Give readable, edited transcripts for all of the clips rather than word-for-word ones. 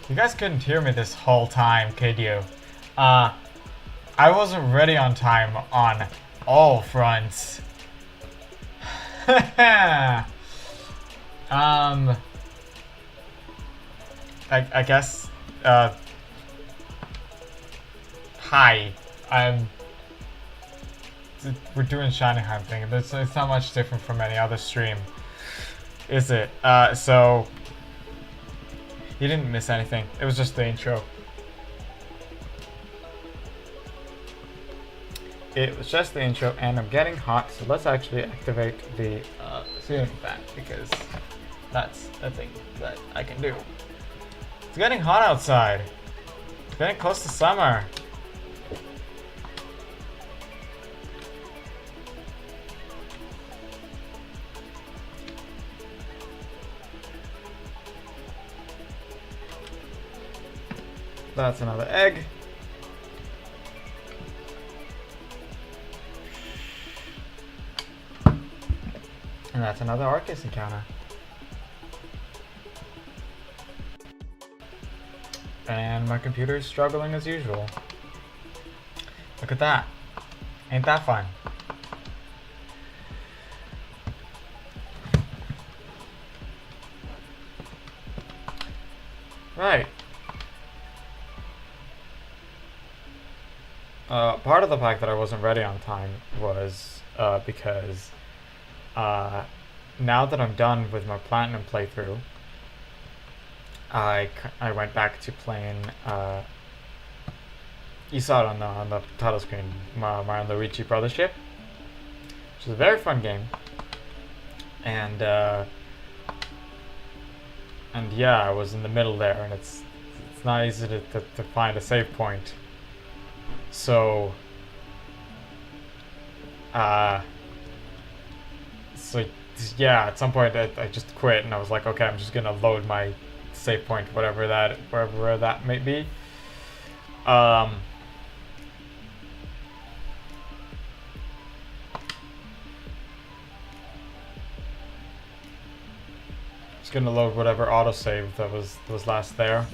You guys couldn't hear me this whole time, could you? I wasn't ready on time on all fronts. I guess, hi. We're doing shiny hunting. It's not much different from any other stream, is it? So, you didn't miss anything. It was just the intro. It was just the intro, and I'm getting hot, so let's actually activate the ceiling fan, because that's a thing that I can do. It's getting hot outside. It's getting close to summer. That's another egg. And that's another Arceus encounter. And my computer is struggling as usual. Look at that. Ain't that fun? Right. Part of the fact that I wasn't ready on time was because now that I'm done with my Platinum playthrough, I went back to playing, you saw it on the title screen, Mario and Luigi Brothership, which is a very fun game, and yeah, I was in the middle there, and it's not easy to find a save point, so yeah, at some point I just quit, and I was like, okay, I'm just gonna load my save point, wherever that may be. Just gonna load whatever autosave that was last there,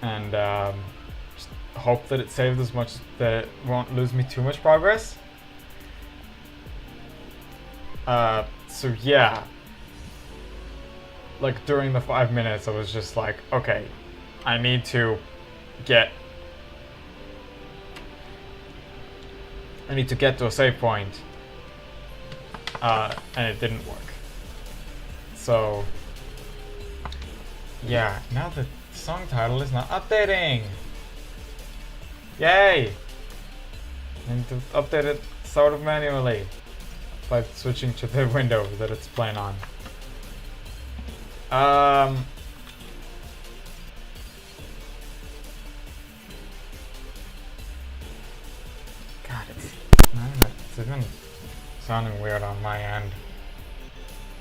and just hope that it saved as much that it won't lose me too much progress. So yeah, like during the 5 minutes I was just like, okay, I need to get to a save point, and it didn't work. So yeah, now the song title is not updating. Yay! I need to update it sort of manually by switching to the window that it's playing on. God, it's even sounding weird on my end.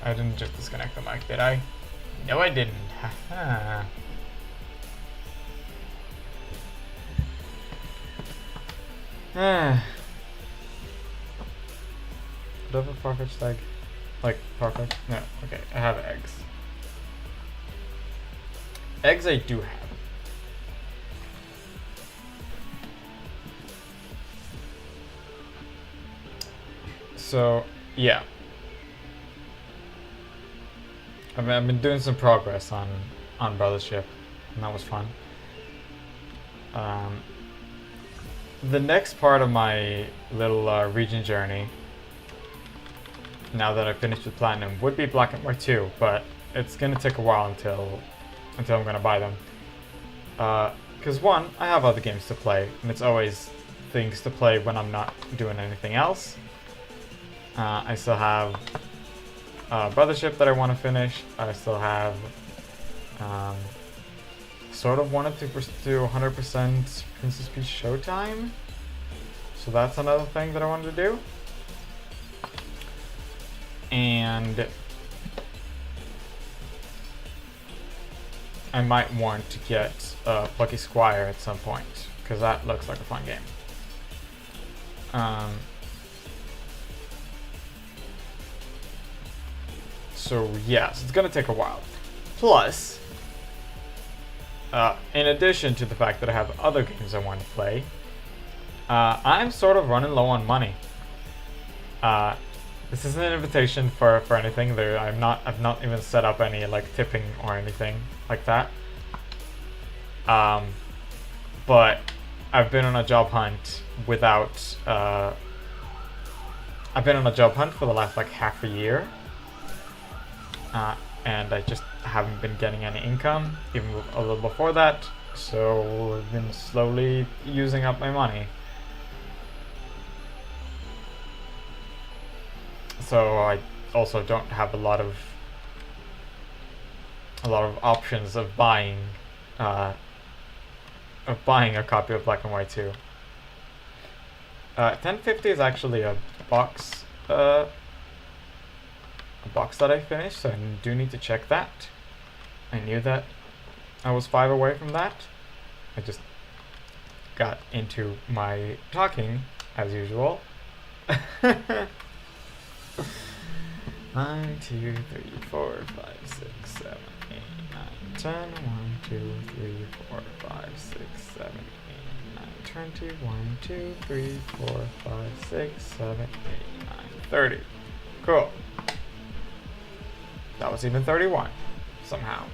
I didn't just disconnect the mic, did I? No, I didn't. Haha. Do I have a far-fetched egg? Like, far-fetched? No, okay, I have eggs. Eggs I do have. So, yeah. I've been doing some progress on Brothership, and that was fun. The next part of my little region journey, now that I've finished with Platinum, would be Black and White 2, but it's gonna take a while until I'm gonna buy them. Because one, I have other games to play, and it's always things to play when I'm not doing anything else. I still have Brothership that I want to finish. I still have sort of wanted to pursue 100% Princess Peach Showtime, so that's another thing that I wanted to do. And I might want to get Plucky Squire at some point, because that looks like a fun game. So yeah, so it's gonna take a while. Plus, in addition to the fact that I have other games I want to play, I'm sort of running low on money. This isn't an invitation for anything. I've not even set up any like tipping or anything like that. But I've been on a job hunt without. I've been on a job hunt for the last like half a year, and I just haven't been getting any income, even a little before that. So I've been slowly using up my money. So I also don't have a lot of options of buying a copy of Black and White 2. 1050 is actually a box that I finished, so I do need to check that. I knew that I was 5 away from that. I just got into my talking as usual. 1, 2, 3, 4, 5, 6, 7, 8, 9, 10. 1, 2, 3, 4, 5, 6, 7, 8, 9, 20. 1, 2, 3, 4, 5, 6, 7, 8, 9, 30. Cool. That was even 31 somehow.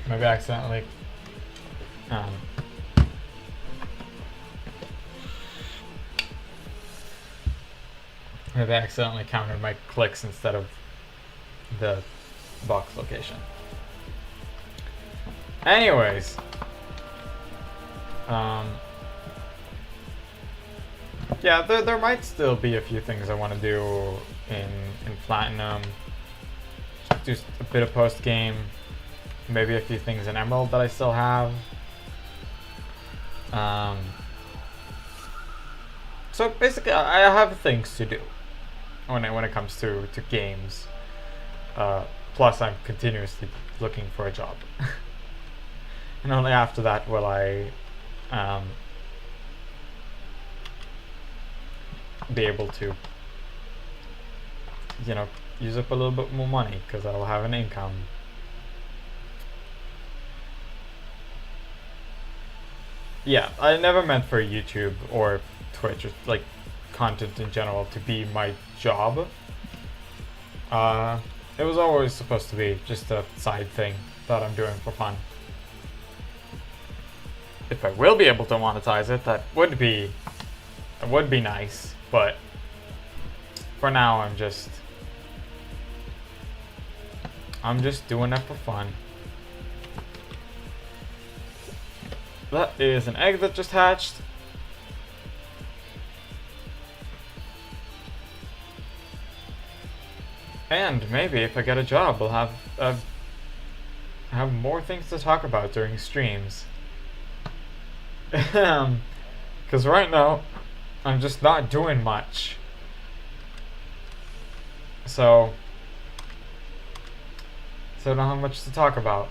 Maybe I accidentally counted my clicks instead of the box location. Anyways, yeah, there might still be a few things I want to do in Platinum. Just a bit of post game, maybe a few things in Emerald that I still have. So basically, I have things to do when it comes to games. Plus, I'm continuously looking for a job, and only after that will I be able to, use up a little bit more money because I'll have an income. Yeah, I never meant for YouTube or Twitch or like content in general to be my job. It was always supposed to be just a side thing that I'm doing for fun. If I will be able to monetize it, that would be nice, but for now I'm just doing it for fun. That is an egg that just hatched. And maybe if I get a job, we'll have more things to talk about during streams. Because right now, I'm just not doing much. So I don't have much to talk about.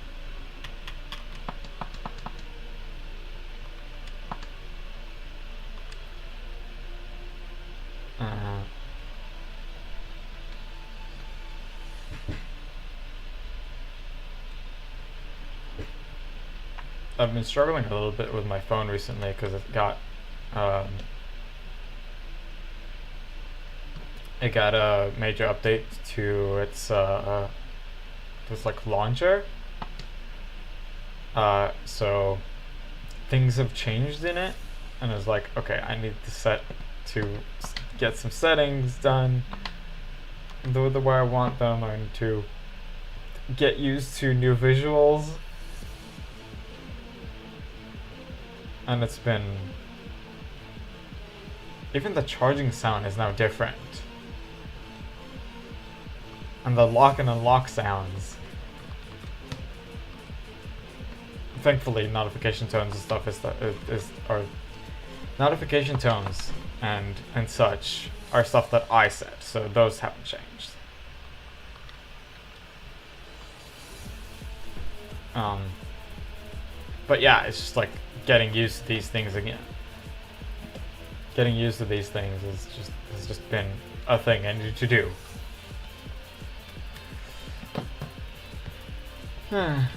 I've been struggling a little bit with my phone recently because it got a major update to its like launcher. So things have changed in it, and I was like, okay, I need to get some settings done the way I want them. I need to get used to new visuals. And it's been... even the charging sound is now different. And the lock and unlock sounds. Thankfully, notification tones and stuff are notification tones and such are stuff that I set, so those haven't changed. But yeah, it's just like getting used to these things again. getting used to these things has just been a thing I need to do. I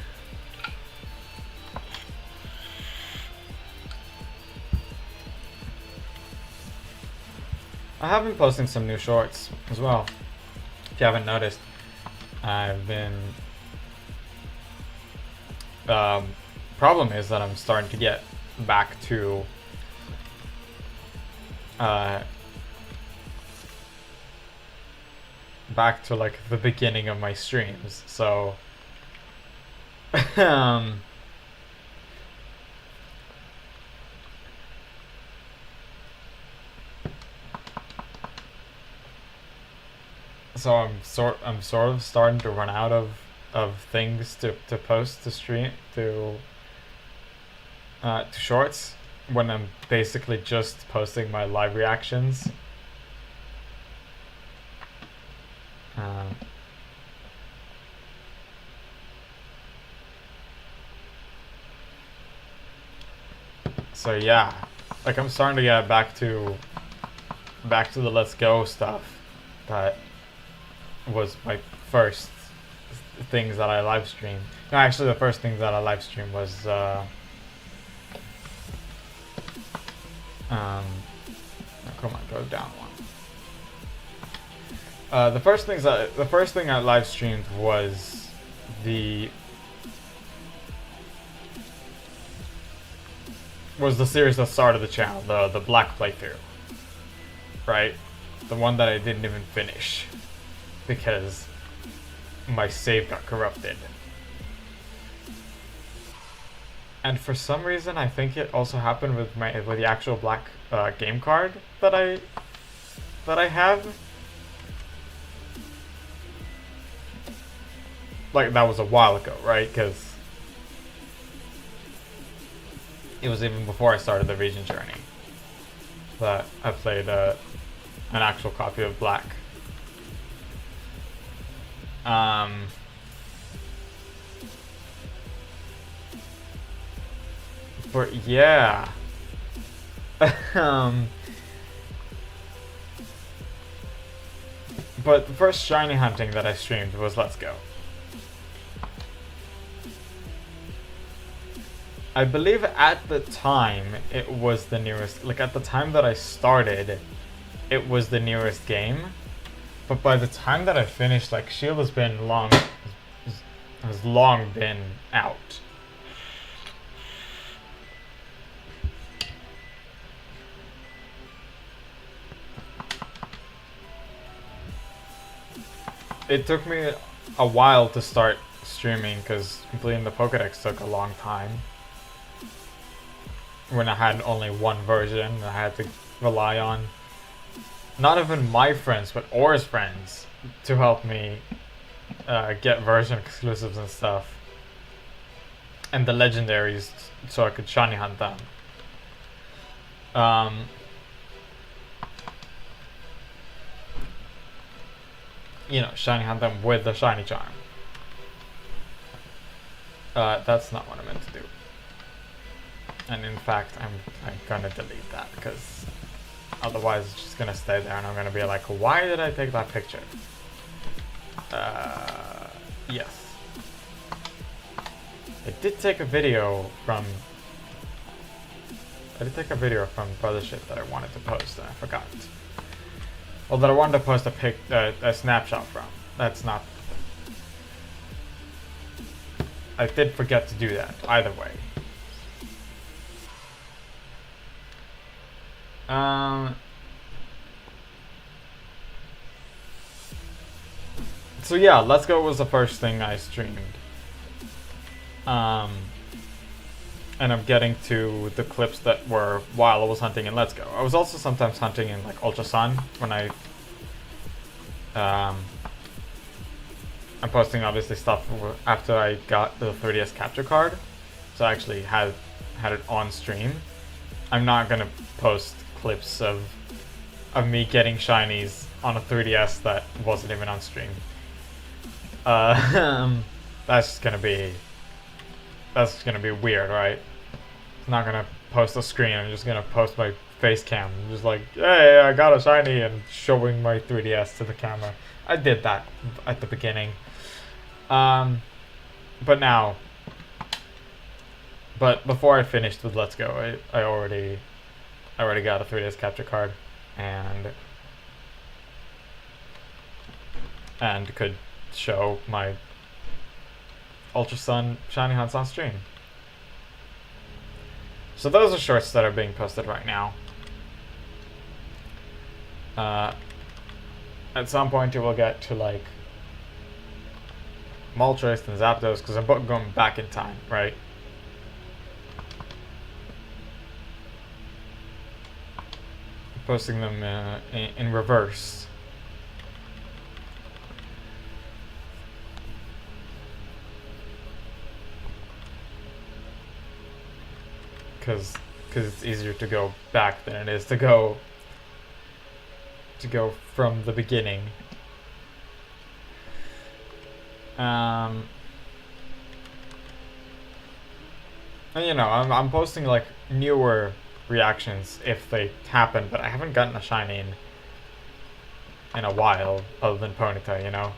have been posting some new shorts as well. If you haven't noticed, I've been. Problem is that I'm starting to get back to like the beginning of my streams. So so I'm sort of starting to run out of things to post to stream to shorts when I'm basically just posting my live reactions. So yeah, like I'm starting to get back to the Let's Go stuff that was my first things that I live streamed. No, actually the first thing that I live streamed was come on, go down one. The first thing I live streamed was the series that started the channel, the Black playthrough. Right? The one that I didn't even finish because my save got corrupted. And for some reason, I think it also happened with the actual Black game card that I have. Like, that was a while ago, right? Because it was even before I started the region journey that I played an actual copy of Black. But yeah. But the first shiny hunting that I streamed was Let's Go. I believe at the time it was the nearest, like at the time that I started, it was the nearest game. But by the time that I finished, like Shield has long been out. It took me a while to start streaming because completing the Pokédex took a long time. When I had only one version, I had to rely on not even my friends, but Or's friends to help me get version exclusives and stuff. And the legendaries so I could shiny hunt them. You know, shiny hunt them with the shiny charm. That's not what I meant to do. And in fact, I'm gonna delete that because otherwise it's just gonna stay there and I'm gonna be like, why did I take that picture? Yes. I did take a video from Brothership that I wanted to post and I forgot. Well, that I wanted to post a snapshot from. That's not... I did forget to do that, either way. So yeah, Let's Go was the first thing I streamed. And I'm getting to the clips that were while I was hunting in Let's Go. I was also sometimes hunting in like Ultra Sun when I'm posting obviously stuff after I got the 3DS capture card. So I actually had it on stream. I'm not gonna post clips of me getting shinies on a 3DS that wasn't even on stream. That's just gonna be weird, right? I'm not gonna post a screen. I'm just gonna post my face cam. Just like, hey, I got a shiny, and showing my 3DS to the camera. I did that at the beginning. But before I finished with Let's Go, I already got a 3DS capture card, and could show my Ultra Sun shiny hunts on stream. So those are shorts that are being posted right now. At some point you will get to like Moltres and Zapdos, because I'm going back in time, right? Posting them in reverse. Because it's easier to go back than it is to go from the beginning. And you know, I'm posting like newer reactions if they happen, but I haven't gotten a shiny in a while other than Ponyta, you know.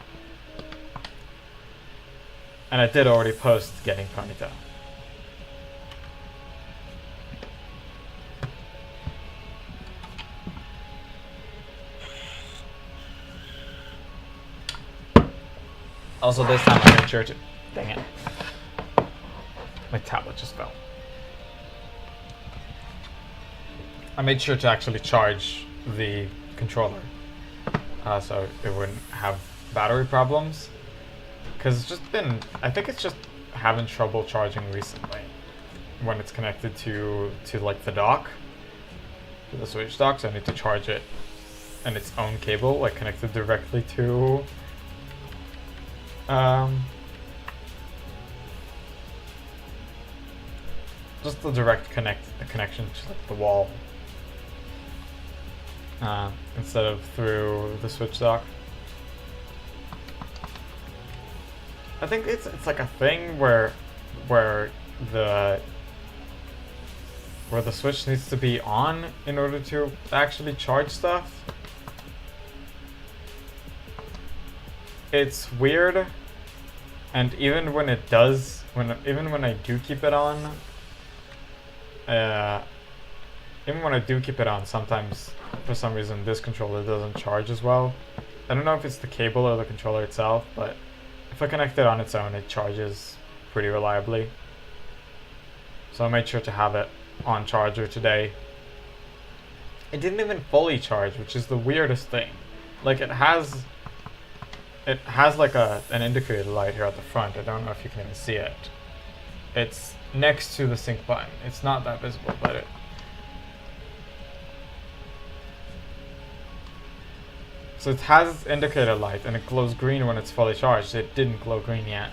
And I did already post getting Ponyta. Also, this time I made sure to... Dang it. My tablet just fell. I made sure to actually charge the controller. So it wouldn't have battery problems. Because it's just been... I think it's just having trouble charging recently. When it's connected to like the dock. To the Switch dock. So I need to charge it in its own cable. Like connected directly to... just the direct connection to like the wall, instead of through the Switch dock. I think it's like a thing where the Switch needs to be on in order to actually charge stuff. It's weird, and even when it does, even when I do keep it on, sometimes for some reason this controller doesn't charge as well. I don't know if it's the cable or the controller itself, but if I connect it on its own, it charges pretty reliably. So I made sure to have it on charger today. It didn't even fully charge, which is the weirdest thing. Like it has like an indicator light here at the front. I don't know if you can even see it. It's next to the sync button. It's not that visible, but so it has indicator light and it glows green when it's fully charged. It didn't glow green yet.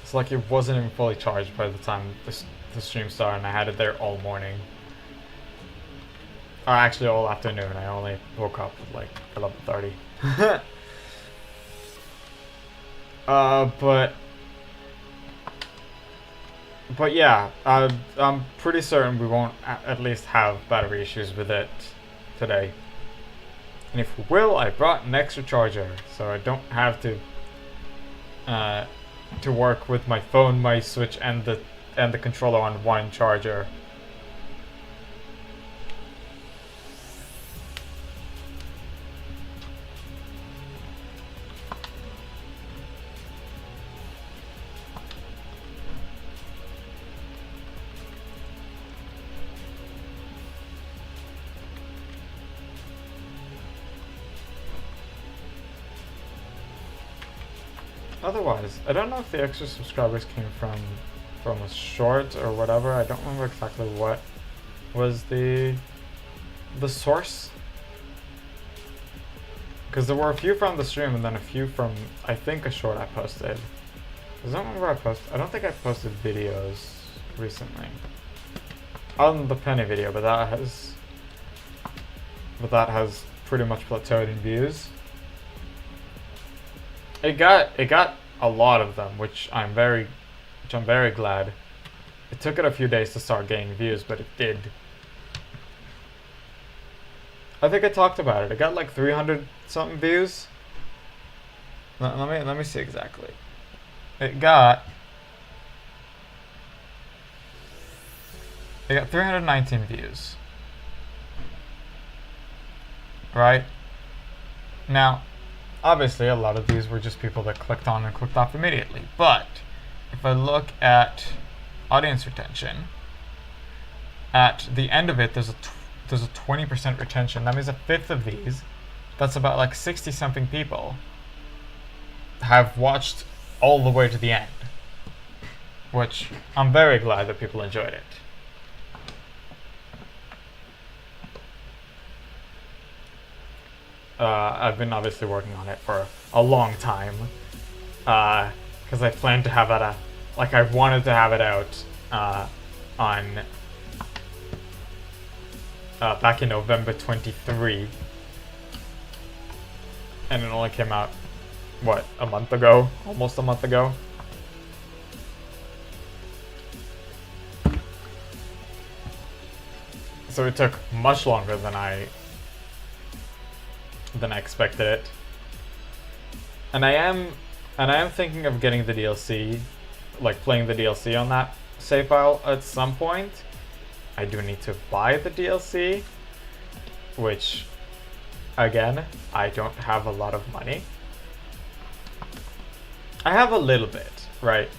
It's like it wasn't even fully charged by the time the stream started, and I had it there all morning. Or actually all afternoon. I only woke up at like 11:30. But yeah, I'm pretty certain we won't at least have battery issues with it today. And if we will, I brought an extra charger, so I don't have to work with my phone, my Switch, and the controller on one charger. Otherwise, I don't know if the extra subscribers came from a short or whatever. I don't remember exactly what was the source. Because there were a few from the stream and then a few from, I think, a short I posted. I don't remember I don't think I posted videos recently. Other than the penny video, but that has pretty much plateaued in views. It got a lot of them, which I'm very glad. It took it a few days to start getting views, but it did. I think I talked about it. It got like 300 something views. Let me see exactly. It got 319 views. Right? Now, obviously a lot of these were just people that clicked on and clicked off immediately. But if I look at audience retention, at the end of it there's a 20% retention. That means a fifth of these, that's about like 60 something people, have watched all the way to the end, which I'm very glad that people enjoyed it. I've been obviously working on it for a long time, because I planned to have it I wanted to have it out on back in November 23, and it only came out, what, a month ago? Almost a month ago? So it took much longer than I expected it. And I am thinking of getting the DLC, like playing the DLC on that save file at some point. I do need to buy the DLC, which, again, I don't have a lot of money. I have a little bit, right?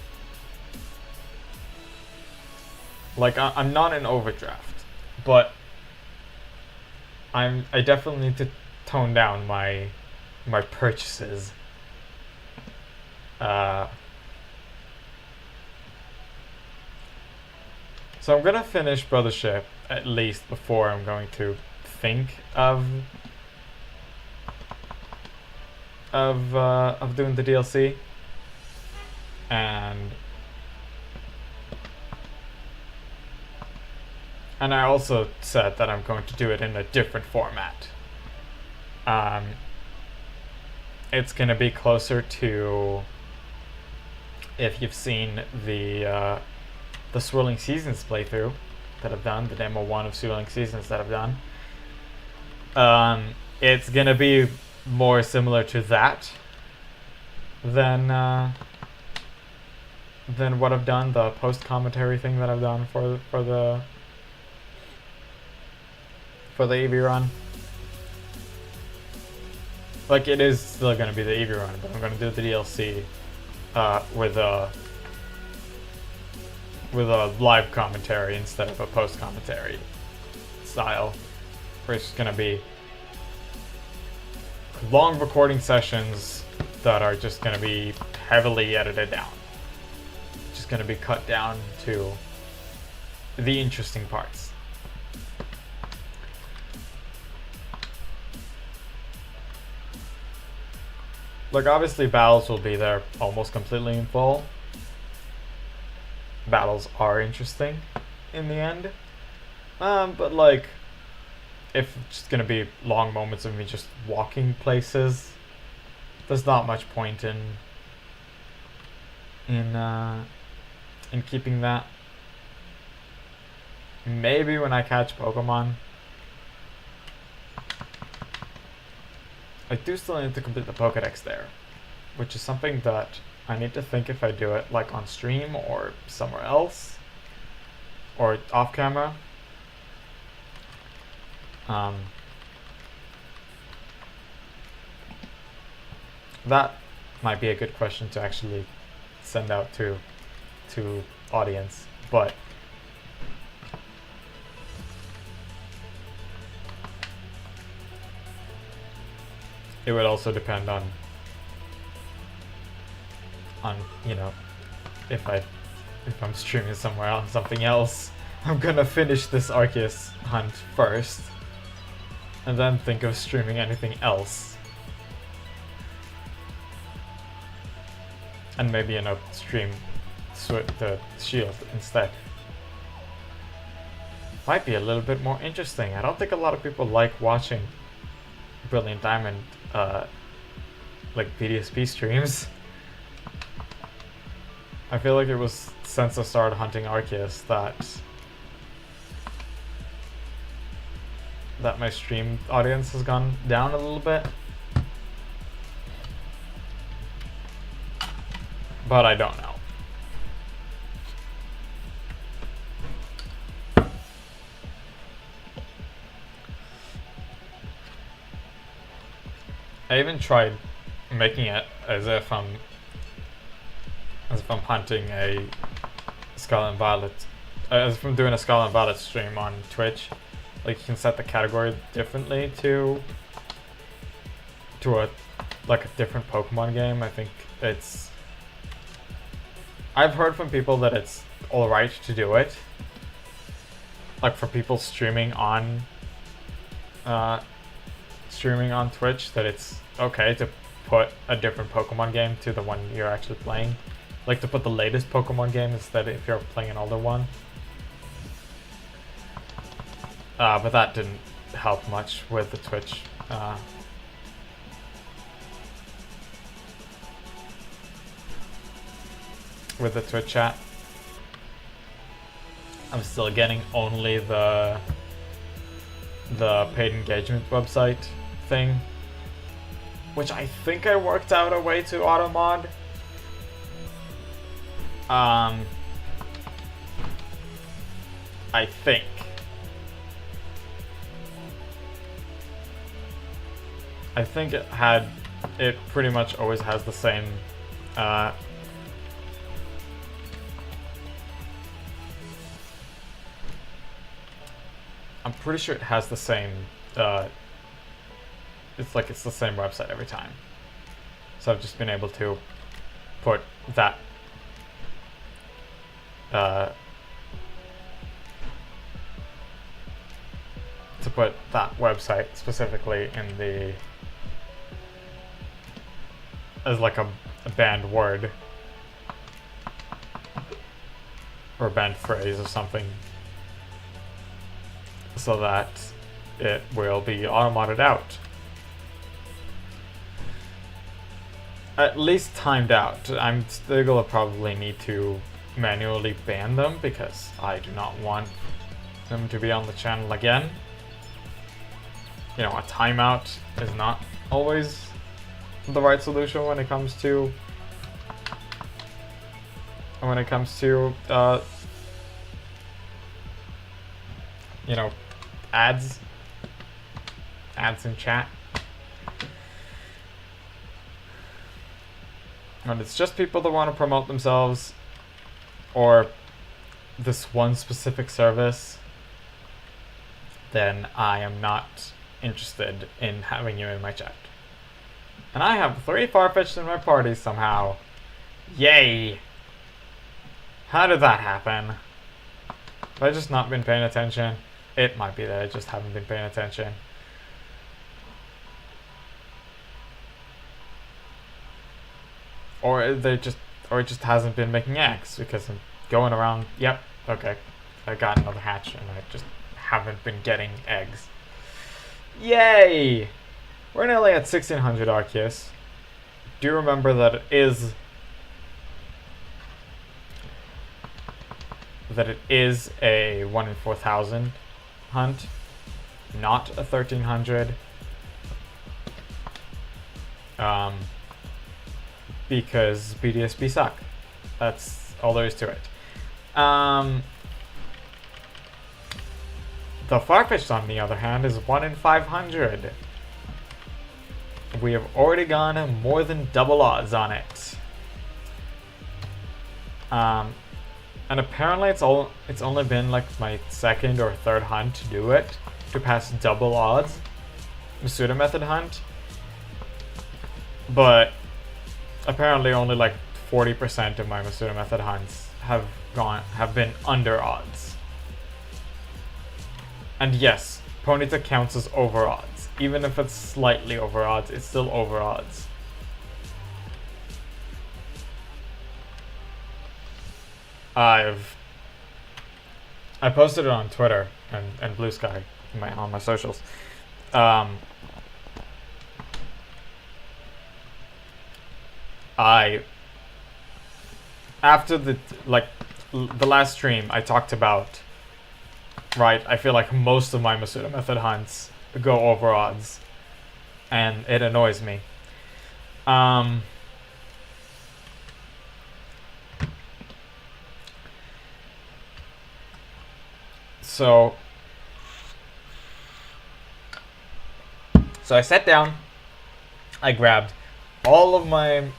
Like, I'm not in overdraft, but I definitely need to tone down my purchases. So I'm gonna finish Brothership at least before I'm going to think of doing the DLC, and I also said that I'm going to do it in a different format. It's gonna be closer to, if you've seen the Swirling Seasons playthrough that I've done, the demo 1 of Swirling Seasons that I've done. It's gonna be more similar to that than what I've done, the post commentary thing that I've done for the EV run. Like, it is still gonna be the EV run, but I'm gonna do the DLC with a live commentary instead of a post commentary style, where it's gonna be long recording sessions that are just gonna be heavily edited down. Just gonna be cut down to the interesting parts. Like, obviously battles will be there almost completely in full. Battles are interesting in the end. But like, if it's just gonna be long moments of me just walking places, there's not much point in keeping that. Maybe when I catch Pokemon. I do still need to complete the Pokédex there, which is something that I need to think if I do it like on stream or somewhere else, or off camera. That might be a good question to actually send out to audience, but it would also depend on you know, if I'm streaming somewhere on something else. I'm gonna finish this Arceus hunt first, and then think of streaming anything else, and maybe stream the shield instead. Might be a little bit more interesting. I don't think a lot of people like watching Brilliant Diamond like PDSP streams. I feel like it was since I started hunting Arceus that my stream audience has gone down a little bit. But I don't know. I even tried making it as if I'm hunting a Scarlet and Violet, as if I'm doing a Scarlet and Violet stream on Twitch. Like you can set the category differently to a different Pokemon game. I think I've heard from people that it's alright to do it. Like for people streaming on Twitch, that it's okay to put a different Pokemon game to the one you're actually playing. Like to put the latest Pokemon game instead if you're playing an older one. But that didn't help much with the Twitch. With the Twitch chat. I'm still getting only the paid engagement website thing, which I think I worked out a way to auto mod. I think. It pretty much always has the same I'm pretty sure it has the same it's the same website every time. So I've just been able to put that website specifically in the as like a banned word or a banned phrase or something, so that it will be auto-modded out. At least timed out. I'm still gonna probably need to manually ban them because I do not want them to be on the channel again. You know, a timeout is not always the right solution when it comes to you know, ads in chat. When it's just people that want to promote themselves or this one specific service, then I am not interested in having you in my chat. And I have 3 Farfetch'd in my party somehow. Yay! How did that happen? Have I just not been paying attention? It might be that I just haven't been paying attention. Or it just hasn't been making eggs because I'm going around. Yep, okay. I got another hatch and I just haven't been getting eggs. Yay! We're nearly at 1600 Arceus. Do remember that it is a 1 in 4,000 hunt, not a 1300. Because BDSP suck. That's all there is to it. The Farfetch'd, on the other hand, is 1 in 500. We have already gone more than double odds on it. And apparently it's only been like my 2nd or 3rd hunt to do it, to pass double odds. Masuda method hunt. But apparently only like 40% of my Masuda method hunts have been under odds. And yes, Ponyta counts as over odds. Even if it's slightly over odds, it's still over odds. I posted it on Twitter and Blue Sky on my socials. I after the the last stream I talked about, right? I feel like most of my Masuda method hunts go over odds, and it annoys me. So I sat down, I grabbed all of my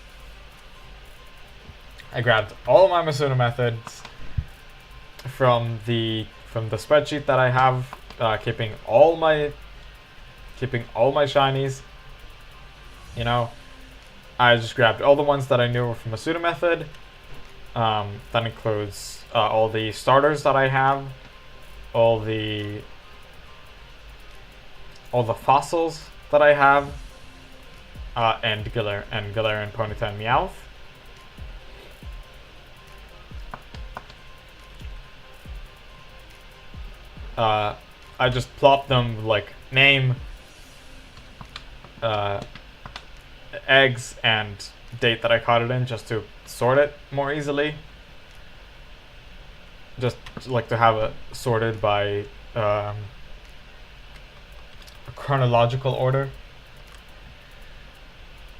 Masuda methods from the spreadsheet that I have, keeping all my shinies. You know, I just grabbed all the ones that I knew were from Masuda method. That includes all the starters that I have, all the fossils that I have, and Galarian, Ponyta, and Meowth. I just plopped them like name, eggs, and date that I caught it in, just to sort it more easily. Just like to have it sorted by chronological order.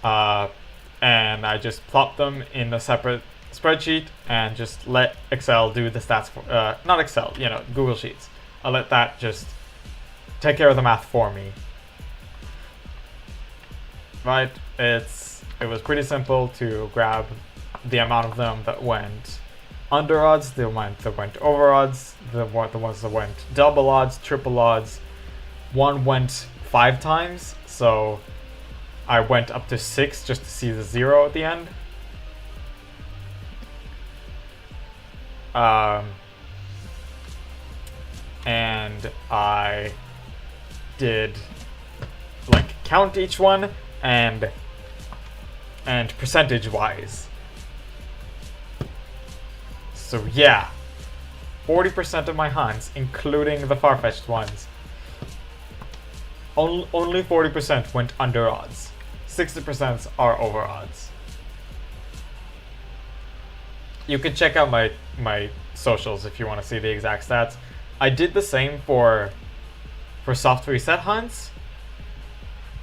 And I just plopped them in a separate spreadsheet and just let Excel do the stats for, not Excel, Google Sheets. I let that just take care of the math for me. Right? It was pretty simple to grab the amount of them that went under odds, the ones that went over odds, the ones that went double odds, triple odds. One went 5 times, so I went up to 6 just to see the 0 at the end. And I did count each one and percentage wise. So yeah, 40% of my hunts, including the far-fetched ones, only 40% went under odds. 60% are over odds. You can check out my socials if you want to see the exact stats. I did the same for soft reset hunts,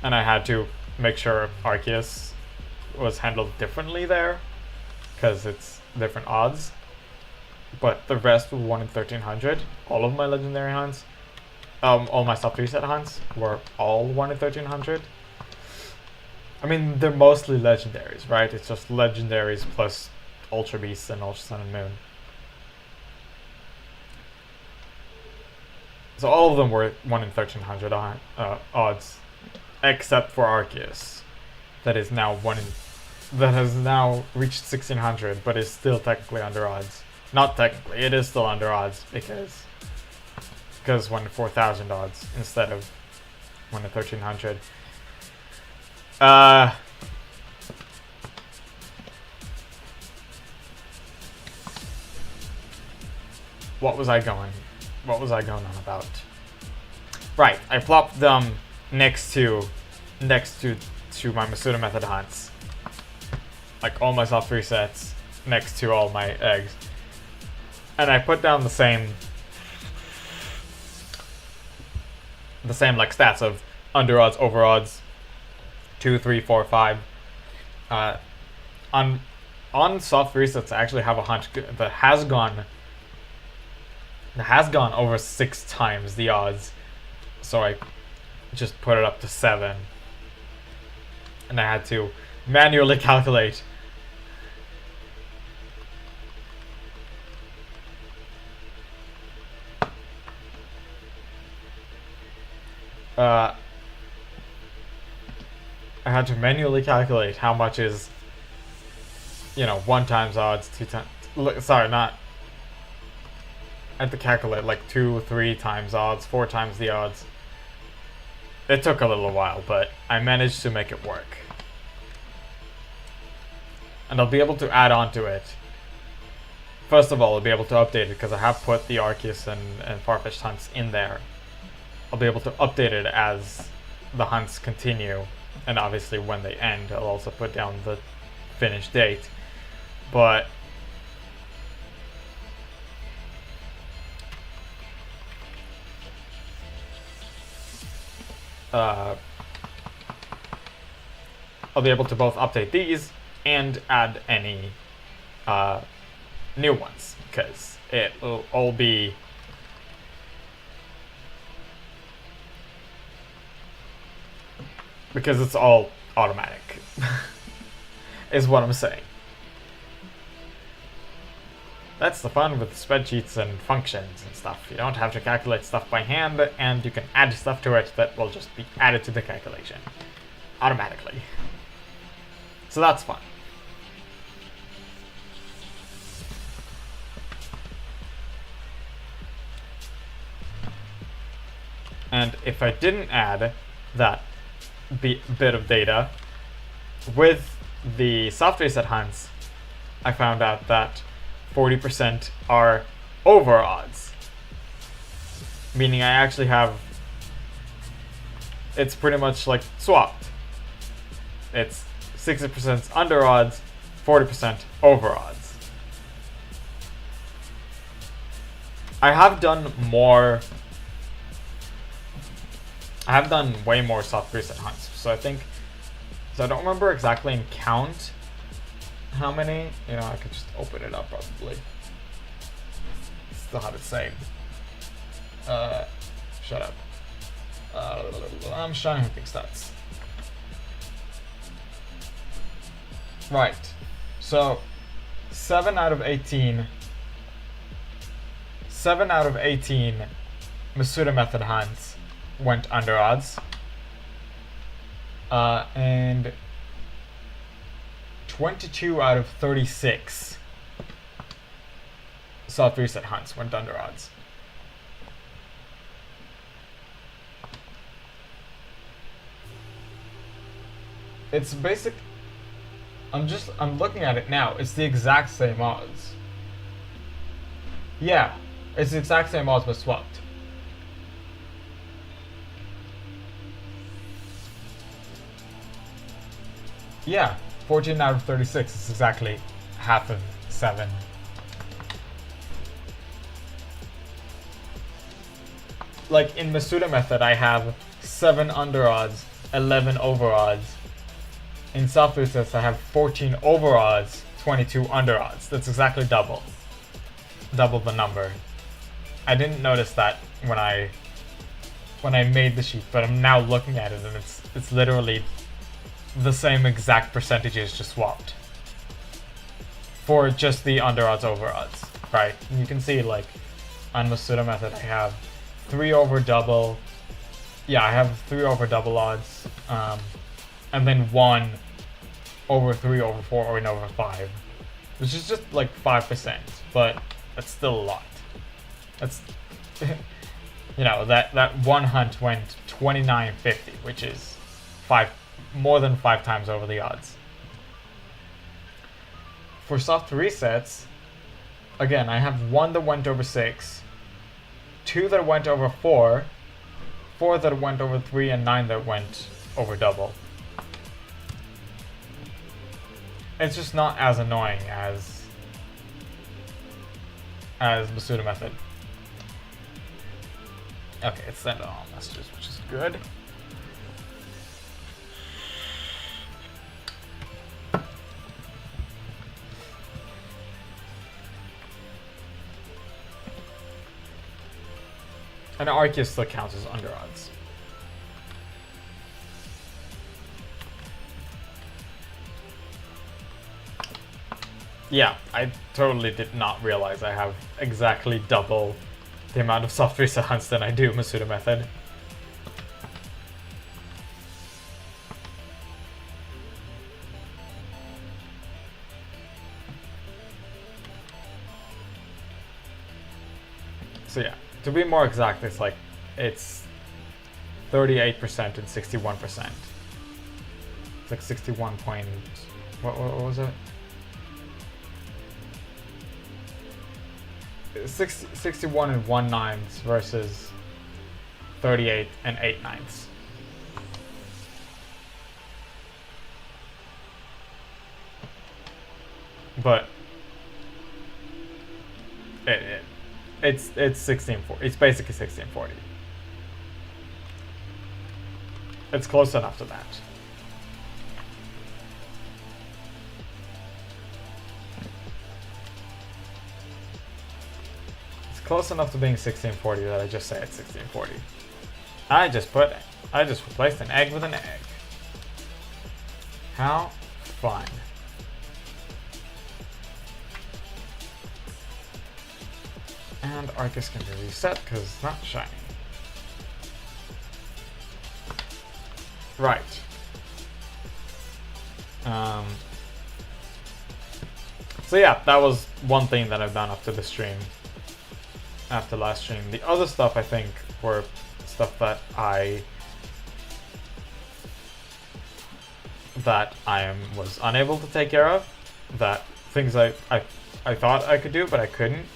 and I had to make sure Arceus was handled differently there, because it's different odds. But the rest were 1 in 1300. All of my legendary hunts, all my soft reset hunts were all 1 in 1300. I mean, they're mostly legendaries, right? It's just legendaries plus Ultra Beasts and Ultra Sun and Moon. So all of them were 1 in 1300 odds, except for Arceus, that has now reached 1600, but is still technically under odds. Not technically, it is still under odds because 1 in 4000 odds instead of 1 in 1300. What was I going on about? Right, I plopped them next to my Masuda method hunts. Like all my soft resets next to all my eggs. And I put down the same stats of under odds, over odds, 2, 3, 4, 5. On soft resets, I actually have a hunt that has gone over 6 times the odds, so I just put it up to 7, and I had to manually calculate. I had to manually calculate how much is, 1 times odds, 2 times. Sorry, not. I had to calculate 2, 3 times odds, 4 times the odds. It took a little while, but I managed to make it work. And I'll be able to add on to it. First of all, I'll be able to update it because I have put the Arceus and far-fetched hunts in there. I'll be able to update it as the hunts continue, and obviously when they end, I'll also put down the finish date. But I'll be able to both update these and add any new ones, because it will all be because it's all automatic is what I'm saying. That's the fun with spreadsheets and functions and stuff. You don't have to calculate stuff by hand, and you can add stuff to it that will just be added to the calculation automatically. So that's fun. And if I didn't add that bit of data with the soft reset hunts, I found out that 40% are over odds. Meaning I actually have, it's pretty much like swapped. It's 60% under odds, 40% over odds. I have done way more soft reset hunts, so I don't remember exactly in count how many. You know, I could just open it up probably. Still have it saved. Shut up. I'm showing quick stats. Right. So 7 out of 18 Masuda method hunts went under odds. And 22 out of 36 soft reset hunts went under odds. It's basic. I'm looking at it now. It's the exact same odds. Yeah, it's the exact same odds but swapped. Yeah, 14 out of 36 is exactly half of 7. Like in Masuda method, I have 7 under odds, 11 over odds. In soft resets, I have 14 over odds, 22 under odds. That's exactly double the number. I didn't notice that when I made the sheet, but I'm now looking at it and it's literally the same exact percentages just swapped for just the under odds over odds, right? And you can see, like, on Masuda method I have 3 over double. Yeah, I have 3 over double odds, and then 1 over 3 over 4 or 1 over 5, which is just like 5%, but that's still a lot. That's you know, that one hunt went 29.50, which is more than 5 times over the odds. For soft resets, again, I have 1 that went over 6, 2 that went over 4, 4 that went over 3, and 9 that went over double. It's just not as annoying as Masuda method. Okay, it's sent all messages, which is good. And Arceus still counts as under odds. Yeah, I totally did not realize I have exactly double the amount of soft reset hunts than I do Masuda method. So yeah, to be more exact, it's 38% and 61%. It's like 61 point, what was it? 61 and 1/9 versus 38 and 8/9. but it's 1640. It's basically 1640. It's close enough to that. It's close enough to being 1640 that I just say it's 1640. I just replaced an egg with an egg. How fun. And Arceus can be reset because it's not shiny. Right. So yeah, that was one thing that I've done after the stream. After last stream. The other stuff I think were stuff that I was unable to take care of. That things I thought I could do but I couldn't.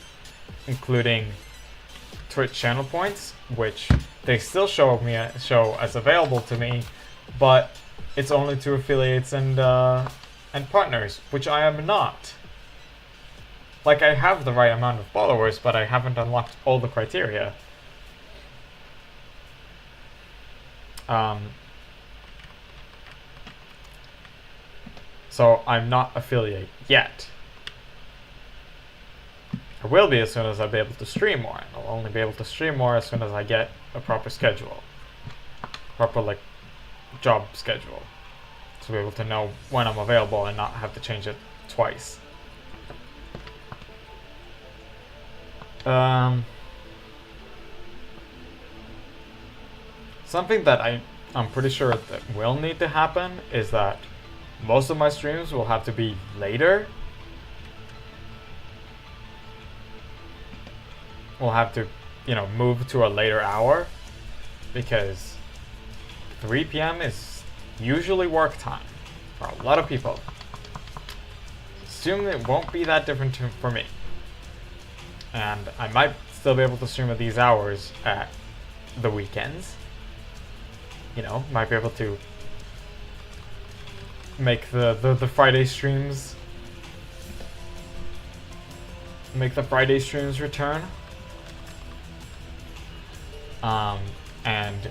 Including Twitch channel points, which they still show as available to me, but it's only to affiliates and partners, which I am not. Like, I have the right amount of followers, but I haven't unlocked all the criteria. So I'm not affiliate yet. I will be as soon as I'll be able to stream more. And I'll only be able to stream more as soon as I get a proper schedule. Proper, like, job schedule. To be able to know when I'm available and not have to change it twice. Something that I'm pretty sure that will need to happen is that most of my streams will have to be later. We'll have to, move to a later hour because 3 p.m. is usually work time for a lot of people. Assume it won't be that different for me. And I might still be able to stream at these hours at the weekends. Might be able to make the Friday streams. Make the Friday streams return. And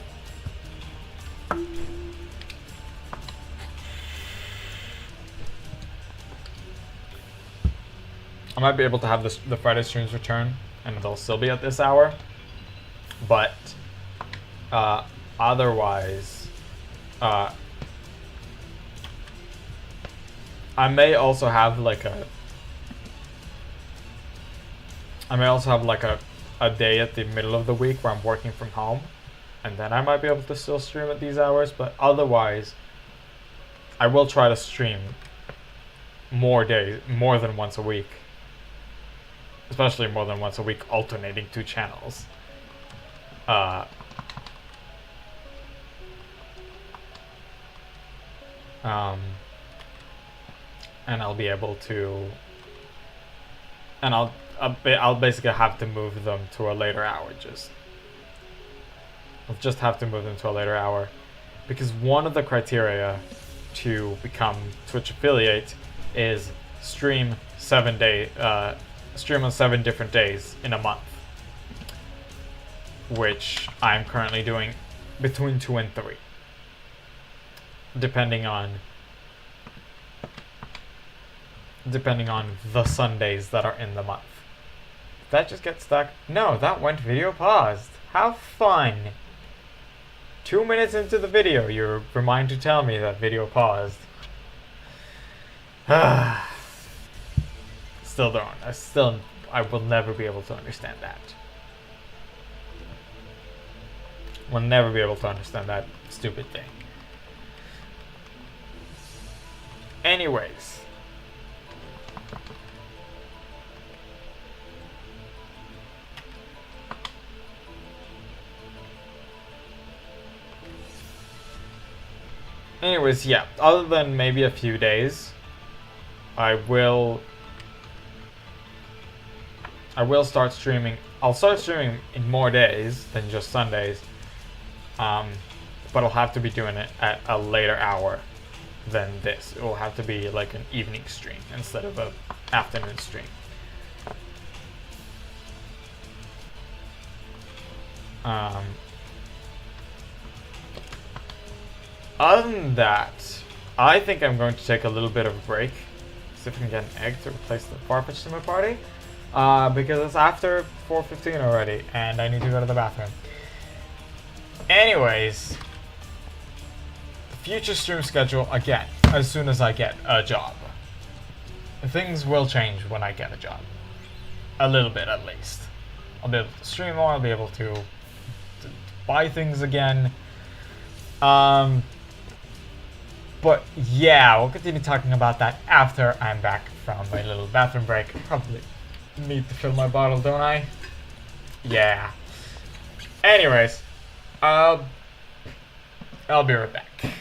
I might be able to have the Friday streams return, and they'll still be at this hour. But otherwise, I may also have a day at the middle of the week where I'm working from home, and then I might be able to still stream at these hours, but otherwise I will try to stream more than once a week, especially more than once a week, alternating 2 channels. And I'll be able to, and I'll basically have to move them to a later hour. I'll just have to move them to a later hour, because one of the criteria to become Twitch affiliate is stream on 7 different days in a month, which I'm currently doing between 2 and 3, depending on the Sundays that are in the month. Did that just get stuck? No, that went video paused. How fun! 2 minutes into the video, you're reminded to tell me that video paused. Still don't. I will never be able to understand that. Will never be able to understand that stupid thing. Anyways. Yeah, other than maybe a few days, I will start streaming. I'll start streaming in more days than just Sundays, but I'll have to be doing it at a later hour. than this. It will have to be like an evening stream instead of an afternoon stream. Other than that, I think I'm going to take a little bit of a break. See if I can get an egg to replace the Farfetch'd in my party. Because it's after 4:15 already, and I need to go to the bathroom. Anyways, the future stream schedule, again, as soon as I get a job. Things will change when I get a job. A little bit, at least. I'll be able to stream more, I'll be able to buy things again. But yeah, we'll continue talking about that after I'm back from my little bathroom break. Probably need to fill my bottle, don't I? Yeah. Anyways, I'll be right back.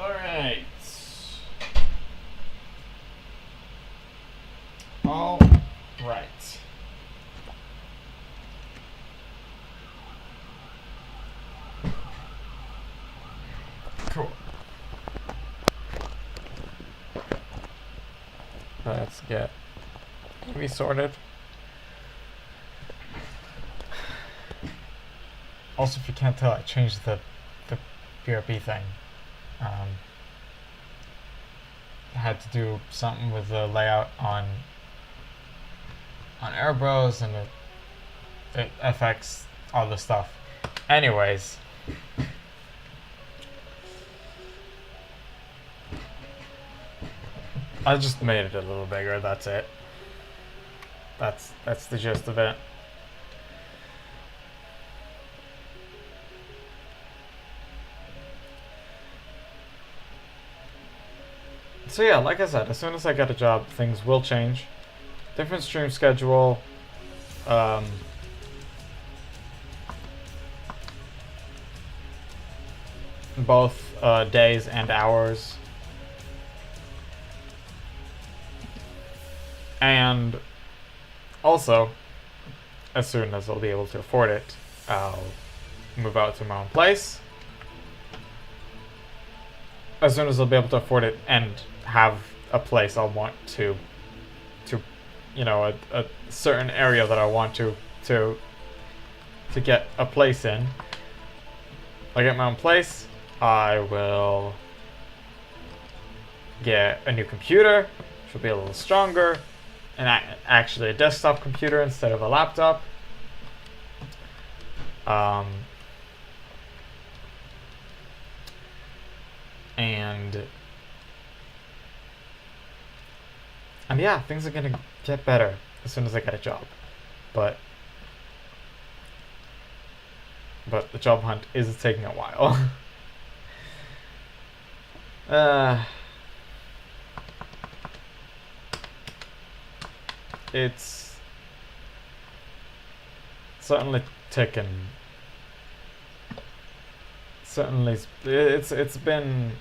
All right. Cool. Let's get be sorted. Also, if you can't tell, I changed the BRB thing. Had to do something with the layout on Airbros, and it affects all the stuff. Anyways, I just made it a little bigger. That's it. That's the gist of it. So yeah, like I said, as soon as I get a job, things will change. Different stream schedule. Both days and hours. And also, as soon as I'll be able to afford it, I'll move out to my own place. As soon as I'll be able to afford it and have a place I'll want to you know, a certain area that I want to get a place in. I get my own place, I will get a new computer, which will be a little stronger, and actually a desktop computer instead of a laptop. And yeah, things are gonna get better as soon as I get a job. But the job hunt is taking a while. It's certainly taken. Certainly, it's been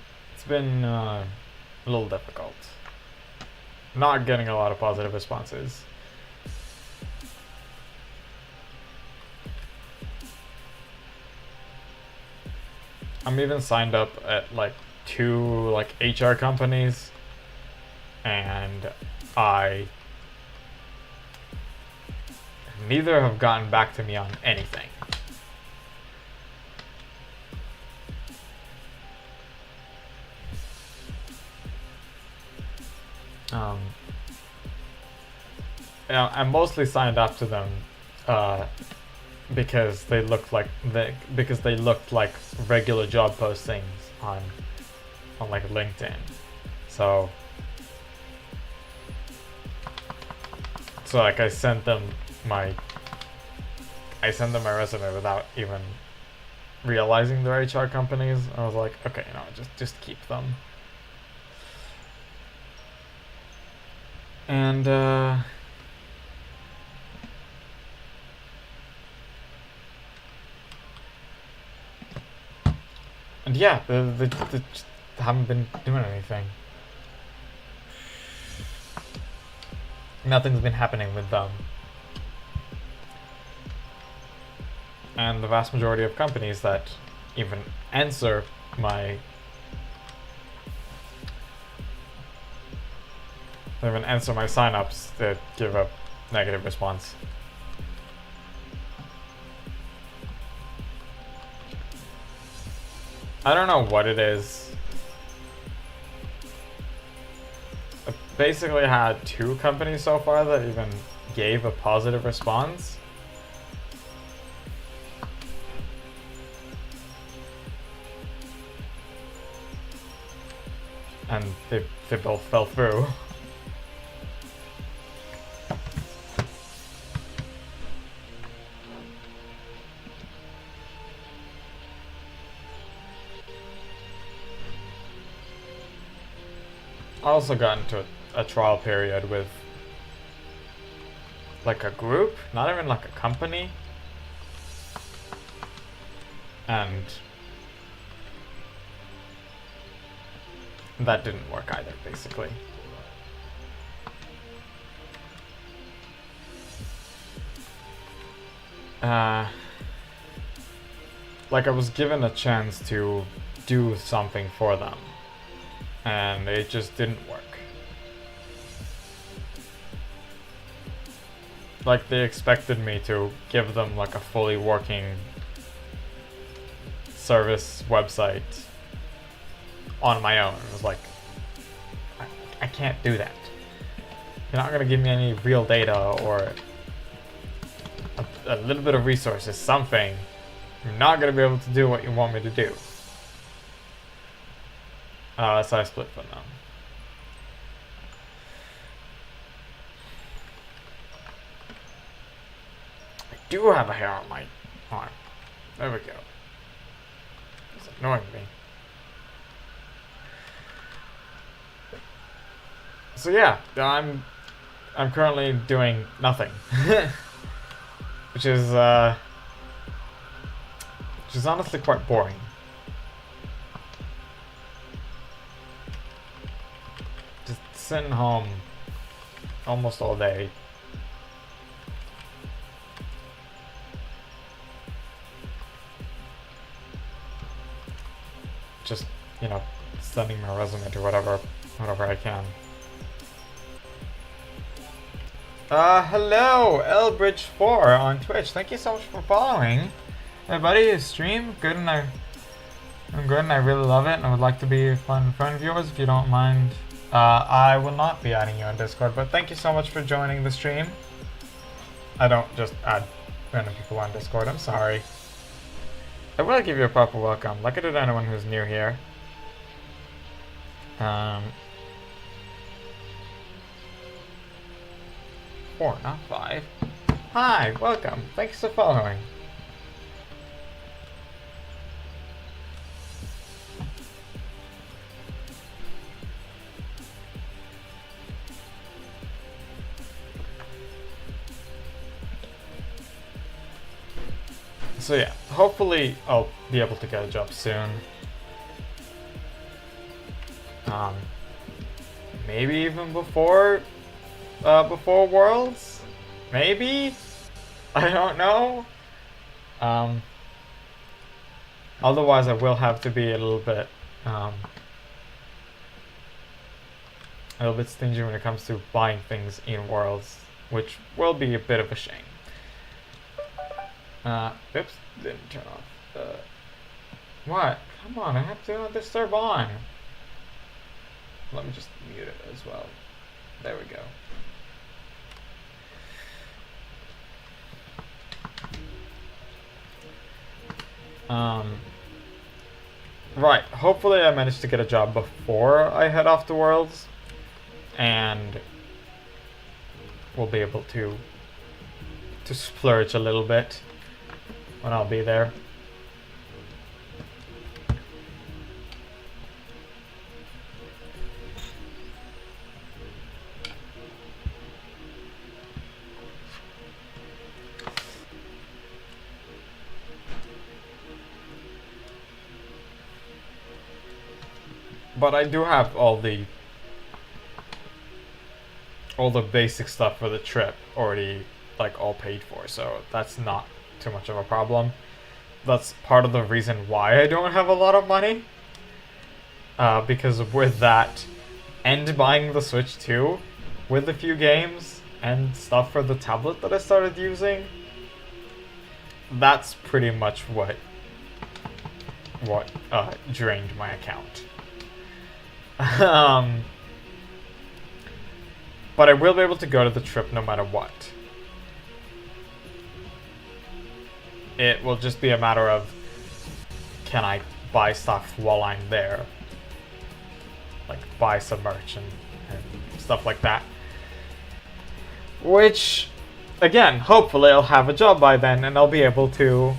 a little difficult. Not getting a lot of positive responses. I'm even signed up at like 2 like HR companies, and neither have gotten back to me on anything. Yeah, I'm mostly signed up to them because they looked like regular job postings on like LinkedIn. So like I sent them my resume without even realizing they're HR companies. I was like, okay, just keep them. And yeah, they just haven't been doing anything. Nothing's been happening with them. And the vast majority of companies that even answer my signups, that give a negative response. I don't know what it is. I basically had 2 companies so far that even gave a positive response. And they both fell through. I also got into a trial period with like a group, not even like a company, and that didn't work either, basically. Like I was given a chance to do something for them, and it just didn't work. like they expected me to give them like a fully working service website on my own. It was like, I can't do that. You're not gonna give me any real data or a little bit of resources, something. You're not gonna be able to do what you want me to do. So I split from them. I do have a hair on my arm. There we go. It's annoying me. So yeah, I'm currently doing nothing, which is honestly quite boring. Just sitting home almost all day. Just, you know, sending my resume to whatever I can. Hello, Elbridge4 on Twitch. Thank you so much for following. Everybody, stream good, and I'm good, and I really love it, and I would like to be a fun friend of yours if you don't mind. I will not be adding you on Discord, but thank you so much for joining the stream. I don't just add random people on Discord, I'm sorry. I will give you a proper welcome, like I did anyone who's new here. 4, not 5. Hi, welcome. Thanks for following. So yeah, hopefully I'll be able to get a job soon. Maybe even before Worlds? Maybe? I don't know. Otherwise I will have to be a little bit stingy when it comes to buying things in Worlds, which will be a bit of a shame. Oops, didn't turn off. What? Come on, I have to not disturb on. Let me just mute it as well. There we go. Right, hopefully I manage to get a job before I head off to Worlds, and we'll be able to splurge a little bit when I'll be there. But I do have all the basic stuff for the trip already, like, all paid for, so that's not too much of a problem. That's part of the reason why I don't have a lot of money. Because with that, and buying the Switch 2, with a few games, and stuff for the tablet that I started using, that's pretty much what drained my account. But I will be able to go to the trip no matter what. It will just be a matter of, can I buy stuff while I'm there? Like, buy some merch and stuff like that. Which, again, hopefully I'll have a job by then, and I'll be able to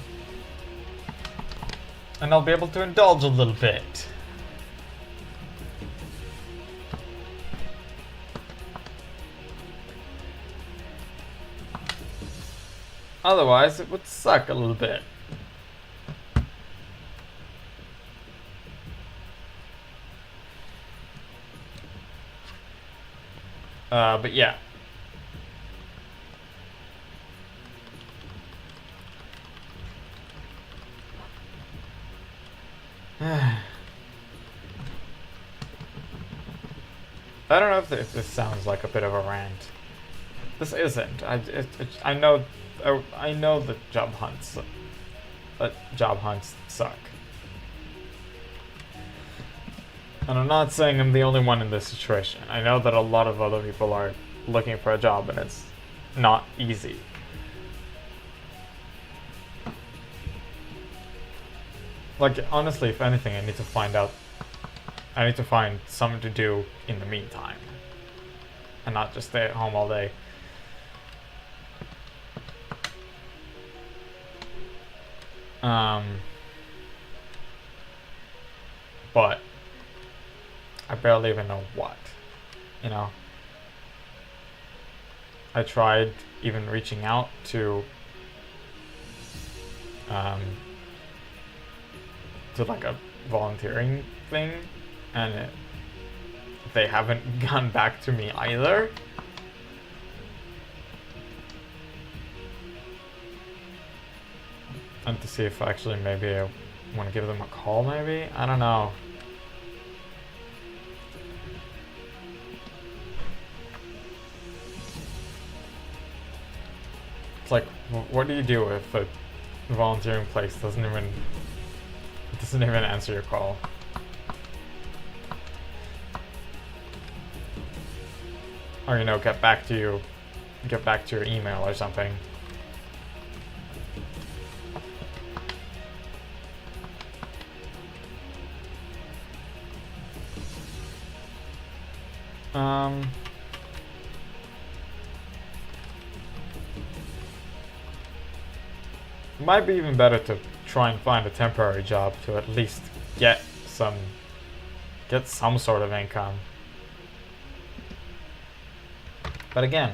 indulge a little bit. Otherwise, it would suck a little bit. But yeah. I don't know if this sounds like a bit of a rant. this isn't. I know, I know that job hunts suck. And I'm not saying I'm the only one in this situation. I know that a lot of other people are looking for a job and it's not easy. Like, honestly, if anything, I need to find something to do in the meantime. And not just stay at home all day. But I barely even know what, you know. I tried even reaching out to like a volunteering thing, and they haven't gone back to me either. And to see if actually maybe I want to give them a call, maybe? I don't know. It's like, what do you do if a volunteering place doesn't even answer your call? Or, you know, get back to your email or something. It might be even better to try and find a temporary job to at least get some sort of income. But again,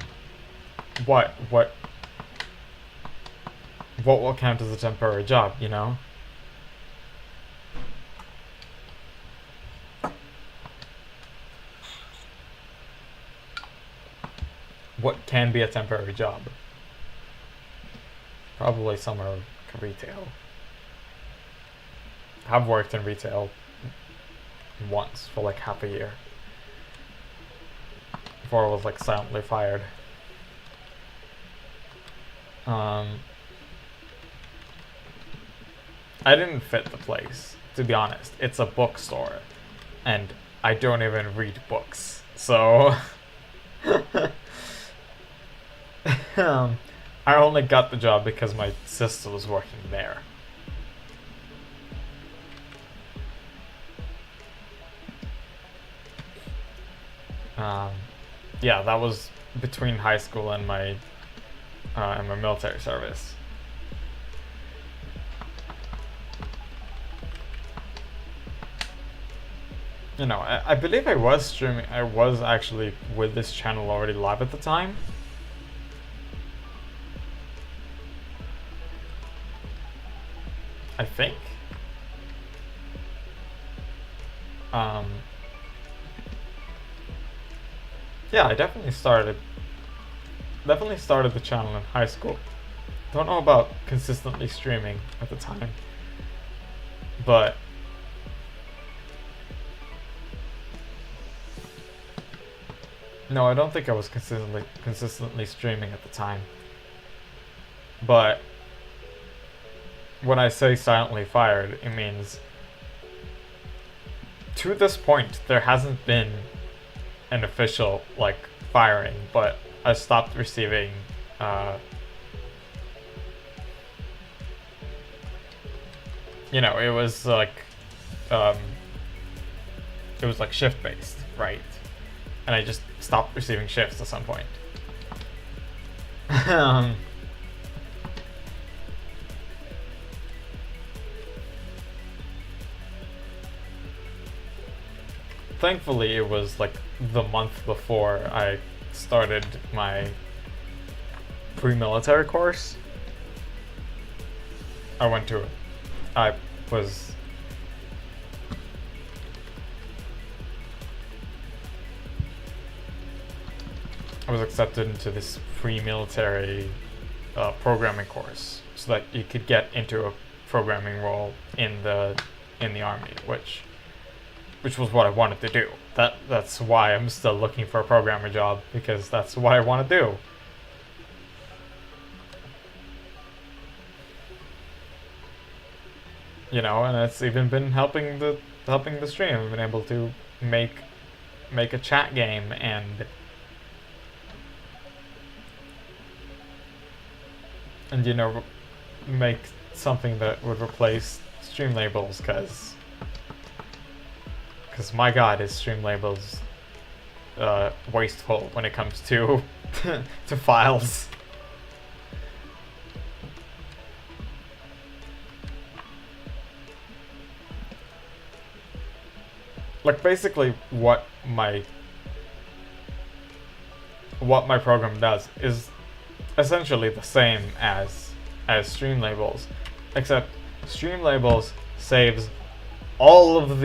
what will count as a temporary job, you know? What can be a temporary job? Probably somewhere like retail. I've worked in retail once for like half a year before I was like silently fired. I didn't fit the place, to be honest. It's a bookstore, and I don't even read books, so I only got the job because my sister was working there. Yeah, that was between high school and my military service. You know, I believe I was streaming. I was actually with this channel already live at the time. I think. Yeah, I definitely started the channel in high school. Don't know about consistently streaming at the time, but no, I don't think I was consistently streaming at the time. But when I say silently fired, it means to this point there hasn't been an official like firing, but I stopped receiving you know, it was like shift based, right? And I just stopped receiving shifts at some point. Thankfully, it was like the month before I started my pre-military course. I was accepted into this pre-military programming course, so that you could get into a programming role in the army, which was what I wanted to do. That's why I'm still looking for a programmer job, because that's what I want to do. You know, and it's even been helping the stream. I've been able to make a chat game and you know, make something that would replace stream labels, because my god, is stream labels wasteful when it comes to to files. Like, basically what my program does is essentially the same as stream labels, except stream labels saves all of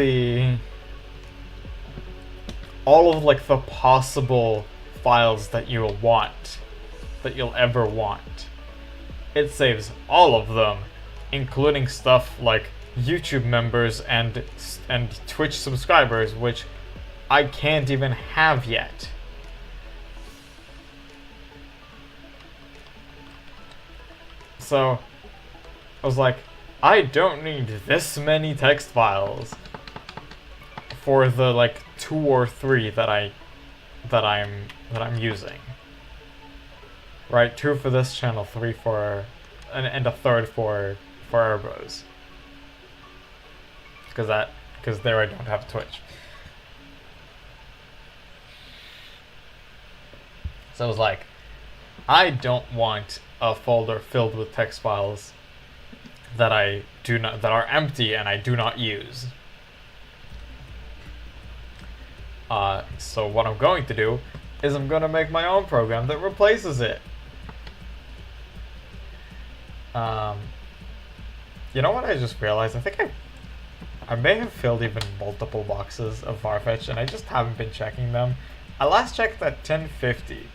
like the possible files that you'll ever want. It saves all of them, including stuff like YouTube members and Twitch subscribers, which I can't even have yet. So I was like, I don't need this many text files for the like 2 or 3 that I'm using. Right, 2 for this channel, 3 for and a third for Erbos. Because there I don't have Twitch. So I was like, I don't want a folder filled with text files that are empty and I do not use. So what I'm going to do is I'm going to make my own program that replaces it. You know what I just realized? I think I may have filled even multiple boxes of Farfetch and I just haven't been checking them. I last checked at 1050.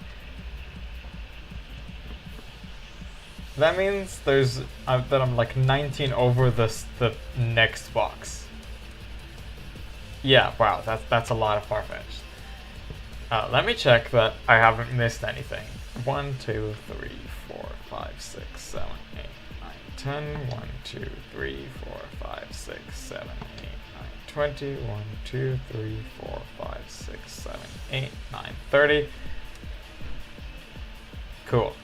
That means that I'm like 19 over the next box. Yeah, wow, that's a lot of Farfetch. Let me check that I haven't missed anything. 1, 2, 3, 4, 5, 6, 7, 8, 9, 10. 1, 2, 3, 4, 5, 6, 7, 8, 9, 20. 1, 2, 3, 4, 5, 6, 7, 8, 9, 30. Cool.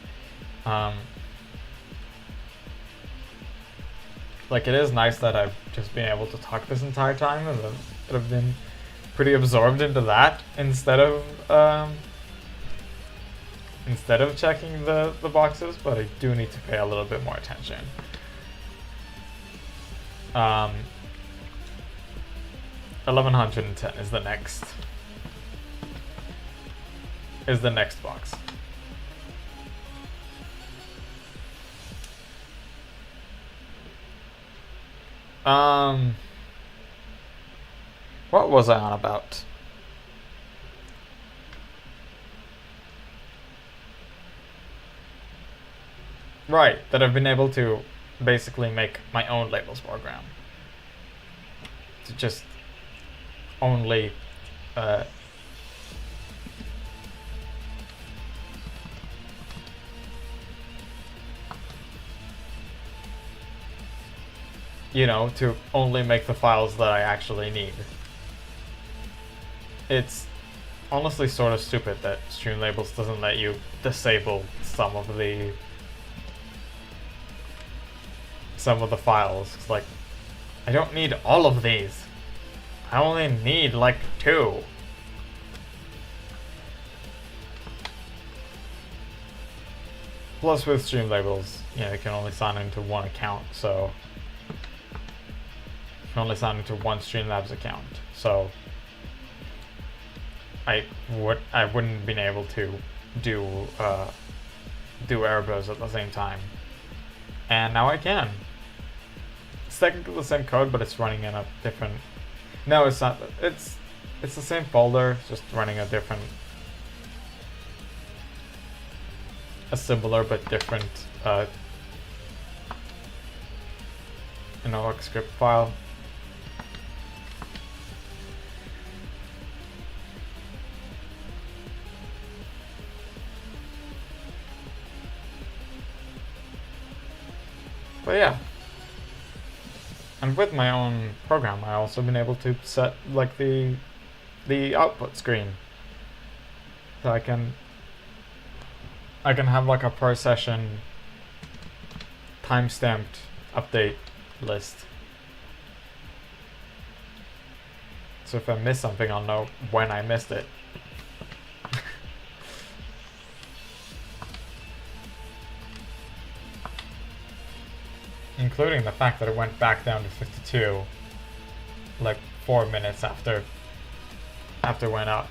Like, it is nice that I've just been able to talk this entire time and that I've been pretty absorbed into that instead of checking the boxes, but I do need to pay a little bit more attention. 1110 is the next box. What was I on about? Right, that I've been able to basically make my own labels program. To just only you know, to only make the files that I actually need. It's honestly sort of stupid that Streamlabels doesn't let you disable some of the files. It's like, I don't need all of these. I only need like 2. Plus with Streamlabels, you know, you can only sign into one account, so you can only sign into one Streamlabs account. So I wouldn't have been able to do Erebos at the same time, and now I can. It's technically the same code, but it's running in a different. No, it's not. It's the same folder, just running a different, a similar but different, like script file. But yeah, And with my own program, I also been able to set like the output screen, so I can have like a per session time-stamped update list. So if I miss something, I'll know when I missed it. Including the fact that it went back down to 52 like 4 minutes after it went up.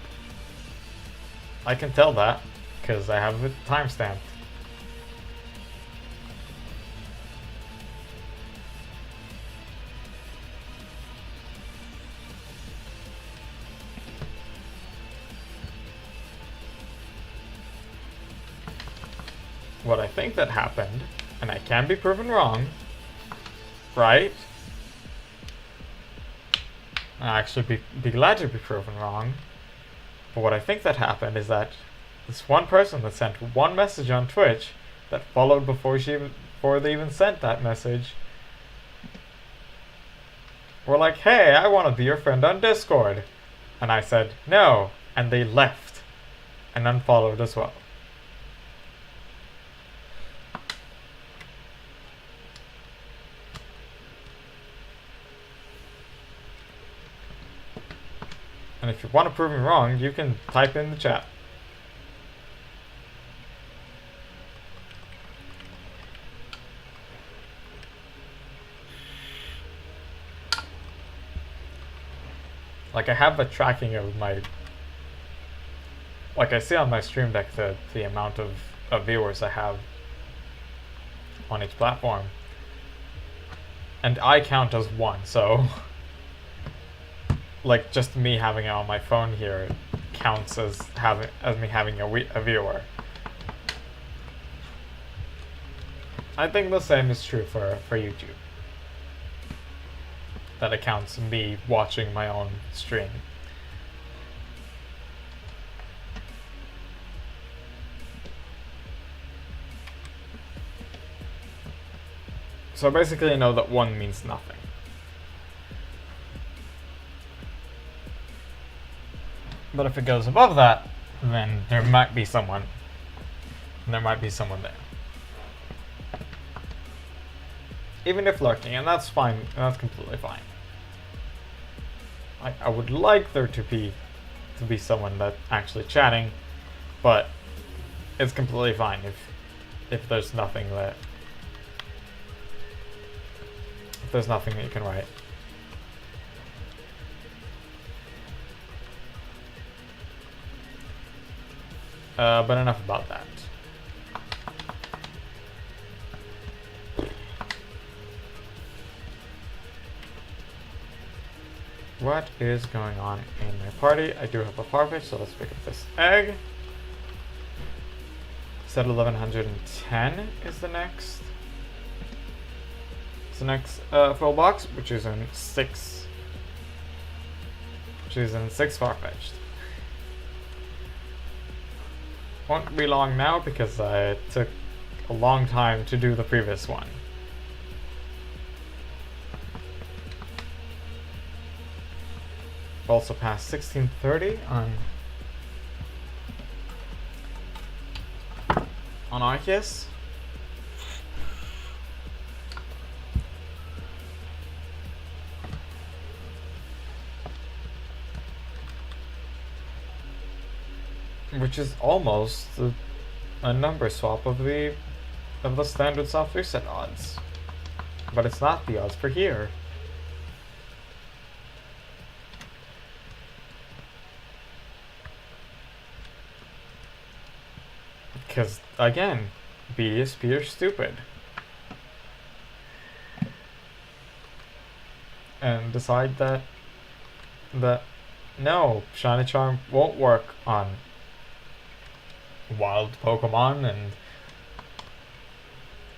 I can tell that because I have it timestamped. What I think that happened, and I can be proven wrong, right? I'll actually be glad to be proven wrong. But what I think that happened is that this one person that sent one message on Twitch that followed before they even sent that message were like, "Hey, I want to be your friend on Discord." And I said, "No." And they left and unfollowed as well. And if you want to prove me wrong, you can type in the chat. Like, I have a tracking of my... Like, I see on my stream deck the amount of viewers I have on each platform. And I count as one, so... Like, just me having it on my phone here counts as me having a viewer. I think the same is true for YouTube. That it counts me watching my own stream. So basically I know that one means nothing. But if it goes above that, then there might be someone. There might be someone there. Even if lurking, and that's fine. That's completely fine. I would like there to be someone that's actually chatting, but it's completely fine if there's nothing that you can write. But enough about that. What is going on in my party? I do have a Farfetch, so let's pick up this egg. Set 1110 is the next. It's the next full box, which is in 6. Which is in 6 Farfetched. Won't be long now because it took a long time to do the previous one. Also passed 1630 on Arceus. Which is almost a number swap of the standard soft reset odds. But it's not the odds for here. Because, again, BDSP are stupid. And decide that no, Shiny Charm won't work on wild Pokemon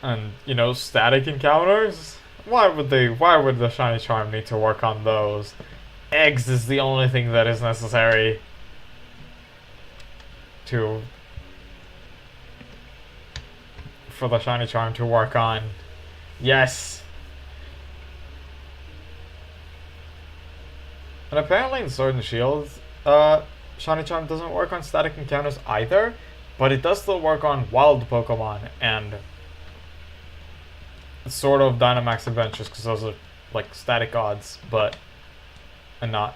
and you know, static encounters. Why would the Shiny Charm need to work on those? Eggs is the only thing that is necessary for the Shiny Charm to work on. Yes. And apparently in Sword and Shield, Shiny Charm doesn't work on static encounters either, but it does still work on wild Pokemon and sort of Dynamax Adventures, because those are like static odds, but and not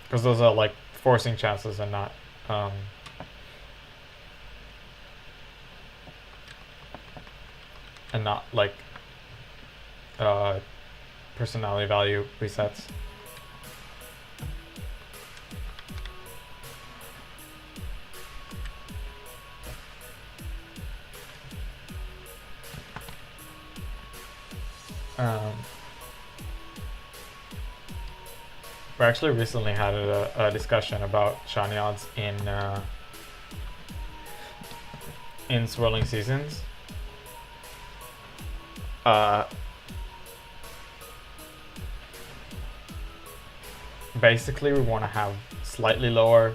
because those are like forcing chances and not like personality value resets. We actually recently had a discussion about shiny odds in swirling seasons. Basically, we want to have slightly lower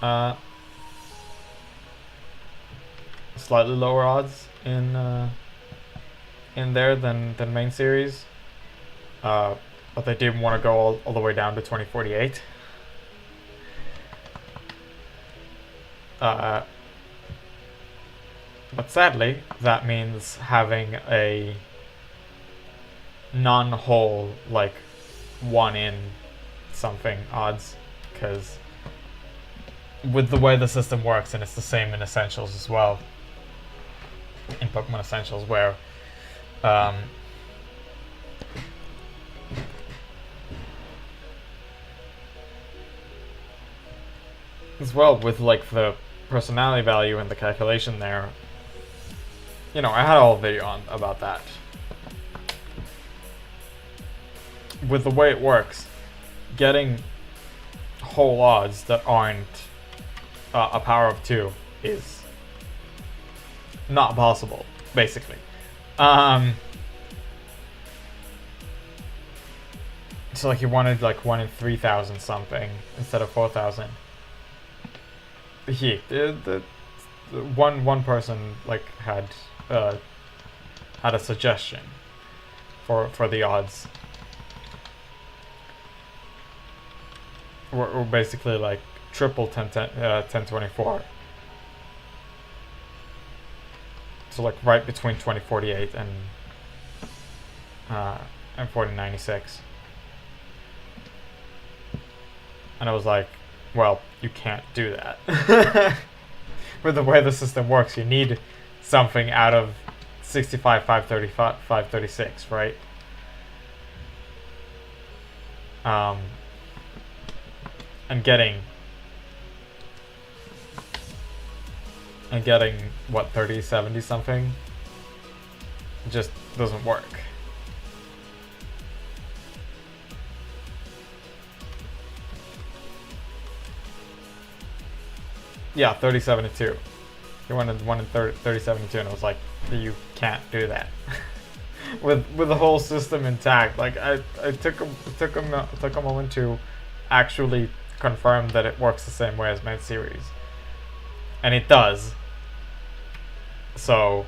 odds in there than main series. But they didn't want to go all the way down to 2048. But sadly, that means having a non-whole, like 1 in something odds, because with the way the system works, and it's the same in Essentials as well, in Pokemon Essentials, where as well, with like the personality value and the calculation there, you know, I had a whole video on about that. With the way it works, getting whole odds that aren't a power of 2 is not possible, basically. So like you wanted like 1 in 3,000 something instead of 4,000. The one person like had a suggestion for the odds. We're basically like triple 1024. So like right between 2048 and 4096. And I was like, well, you can't do that. With the way the system works, you need something out of 65, 535, 536, right? And getting what, 3070 something just doesn't work. Yeah, 3072. He wanted 1 in 3072, and I was like, you can't do that. with the whole system intact. Like I took a moment to actually confirm that it works the same way as main series, and it does. So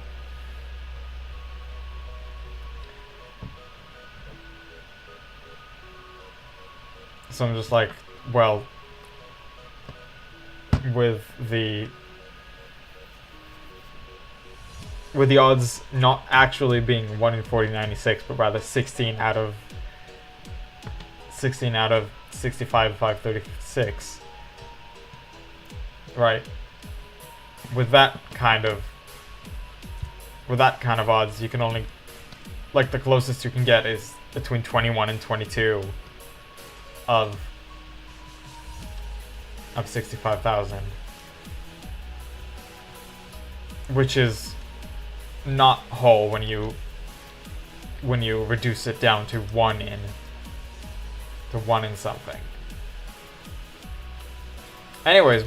I'm just like, well, with the odds not actually being 1 in 4096, but rather 16 out of 65 536, right? With that kind of odds, you can only, like, the closest you can get is between 21 and 22 of 65,000, which is not whole when you reduce it down to 1 in something. Anyways,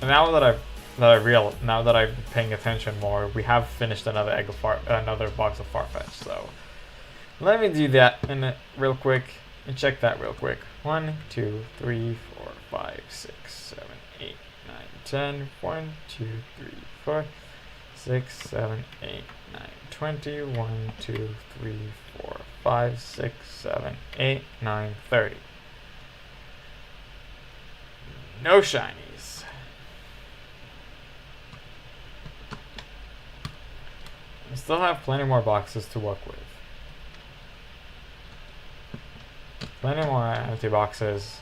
now that I'm paying attention more, we have finished another box of Farfetch. So let me do that real quick and check that real quick. 1, 2, 3, 4, 5, 6, 7, 8, 9, 10. 1, 2, 3, 4, 6, 7, 8, 9, 20. 1, 2, 3, 4, 5, 6, 7, 8, 9, 30. No shinies. I still have plenty more boxes to work with. Plenty more empty boxes.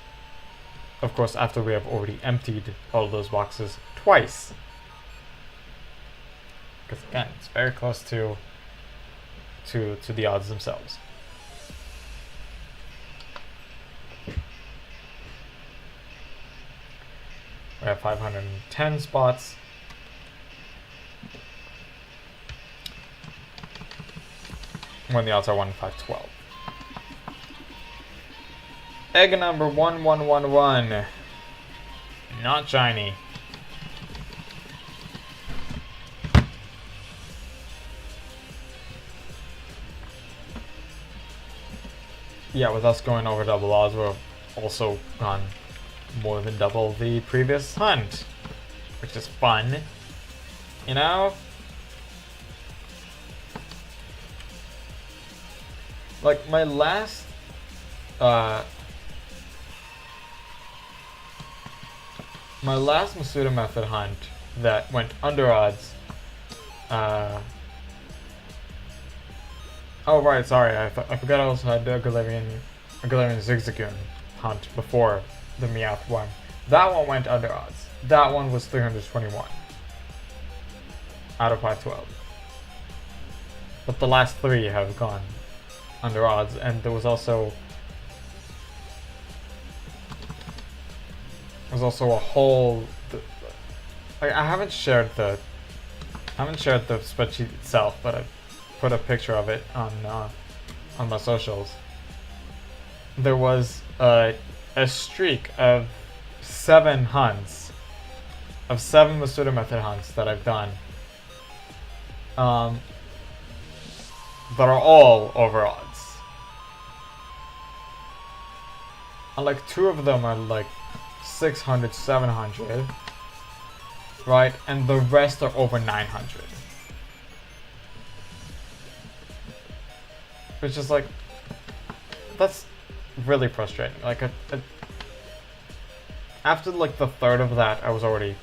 Of course, after we have already emptied all those boxes twice. Because again, it's very close to the odds themselves. We have 510 spots. When the odds are 1 in 512. Egg number 1111. Not shiny. Yeah, with us going over double odds, we're also gone more than double the previous hunt, which is fun, you know? Like, my last, Masuda method hunt that went under odds, oh right, sorry, I forgot I also had the Galarian Zigzagoon hunt before the Meowth one. That one went under odds. That one was 321 out of 512. But the last three have gone under odds, and there was also a whole. I haven't shared the spreadsheet itself, but I put a picture of it on my socials. There was a streak of 7 hunts, of 7 Masuda method hunts that I've done, that are all over odds. And like 2 of them are like 600, 700, right? And the rest are over 900. Which is like, that's really frustrating. Like, after like the third of that, I was already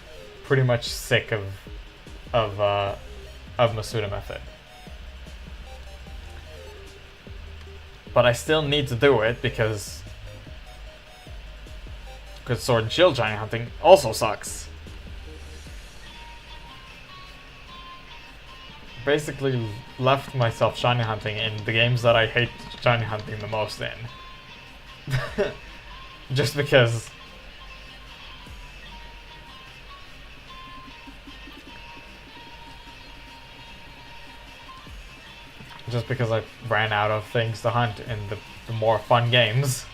pretty much sick of Masuda method. But I still need to do it because Sword and Shield shiny hunting also sucks. Basically left myself shiny hunting in the games that I hate shiny hunting the most in. Just because I ran out of things to hunt in the more fun games.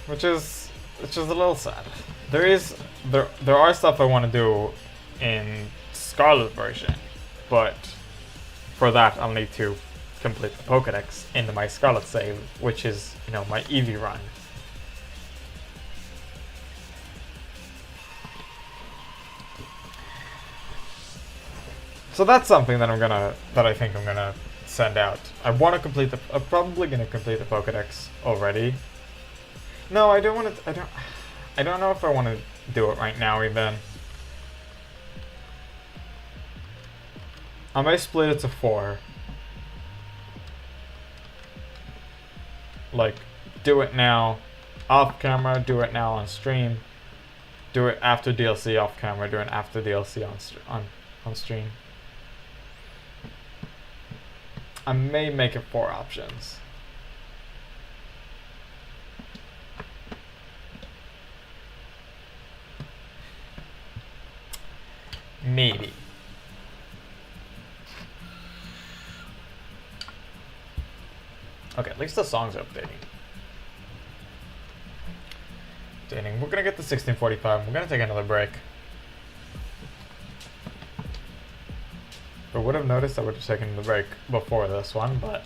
Which is a little sad. There are stuff I want to do in Scarlet version, but for that I'll need to complete the Pokédex into my Scarlet save, which is, you know, my Eevee run. So that's something that I think I'm gonna send out. I'm probably gonna complete the Pokédex already. No, I don't want to. I don't know if I want to do it right now even. I may split it to 4. Like, do it now off camera, do it now on stream, do it after DLC off camera, do it after DLC on stream. I may make it 4 options. Maybe. Okay, at least the songs are updating. We're gonna get to 16:45. We're gonna take another break. I would have noticed I would have taken the break before this one, but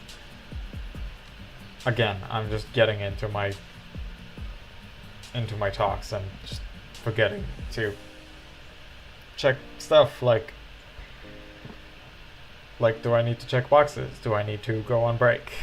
again, I'm just getting into my talks and just forgetting to check stuff like Like, do I need to check boxes? Do I need to go on break?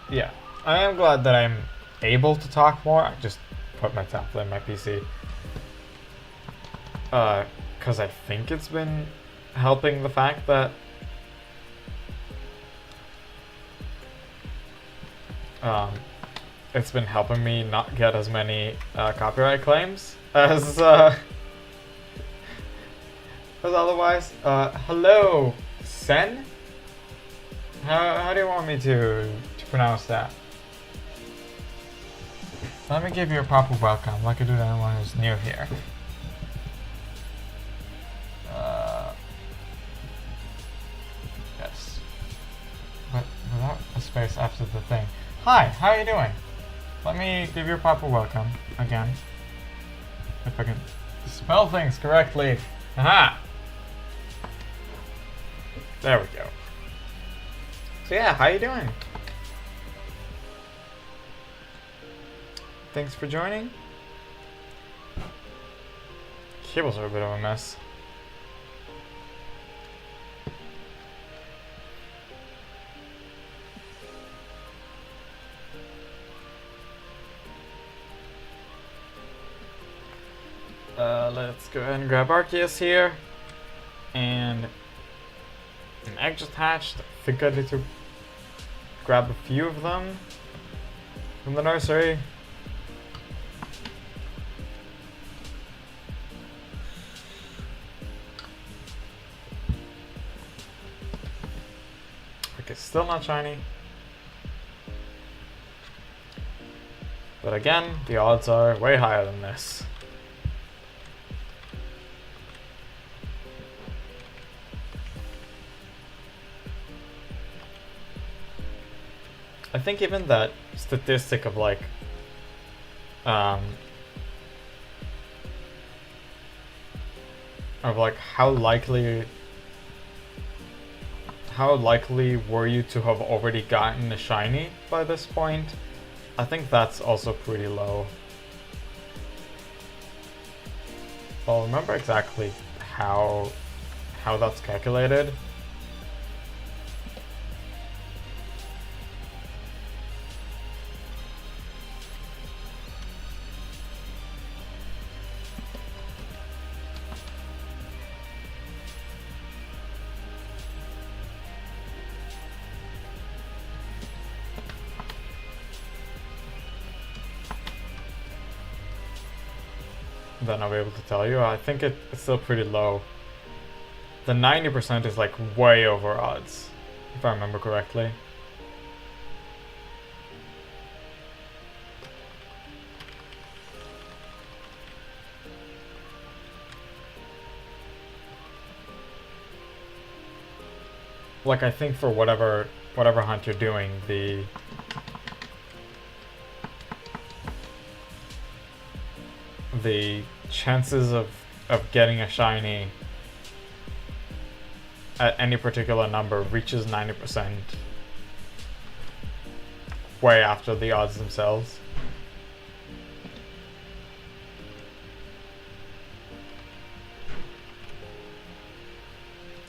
Yeah, I am glad that I'm able to talk more. I just put my tablet in my PC. Because I think it's been helping the fact that it's been helping me not get as many copyright claims as otherwise. Hello, Sen? How do you want me to pronounce that? Let me give you a proper welcome, like I do to anyone who's new here. Yes. But without a space after the thing. Hi, how are you doing? Let me give you a proper welcome again. If I can spell things correctly. Aha! There we go. So yeah, how you doing? Thanks for joining. Cables are a bit of a mess. Let's go ahead and grab Arceus here. And an egg just hatched. I think I need to grab a few of them from the nursery. Okay, still not shiny. But again, the odds are way higher than this. I think even that statistic of like how likely were you to have already gotten a shiny by this point? I think that's also pretty low. I'll remember exactly how that's calculated. Then I'll be able to tell you. I think it's still pretty low. The 90% is like way over odds, if I remember correctly. Like I think for whatever hunt you're doing, the chances of getting a shiny at any particular number reaches 90% way after the odds themselves.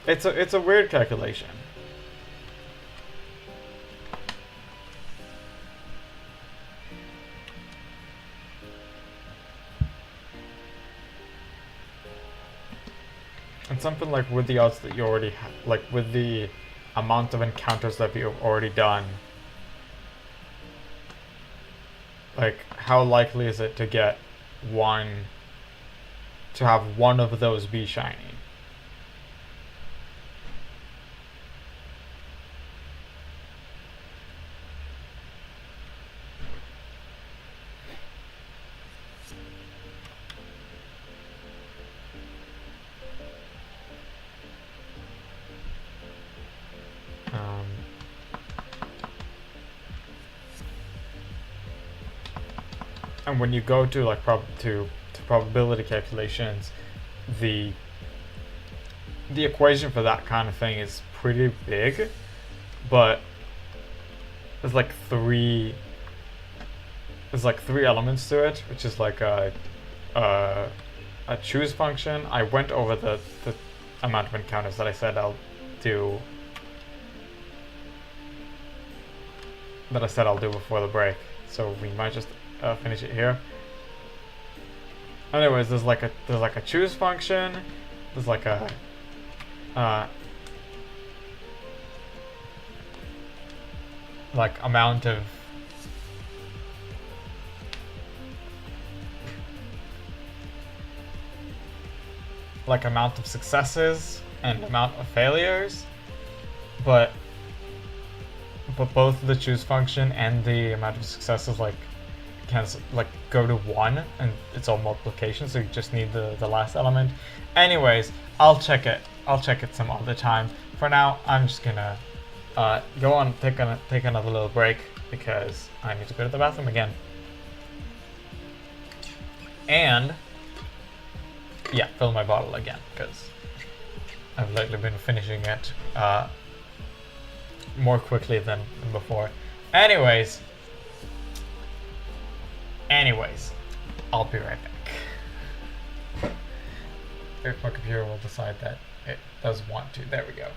It's a weird calculation. And something like with the odds that you already like with the amount of encounters that you've already done, like how likely is it to get to have one of those be shiny? And when you go to like to probability calculations, the equation for that kind of thing is pretty big, but there's like three elements to it, which is like a choose function. I went over the amount of encounters that I said I'll do before the break, so we might just finish it here. Anyways, there's like a choose function. There's like a like amount of successes and amount of failures, but both the choose function and the amount of successes can go to 1, and it's all multiplication, so you just need the last element. Anyways, I'll check it some other time. For now, I'm just gonna go on, take another little break because I need to go to the bathroom again. And yeah, fill my bottle again because I've lately been finishing it more quickly than before. Anyways, I'll be right back. If my computer will decide that it does want to. There we go.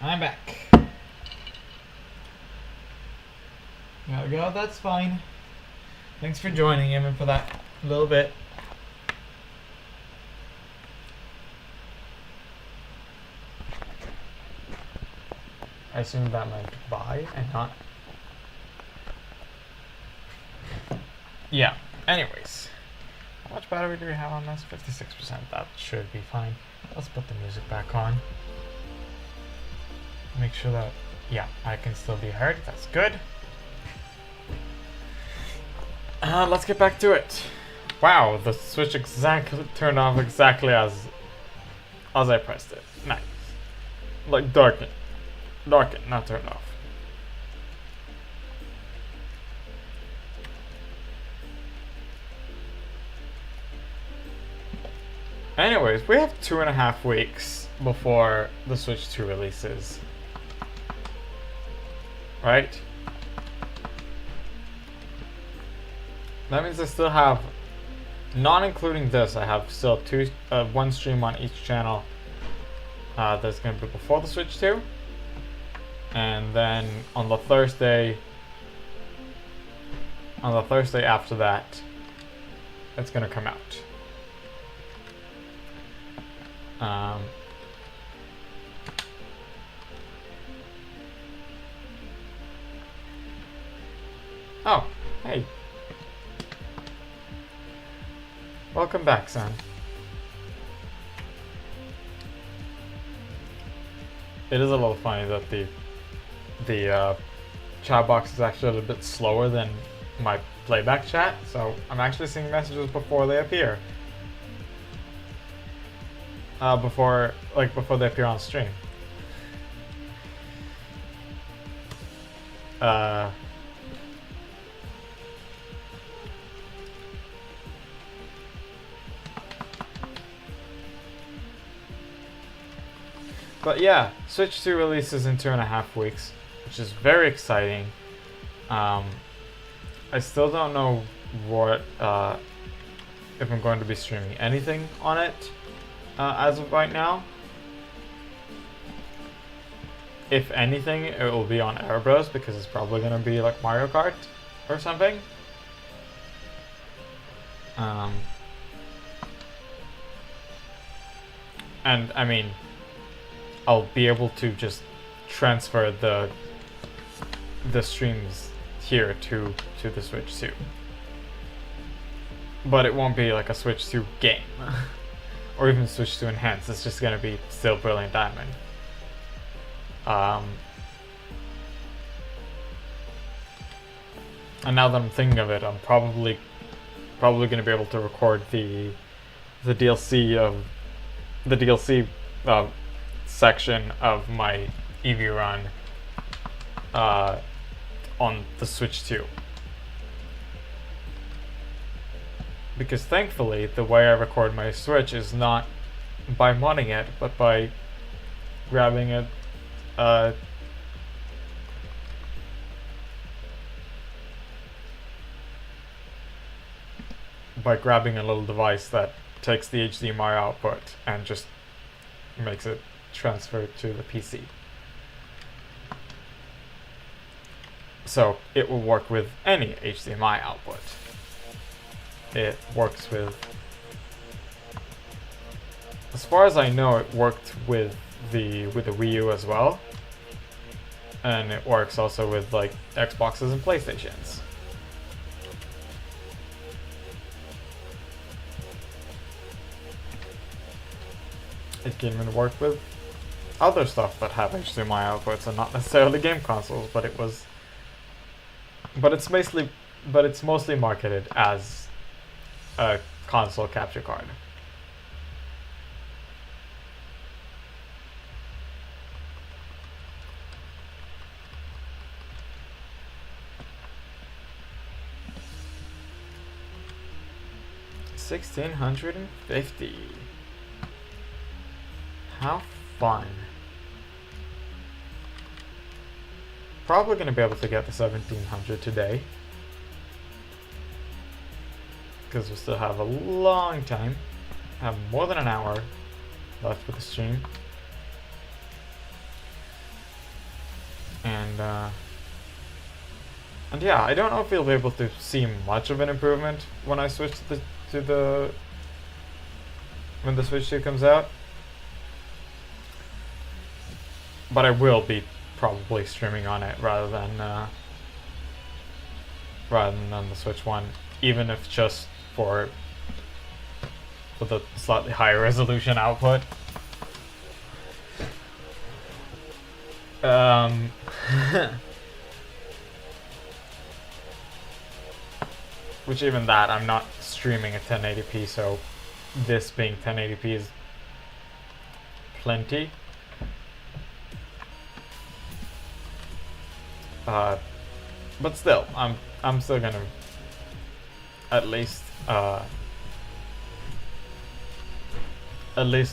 I'm back. Gotta go, that's fine. Thanks for joining him and for that little bit. I assume that meant buy and not. Yeah, anyways. How much battery do we have on this? 56%. That should be fine. Let's put the music back on. Make sure that, yeah, I can still be heard. That's good. Let's get back to it. Wow, the switch exactly turned off exactly as I pressed it. Nice. Like darken, not turned off. Anyways, we have 2.5 weeks before the Switch 2 releases. Right? That means I still have, not including this, I have still one stream on each channel that's going to be before the Switch 2. And then on the Thursday after that, it's going to come out. Oh, hey. Welcome back, son. It is a little funny that the chat box is actually a little bit slower than my playback chat, so I'm actually seeing messages before they appear. Before they appear on stream. But yeah, Switch 2 releases in 2.5 weeks, which is very exciting. I still don't know what if I'm going to be streaming anything on it as of right now. If anything, it will be on Air Bros because it's probably going to be like Mario Kart or something. And I mean, I'll be able to just transfer the streams here to the Switch 2. But it won't be like a Switch 2 game. Or even Switch 2 Enhanced. It's just gonna be still Brilliant Diamond. And now that I'm thinking of it, I'm probably gonna be able to record the DLC section of my EV run on the Switch 2. Because thankfully, the way I record my Switch is not by modding it, but by grabbing it, by grabbing a little device that takes the HDMI output and just makes it transfer to the PC. So it will work with any HDMI output. It works with, as far as I know, it worked with the Wii U as well, and it works also with like Xboxes and PlayStations. It can even work with other stuff that have HDMI outputs and not necessarily game consoles, but it's mostly marketed as a console capture card. $1,650. How fun. Probably gonna be able to get the 1700 today, because we still have a long time. Have more than an hour left for the stream. And And yeah, I don't know if you'll be able to see much of an improvement when I switch to the when the Switch 2 comes out. But I will be probably streaming on it rather than on the Switch 1, even if just for the slightly higher resolution output. Which even that, I'm not streaming at 1080p, so this being 1080p is plenty. But still, I'm still gonna at least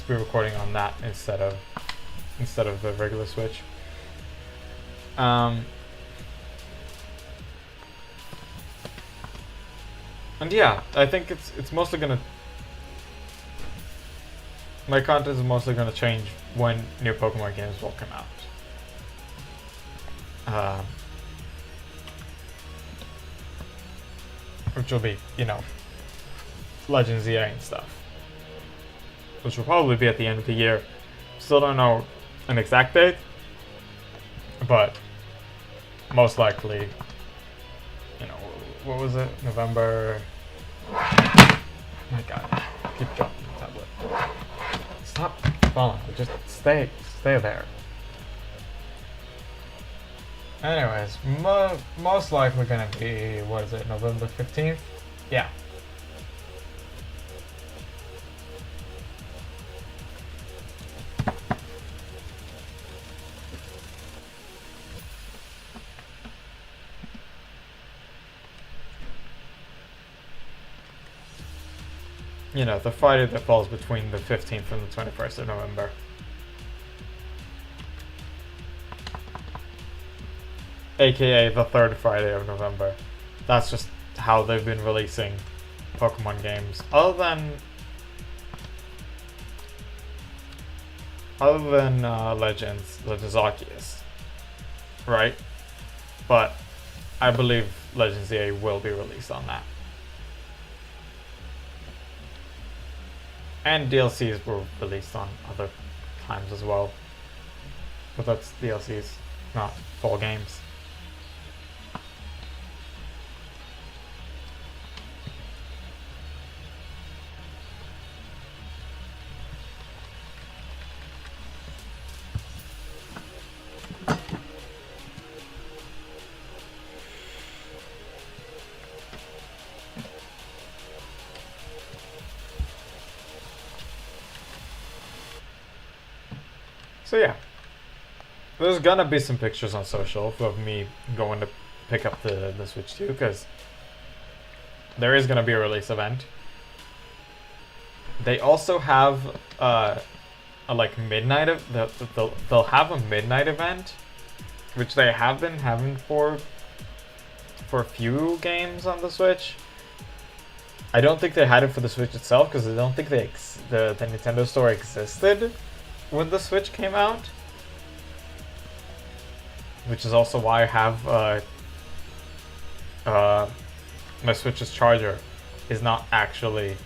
be recording on that instead of the regular Switch. And yeah, I think it's mostly gonna, my content is mostly gonna change when new Pokemon games will come out. Which will be, you know, Legends EA and stuff. Which will probably be at the end of the year. Still don't know an exact date, but most likely, you know, what was it? November. Oh my god, I keep dropping the tablet. Stop falling. Just stay there. Anyways, most likely gonna be, what is it, November 15th? Yeah. You know, the Friday that falls between the 15th and the 21st of November. AKA the third Friday of November. That's just how they've been releasing Pokemon games. Other than Legends Arceus, right? But I believe Legends EA will be released on that. And DLCs were released on other times as well. But that's DLCs, not full games. So yeah, there's gonna be some pictures on social of me going to pick up the Switch 2, because there is gonna be a release event. They also have a like midnight they'll have a midnight event, which they have been having for a few games on the Switch. I don't think they had it for the Switch itself, because I don't think the Nintendo Store existed when the Switch came out, which is also why I have my Switch's charger is not actually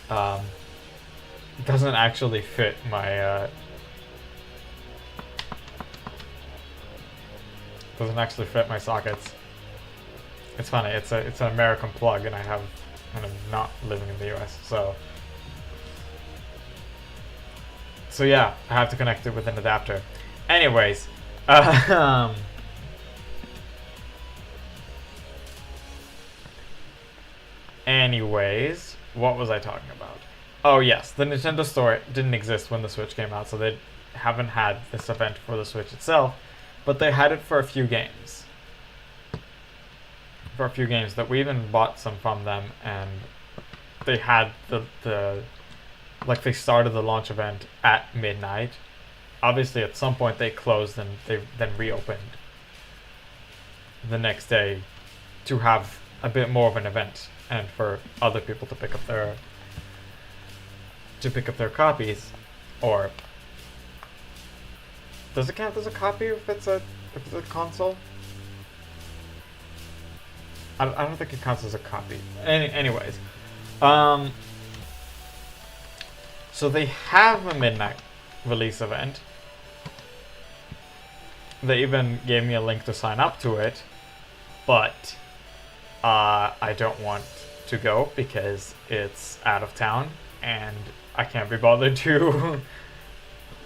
doesn't actually fit my sockets. It's funny. It's an American plug, and I'm not living in the US, So yeah, I have to connect it with an adapter. Anyways, what was I talking about? Oh yes, the Nintendo Store didn't exist when the Switch came out, so they haven't had this event for the Switch itself, but they had it for a few games. For a few games that we even bought some from them, and they had the like, they started the launch event at midnight. Obviously, at some point they closed and they then reopened the next day to have a bit more of an event and for other people to pick up their copies. Or does it count as a copy if it's a console? I don't think it counts as a copy. Anyways, so they have a midnight release event. They even gave me a link to sign up to it, but I don't want to go because it's out of town, and I can't be bothered to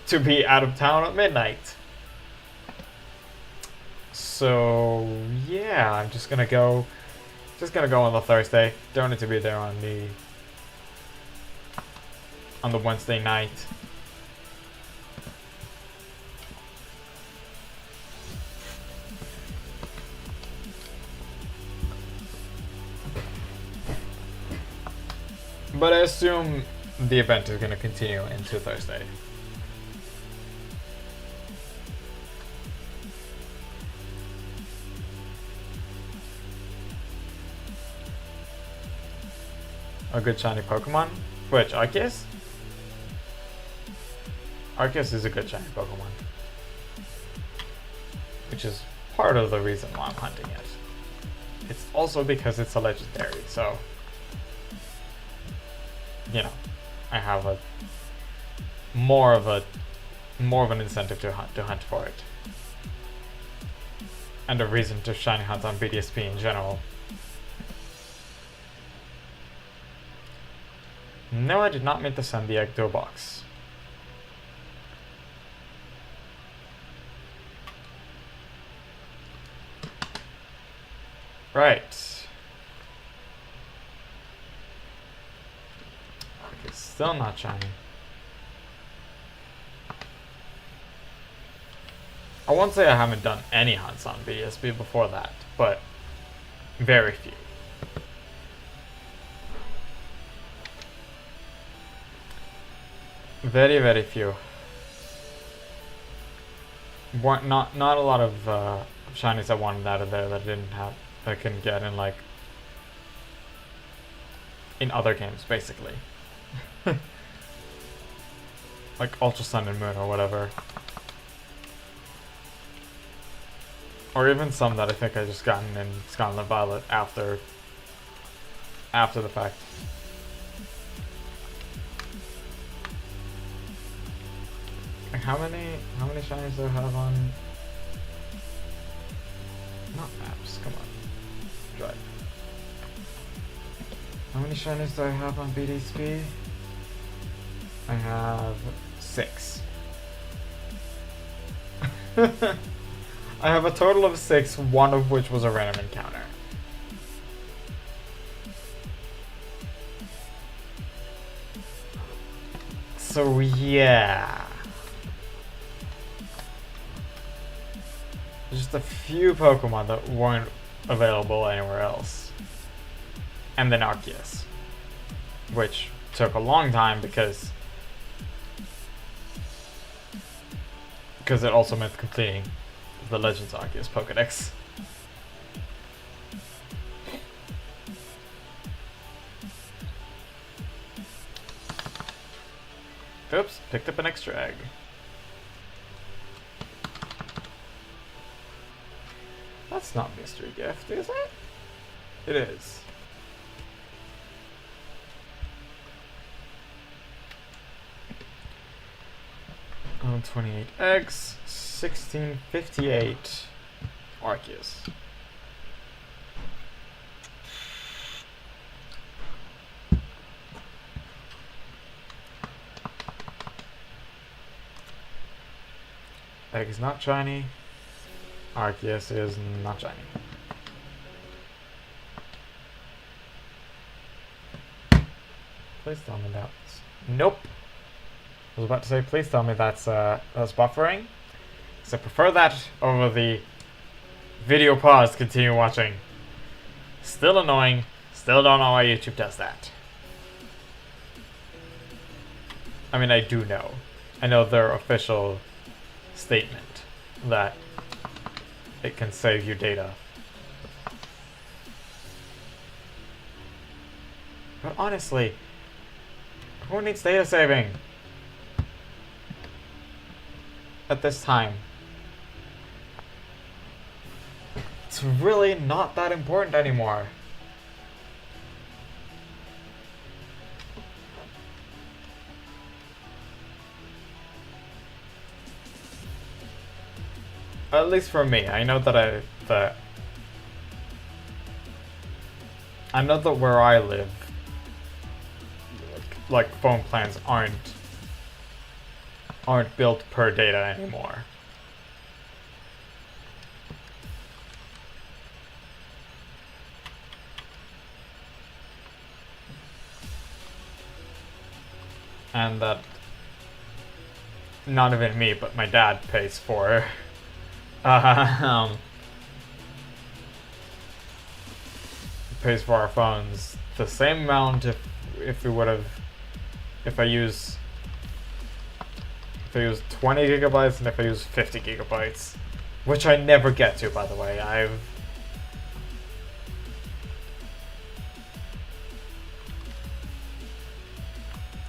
to be out of town at midnight. So yeah, I'm just gonna go on the Thursday. Don't need to be there on the Wednesday night. But I assume the event is going to continue into Thursday. A good shiny Pokemon? Which, Arceus? Arceus is a good shiny Pokemon. Which is part of the reason why I'm hunting it. It's also because it's a legendary, so... you know, I have a more of an incentive to hunt for it, and a reason to shiny hunt on BDSP in general. No, I did not mean to send the egg to a box. Right. Still not shiny. I won't say I haven't done any hunts on BSB before that, but very few. Very, very few. Not a lot of shinies I wanted out of there that I didn't have, that I couldn't get in, like, in other games, basically. Like Ultra Sun and Moon or whatever. Or even some that I think I just gotten in Scarlet Violet after the fact. How many shinies do I have on? Not maps, come on. Drive. How many shinies do I have on BDSP? I have 6. I have a total of 6, one of which was a random encounter. So yeah. Just a few Pokemon that weren't available anywhere else. And then Arceus, which took a long time because it also meant completing the Legends Arceus Pokedex. Oops, picked up an extra egg. That's not mystery gift, is it? It is. Oh, 28 eggs, 1658 Arceus. Egg is not shiny. Arceus is not shiny. Please tell me that. Nope. I was about to say, please tell me that's buffering. So I prefer that over the video pause, continue watching. Still annoying. Still don't know why YouTube does that. I mean, I do know. I know their official statement that it can save you data. But honestly, who needs data saving at this time? it's really not that important anymore. At least for me, I know that I know that where I live, like phone plans aren't built per data anymore. And that not even me, but my dad pays for pays for our phones the same amount if I use 20 gigabytes and if I use 50 gigabytes, which I never get to, by the way.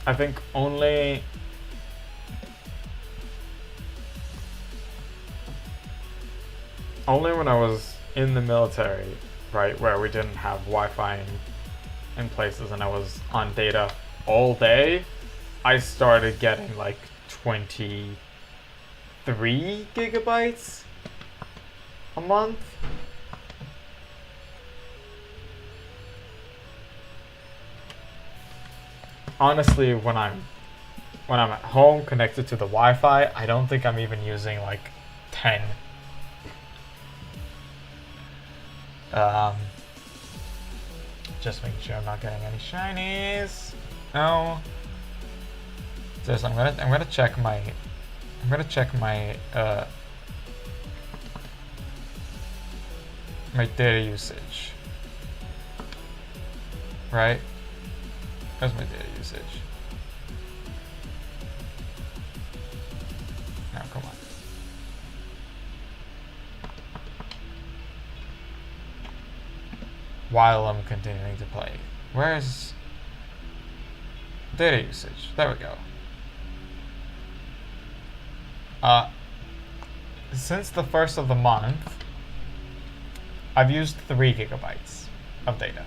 I think only when I was in the military, right, where we didn't have Wi-Fi in places and I was on data all day, I started getting like 23 gigabytes a month. Honestly, when I'm at home connected to the Wi-Fi, I don't think I'm even using like 10. Just making sure I'm not getting any shinies. No. So I'm gonna check my my data usage. Right? Where's my data usage? No, come on. While I'm continuing to play. Where's data usage? There we go. Since the first of the month, I've used 3 gigabytes of data.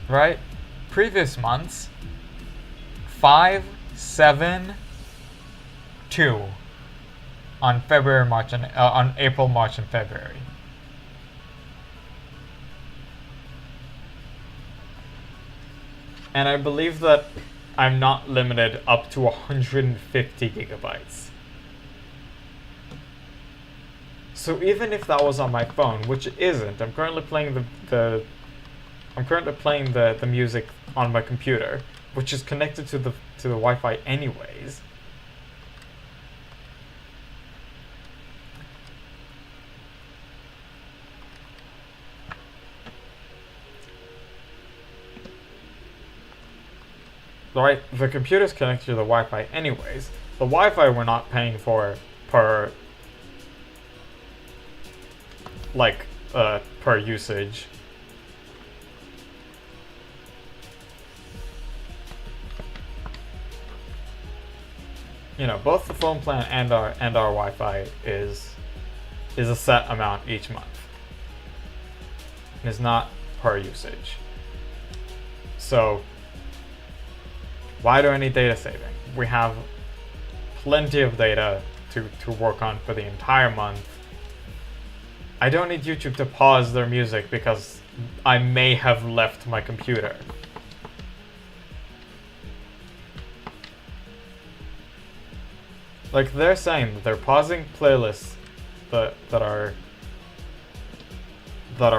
Right? Previous months, 5, 7, 2 on February, March, and on April, March, and February. And I believe that I'm not limited up to 150 gigabytes. So even if that was on my phone, which it isn't, I'm currently playing the music on my computer, which is connected to the Wi-Fi anyways. Right, the computer's connected to the Wi-Fi anyways. The Wi-Fi we're not paying for per usage. You know, both the phone plan and our Wi-Fi is a set amount each month. It's not per usage. So why do I need data saving? We have plenty of data to work on for the entire month. I don't need YouTube to pause their music because I may have left my computer. Like, they're saying that they're pausing playlists that are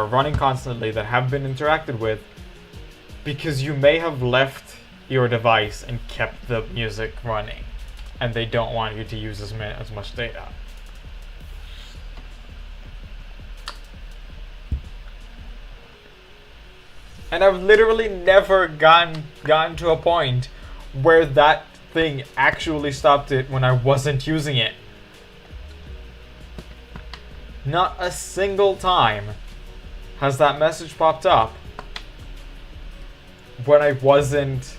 running constantly, that have been interacted with, because you may have left your device and kept the music running, and they don't want you to use as much data. And I've literally never gotten to a point where that thing actually stopped it when I wasn't using it. Not a single time has that message popped up when I wasn't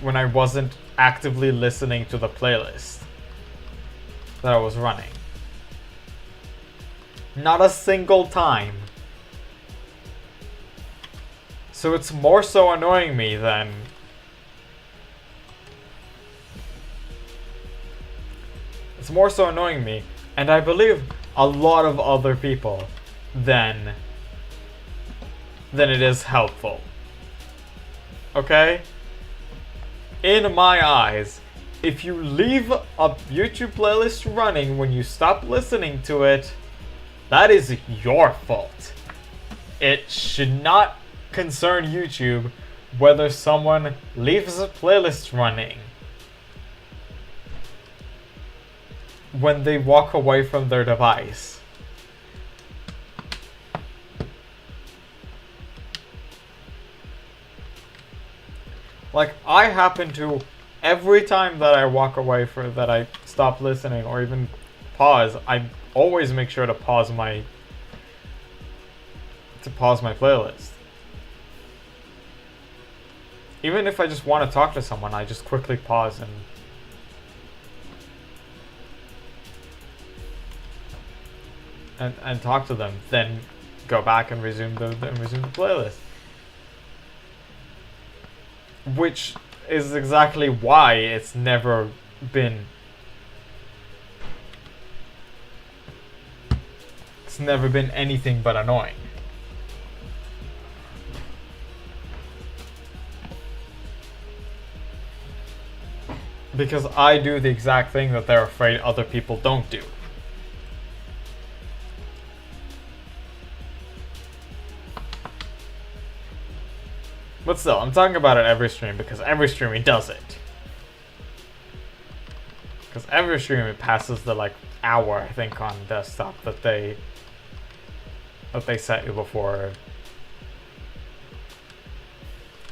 when I wasn't actively listening to the playlist that I was running. Not a single time. So it's more so annoying me than... It's more so annoying me, and I believe a lot of other people, than it is helpful. Okay? In my eyes, if you leave a YouTube playlist running when you stop listening to it, that is your fault. It should not concern YouTube whether someone leaves a playlist running when they walk away from their device. Like, I happen to, every time that I walk away that I stop listening or even pause, I always make sure to pause my playlist. Even if I just want to talk to someone, I just quickly pause and talk to them, then go back and resume the playlist. Which is exactly why it's never been anything but annoying. Because I do the exact thing that they're afraid other people don't do. But still, I'm talking about it every stream because every stream he does it. Because every stream it passes the like hour, I think, on desktop that they set you before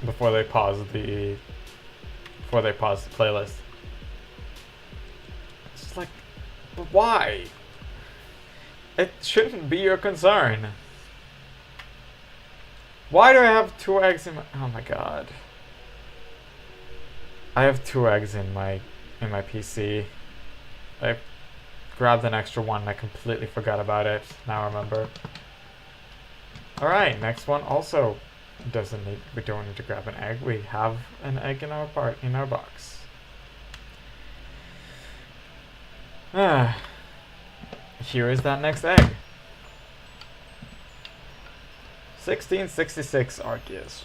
they pause the playlist. It's just like, but why? It shouldn't be your concern. Why do I have 2 eggs in my... Oh my god. I have 2 eggs in my PC. I grabbed an extra one and I completely forgot about it. Now I remember. Alright, next one also we don't need to grab an egg. We have an egg in our box. Here is that next egg. 1666 Arceus.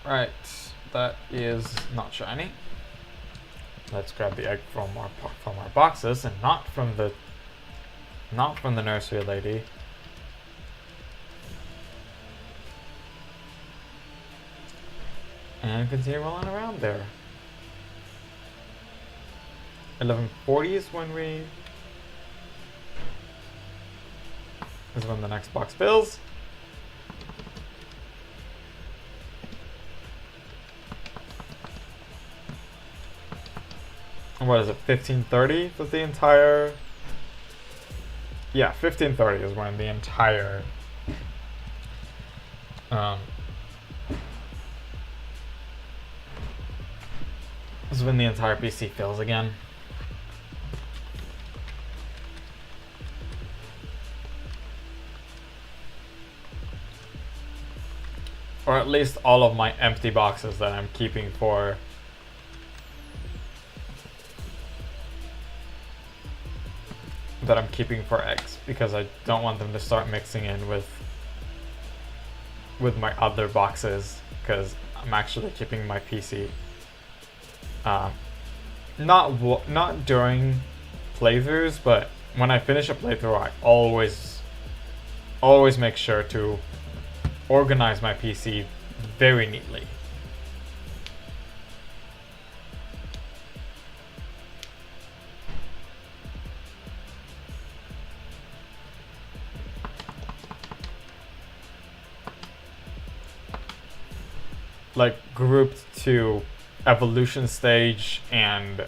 Right, that is not shiny. Let's grab the egg from our boxes and not from the nursery lady. And continue rolling around there. 1140 is when the next box fills. And what is it, 1530 was the entire... Yeah, 1530 is when the entire... This is when the entire PC fills again. Or at least all of my empty boxes that I'm keeping for... eggs, because I don't want them to start mixing in with my other boxes, because I'm actually keeping my PC. Not during playthroughs, but when I finish a playthrough, I always make sure to organize my PC very neatly. Like grouped to evolution stage and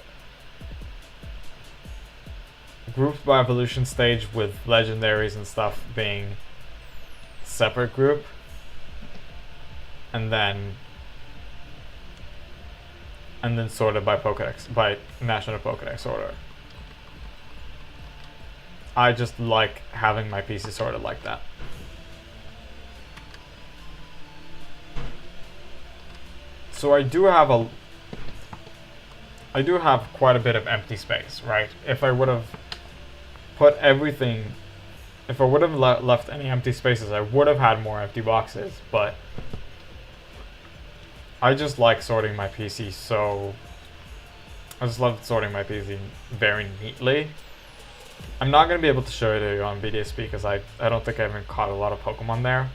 grouped by evolution stage, with legendaries and stuff being separate group, and then sorted by Pokedex, by National Pokedex order. I just like having my pieces sorted like that. So I do have quite a bit of empty space, right? If I would have put everything, if I would have left any empty spaces, I would have had more empty boxes, but I just like sorting my PC, so I just love sorting my PC very neatly. I'm not going to be able to show it to you on BDSP because I don't think I even caught a lot of Pokemon there.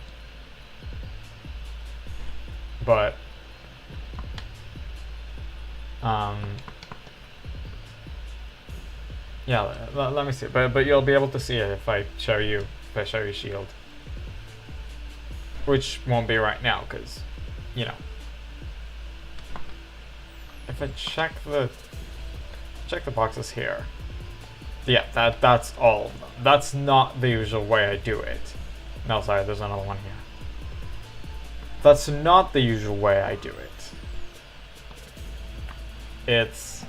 But yeah, let me see. But you'll be able to see it if I show you Shield, which won't be right now because, you know. If I check the boxes here, yeah, that's all of them. That's not the usual way I do it. No, sorry, there's another one here. That's not the usual way I do it. It's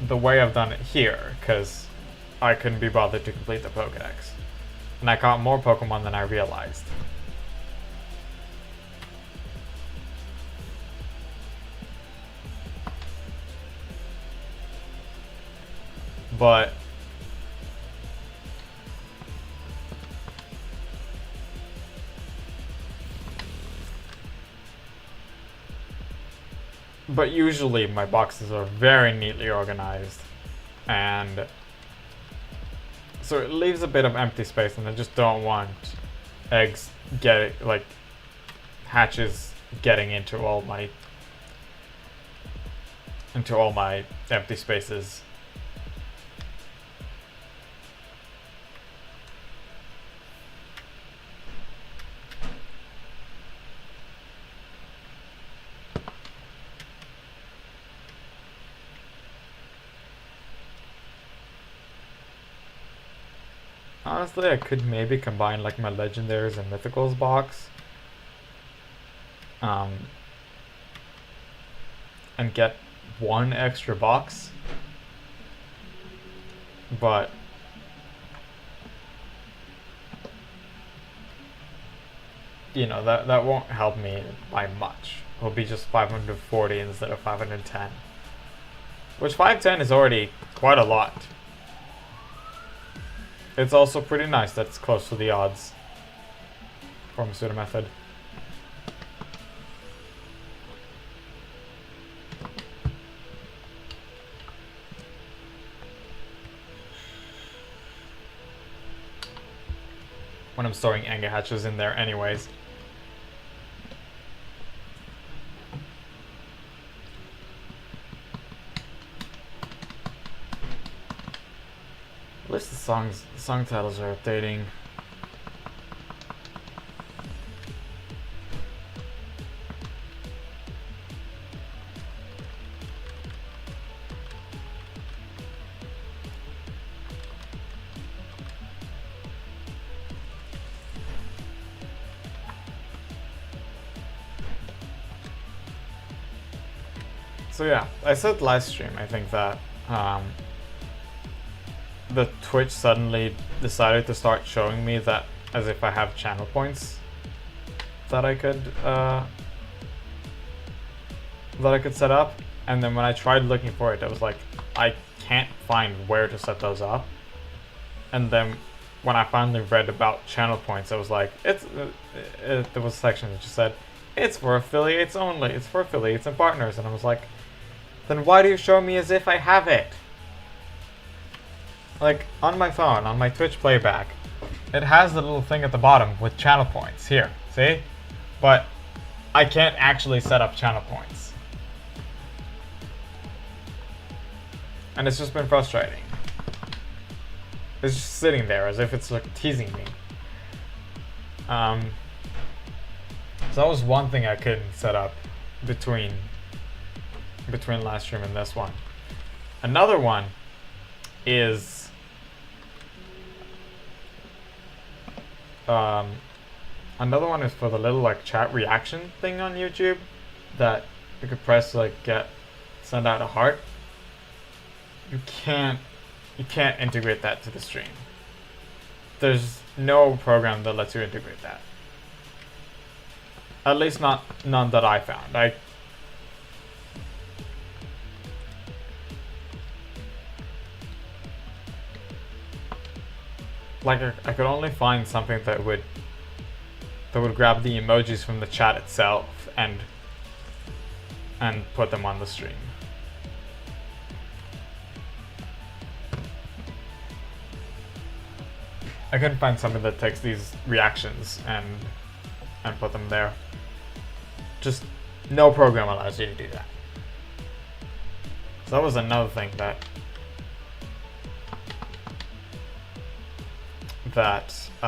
the way I've done it here, because I couldn't be bothered to complete the Pokédex. And I caught more Pokemon than I realized. But usually my boxes are very neatly organized, and so it leaves a bit of empty space, and I just don't want hatches getting into all my empty spaces. Honestly, I could maybe combine like my legendaries and mythicals box, and get one extra box, but you know, that won't help me by much. It'll be just 540 instead of 510, which 510 is already quite a lot. It's also pretty nice that it's close to the odds from pseudo method. When I'm storing Anga hatches in there anyways. At least the song titles are updating. So yeah, I said last stream, I think that the Twitch suddenly decided to start showing me that as if I have channel points that I could set up, and then when I tried looking for it, I was like, I can't find where to set those up. And then when I finally read about channel points, I was like, there was a section that just said it's for affiliates only, it's for affiliates and partners, and I was like, then why do you show me as if I have it? Like, on my phone, on my Twitch playback, it has the little thing at the bottom with channel points. Here, see? But I can't actually set up channel points. And it's just been frustrating. It's just sitting there as if it's like teasing me. So that was one thing I couldn't set up between between last stream and this one. Another one is for the little like chat reaction thing on YouTube that you could press like send out a heart. You can't integrate that to the stream. There's no program that lets you integrate that. At least none that I found. I could only find something that would grab the emojis from the chat itself and put them on the stream. I couldn't find something that takes these reactions and put them there. Just no program allows you to do that. So that was another thing that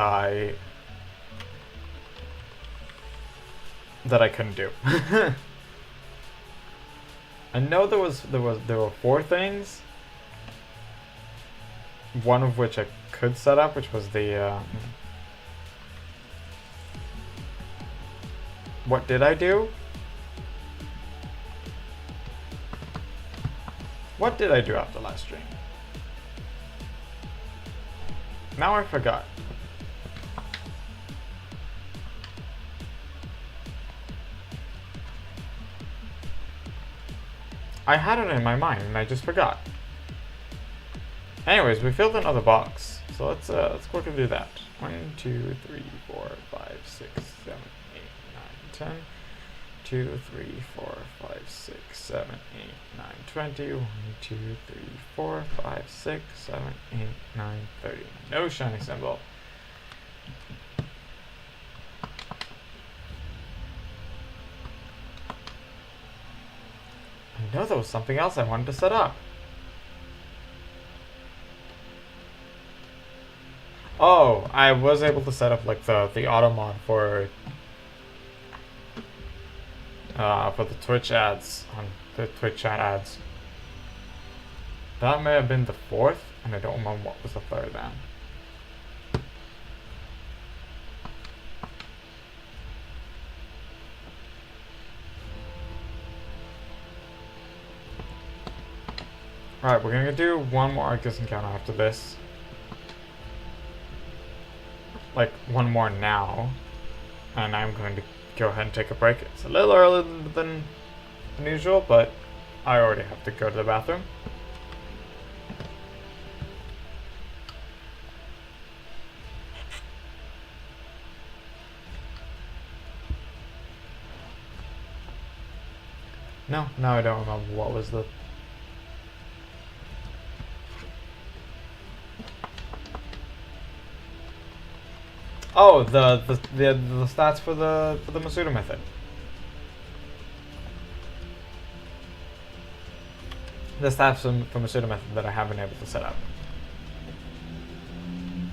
I couldn't do. I know there were 4 things. One of which I could set up, which was the what did I do? What did I do after last stream? Now I forgot. I had it in my mind and I just forgot. Anyways, we filled another box, so let's quickly do that. 1, 2, 3, 4, 5, 6, 7, 8, 9, 10. 2, 3, 4, 5, 6, 7, 8, 9, 20. 1, 2, 3, 4, 5, 6, 7, 8, 9, 30. No shiny symbol. I know there was something else I wanted to set up. Oh, I was able to set up like the auto mod for the Twitch ads on the Twitch chat ads. That may have been the 4th, and I don't remember what was the 3rd then. Alright, we're gonna do one more Arceus encounter after this. Like, one more now. And I'm going to go ahead and take a break. It's a little earlier than usual, but I already have to go to the bathroom. No, I don't remember what was the... Oh, the stats for the Masuda method. The stats for Masuda method that I haven't been able to set up.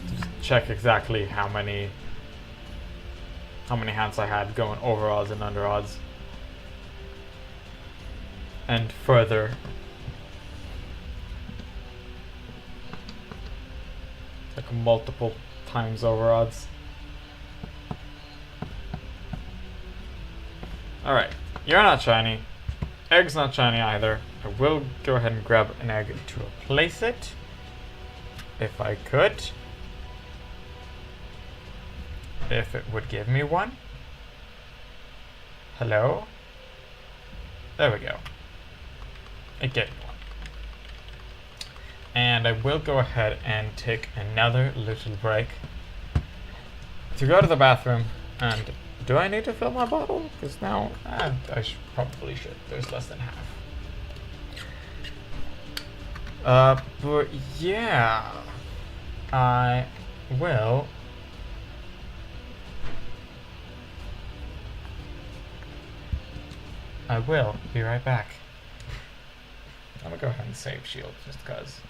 Just check exactly how many hands I had going over odds and under odds. And further. Like multiple times over odds. Alright, you're not shiny. Egg's not shiny either. I will go ahead and grab an egg to replace it. If I could. If it would give me one. Hello? There we go. It gave me one. And I will go ahead and take another little break to go to the bathroom. And do I need to fill my bottle? Because now I probably should. There's less than half. But yeah, I will. Be right back. I'm gonna go ahead and save shield just because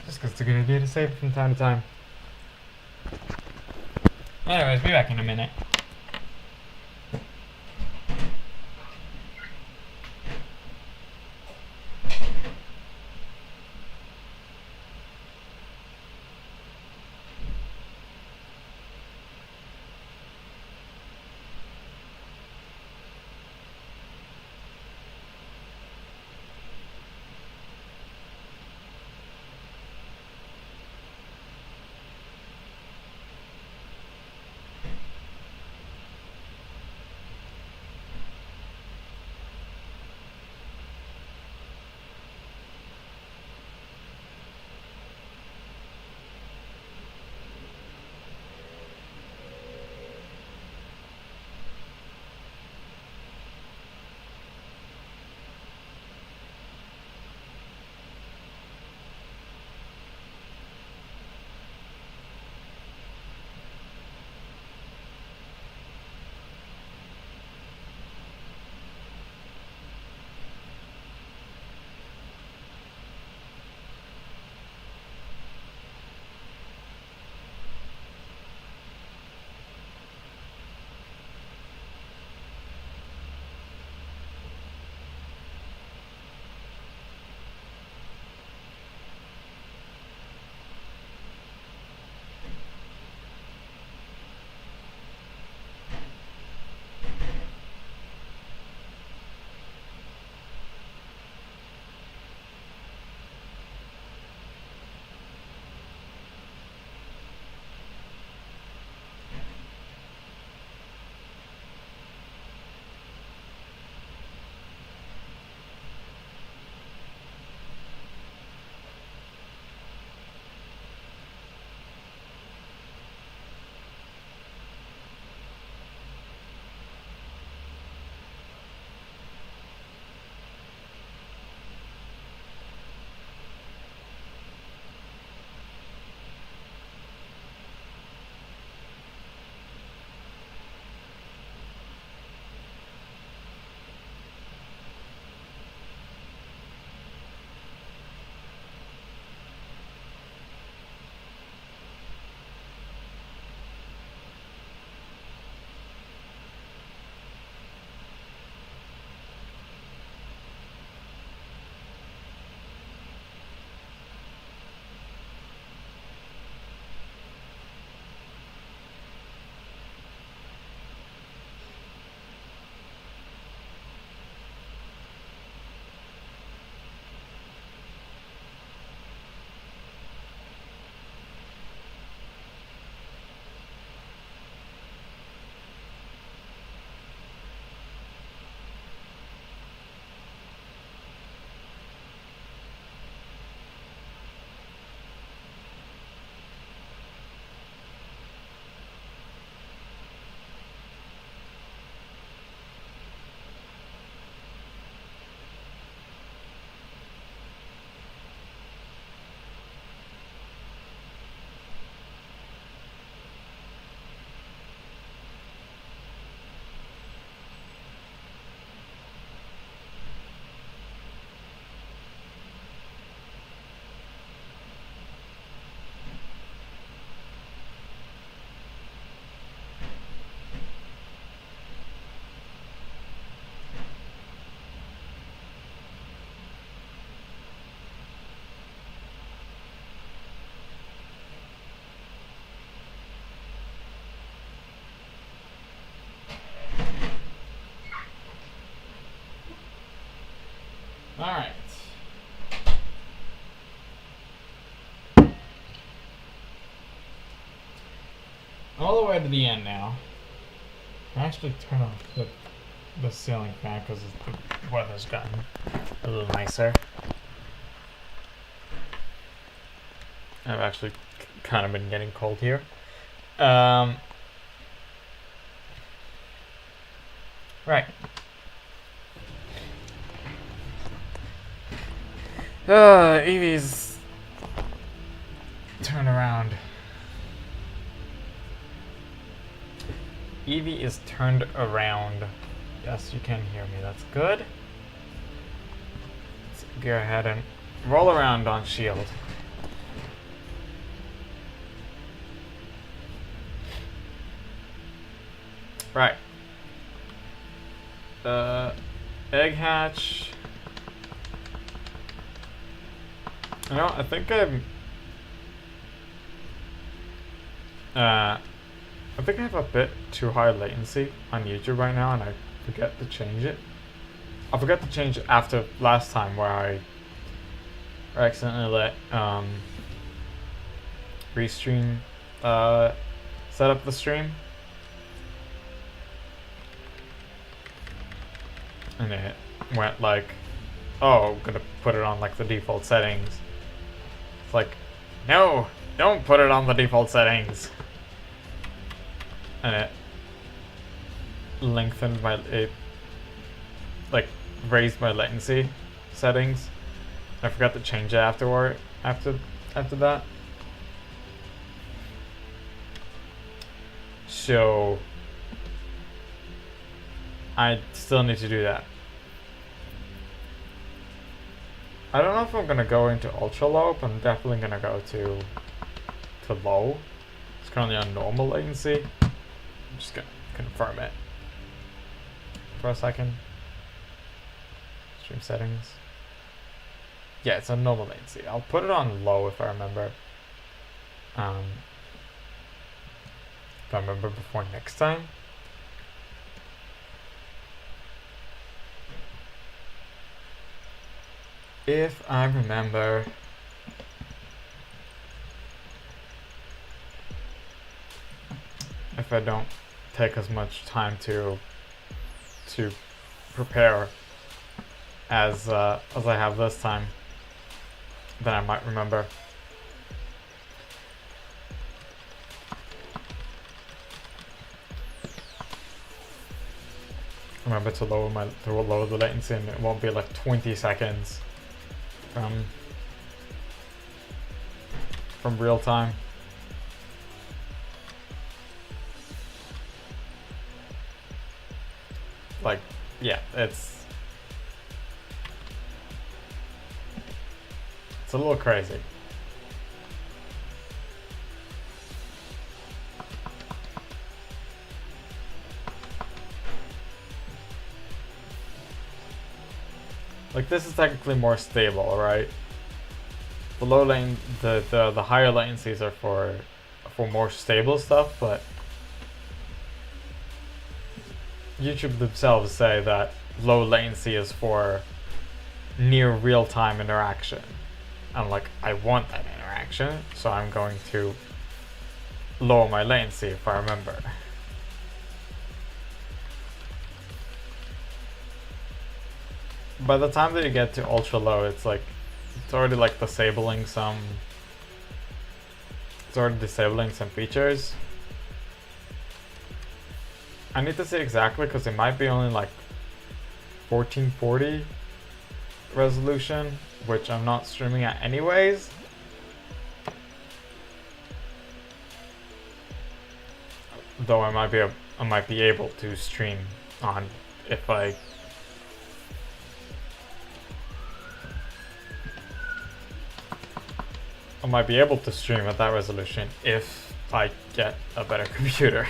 it's a good idea to save from time to time. Anyways, be back in a minute. Alright. All the way to the end now. I actually turn off the ceiling fan because the weather's gotten a little nicer. I've actually kind of been getting cold here. Right. Eevee's turn around. Eevee is turned around. Yes, you can hear me. That's good. Let's go ahead and roll around on shield. Right. Egg hatch. You know, I think I have a bit too high latency on YouTube right now, and I forget to change it. I forgot to change it after last time where I accidentally let Restream set up the stream. And it went like, oh, I'm gonna put it on like the default settings. It's like, no, don't put it on the default settings. And it lengthened like raised my latency settings. I forgot to change it after that. So I still need to do that. I don't know if I'm gonna go into ultra low, but I'm definitely gonna go to low. It's currently on normal latency. I'm just gonna confirm it for a second. Stream settings. Yeah, it's on normal latency. I'll put it on low if I remember. If I remember before next time. If I remember. If I don't take as much time to prepare as I have this time, then I might remember. Remember to lower the latency, and it won't be like 20 seconds from real time. Like, yeah, it's a little crazy. Like, this is technically more stable, right? The low lane, the higher latencies are for more stable stuff, but YouTube themselves say that low latency is for near real-time interaction. I'm like, I want that interaction, so I'm going to lower my latency if I remember. By the time that you get to ultra low, it's already like disabling some. It's already disabling some features. I need to see exactly because it might be only like 1440 resolution, which I'm not streaming at anyways. Though I might be able to stream on if I might be able to stream at that resolution if I get a better computer.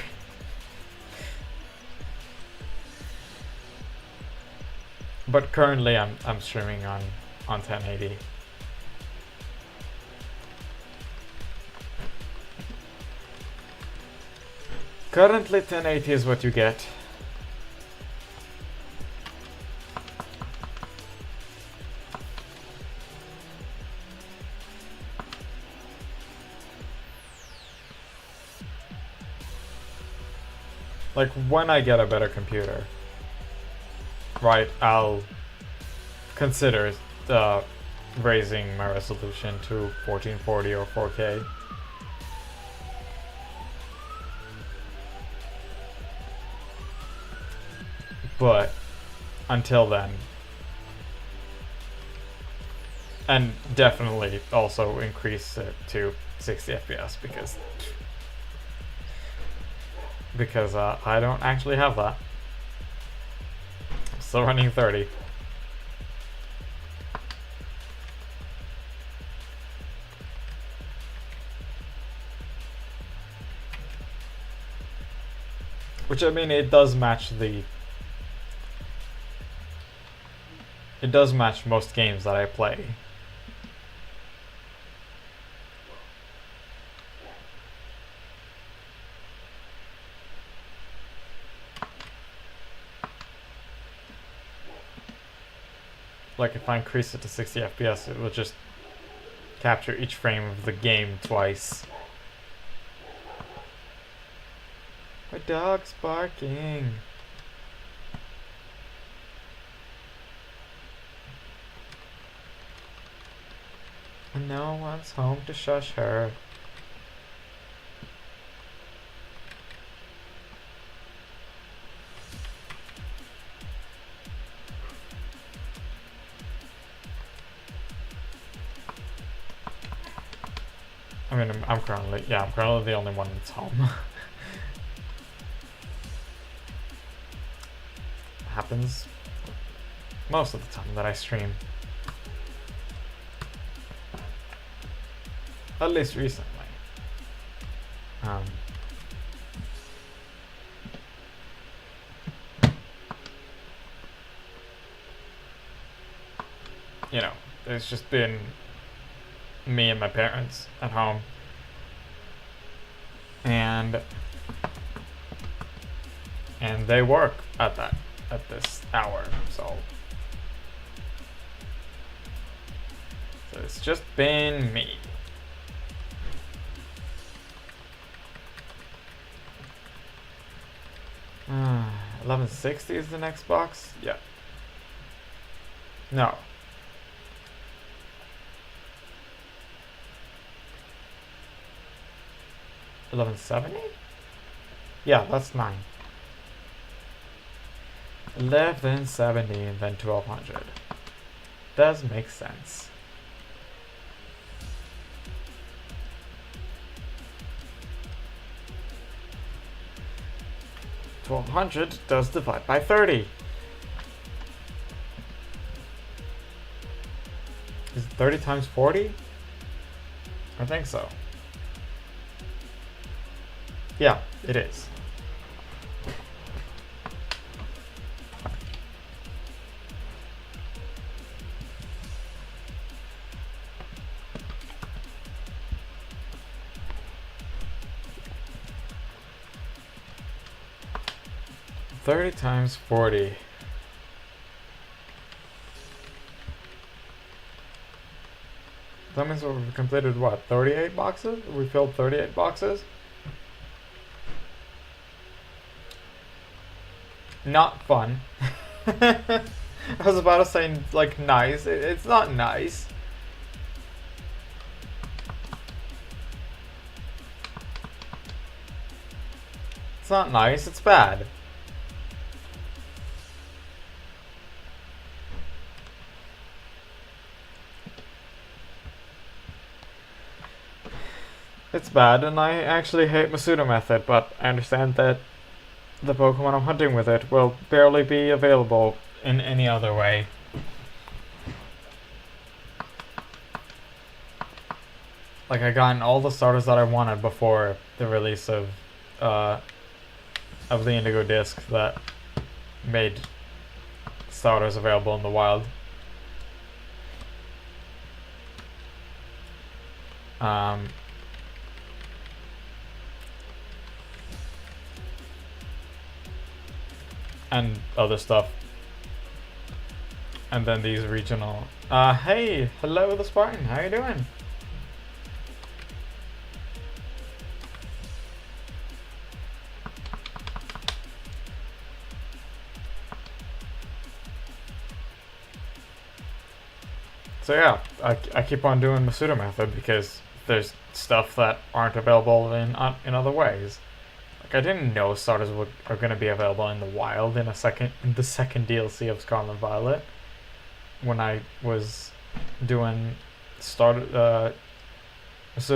But currently I'm streaming on 1080. Currently 1080 is what you get. Like, when I get a better computer, right, I'll consider raising my resolution to 1440 or 4K. But until then, and definitely also increase it to 60 FPS because I don't actually have that. I'm still running 30. Which, I mean, it does match most games that I play. Like, if I increase it to 60 FPS, it will just capture each frame of the game twice. My dog's barking. And no one's home to shush her. I mean, I'm currently the only one that's home. Happens most of the time that I stream. At least recently. You know, it's just been me and my parents at home. And they work at this hour, so it's just been me. Uh, 1160 is the next box? Yeah. No. 1170? Yeah, that's 9. 1170 and then 1200. Does make sense. $1,200 does divide by 30. Is it 30 times 40? I think so. Yeah, it is. $30 times 40. That means we've completed what? 38 boxes? We filled 38 boxes? Not fun. I was about to say, like, nice. It's not nice. It's not nice, it's bad. It's bad, and I actually hate my pseudo method, but I understand that the Pokemon I'm hunting with it will barely be available in any other way. Like, I gotten all the starters that I wanted before the release of the Indigo Disc that made starters available in the wild. And other stuff. And then these regional... hey! Hello, the Spartan! How you doing? So yeah, I keep on doing the pseudo method because there's stuff that aren't available in other ways. Like I didn't know starters are going to be available in the wild in the second DLC of Scarlet Violet when I was doing pseudo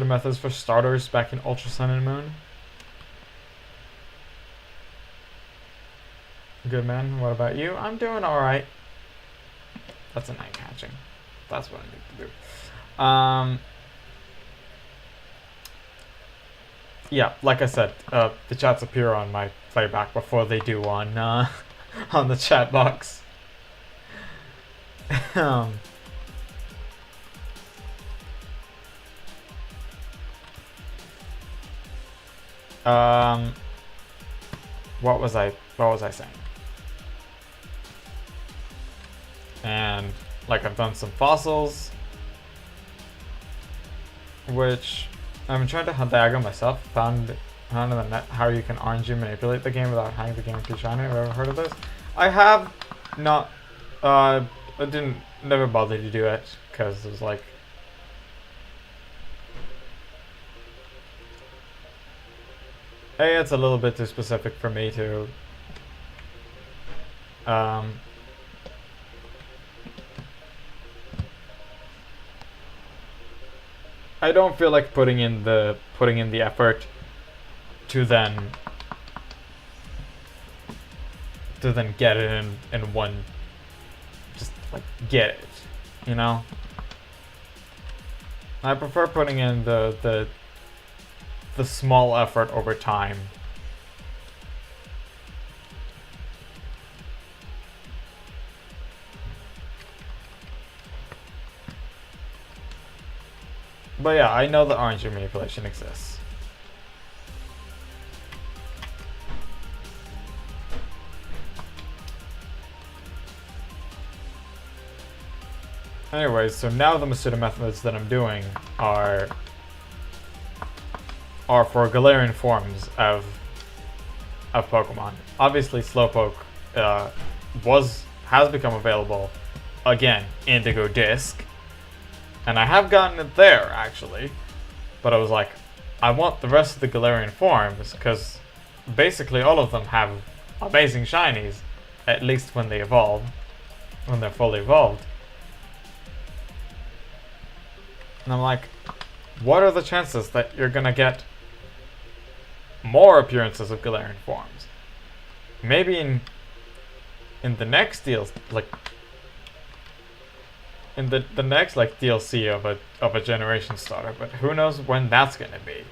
methods for starters back in Ultra Sun and Moon. Good man. What about you? I'm doing all right. That's an egg hatching. That's what I need to do. Yeah, like I said, the chats appear on my playback before they do on on the chat box. What was I saying? And like I've done some fossils, which I've been trying to diagram myself. Found on the net how you can RNG manipulate the game without hanging the game too shiny. Have you ever heard of this? I have not. I never bothered to do it because it was like. Hey, it's a little bit too specific for me to. I don't feel like putting in the effort to then get it in one, just like get it, you know. I prefer putting in the small effort over time. But yeah, I know that RNG manipulation exists. Anyways, so now the Masuda methods that I'm doing are for Galarian forms of Pokemon. Obviously, Slowpoke has become available again, Indigo Disc. And I have gotten it there, actually. But I was like, I want the rest of the Galarian forms, because basically all of them have amazing shinies, at least when they evolve, when they're fully evolved. And I'm like, what are the chances that you're gonna get more appearances of Galarian forms? Maybe in the next deal, like in the next like DLC of a generation starter, but who knows when that's gonna be.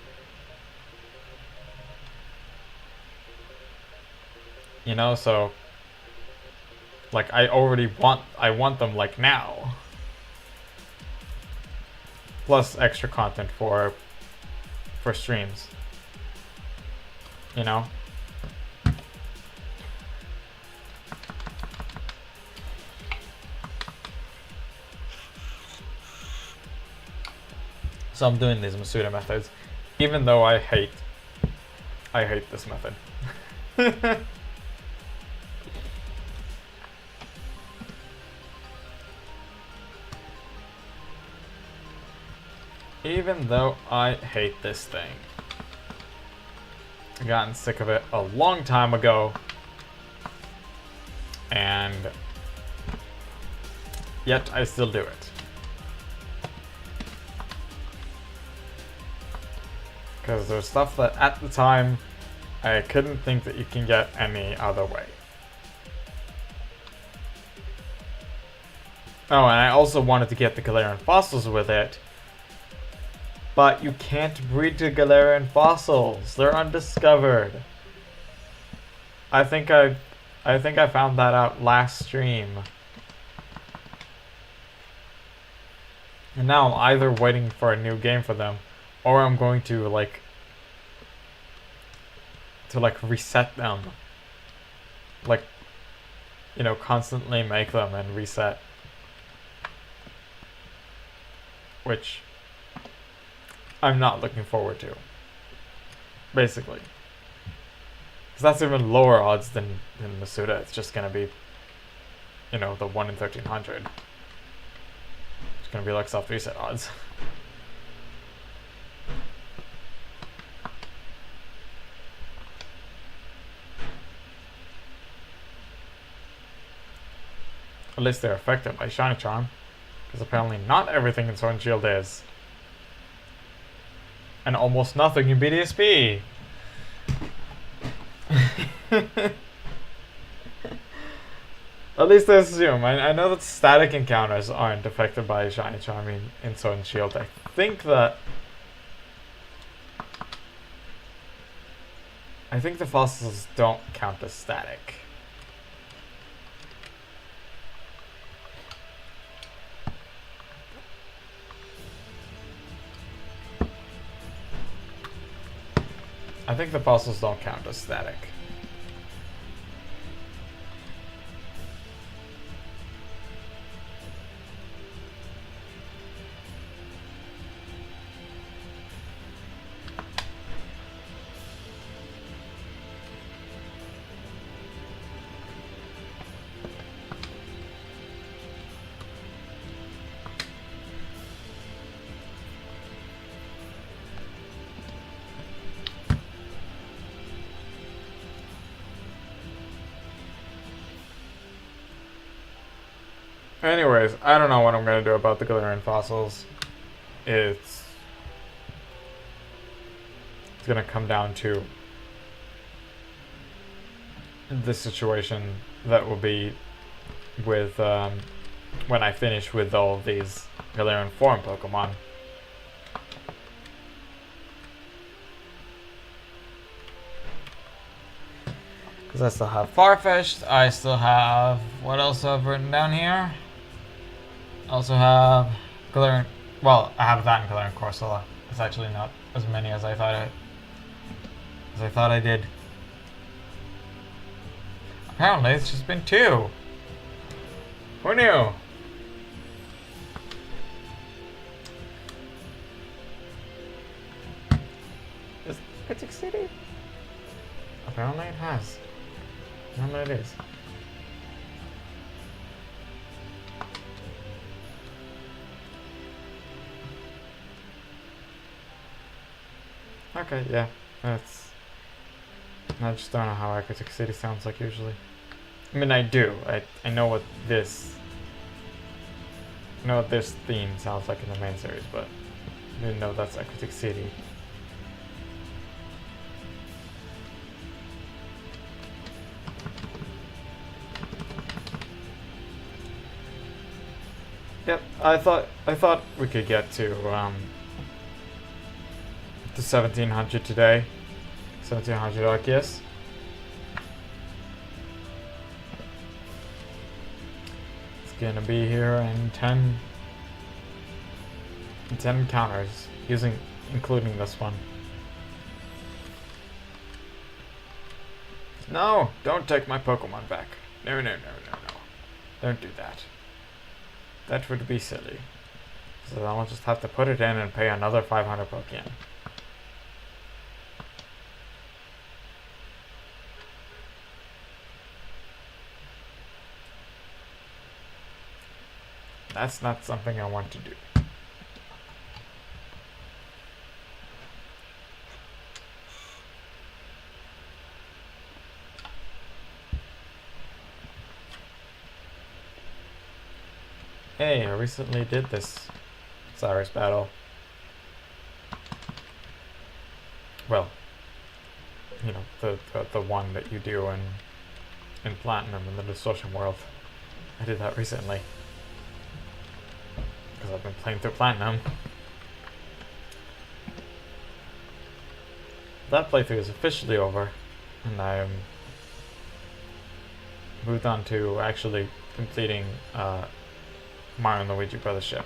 You know, so like I want them like now. Plus extra content for streams. You know? So I'm doing these Masuda methods, even though I hate this method. Even though I hate this thing. I've gotten sick of it a long time ago. And yet I still do it. Because there's stuff that at the time I couldn't think that you can get any other way. Oh, and I also wanted to get the Galarian fossils with it. But you can't breed to Galarian fossils. They're undiscovered. I think I found that out last stream. And now I'm either waiting for a new game for them, or I'm going to reset them. Like, you know, constantly make them and reset. Which I'm not looking forward to. Basically. Because that's even lower odds than Masuda. It's just going to be, you know, the 1 in 1300. It's gonna be like soft reset odds. At least they're affected by Shiny Charm, because apparently not everything in Sword and Shield is. And almost nothing in BDSP! At least I assume. I know that static encounters aren't affected by Shiny Charm in Sword and Shield. I think the fossils don't count as static. I think the fossils don't count as static. Anyways, I don't know what I'm going to do about the Galarian fossils. It's going to come down to the situation that will be with when I finish with all of these Galarian form Pokemon. Because I still have Farfetch'd, I still have, what else I've written down here? I also have Galarian, well, I have that in Galarian Corsola. It's actually not as many as I thought I did. Apparently it's just been 2. Who knew? Is Critic City? Apparently it has. Apparently it is. Okay, yeah, that's... I just don't know how Arceus City sounds like usually. I mean, I do. I know what this... I know what this theme sounds like in the main series, but I didn't know that's Arceus City. Yep, I thought we could get to 1700 today. 1700 Arceus. It's gonna be here in 10 encounters, including this one. No, don't take my Pokemon back. No. Don't do that. That would be silly. So I'll just have to put it in and pay another 500 Pokemon. That's not something I want to do. Hey, I recently did this Cyrus battle. Well, you know, the one that you do in Platinum in the Distortion world. I did that recently. Because I've been playing through Platinum. That playthrough is officially over, and I'm moved on to actually completing Mario and Luigi Brothers ship.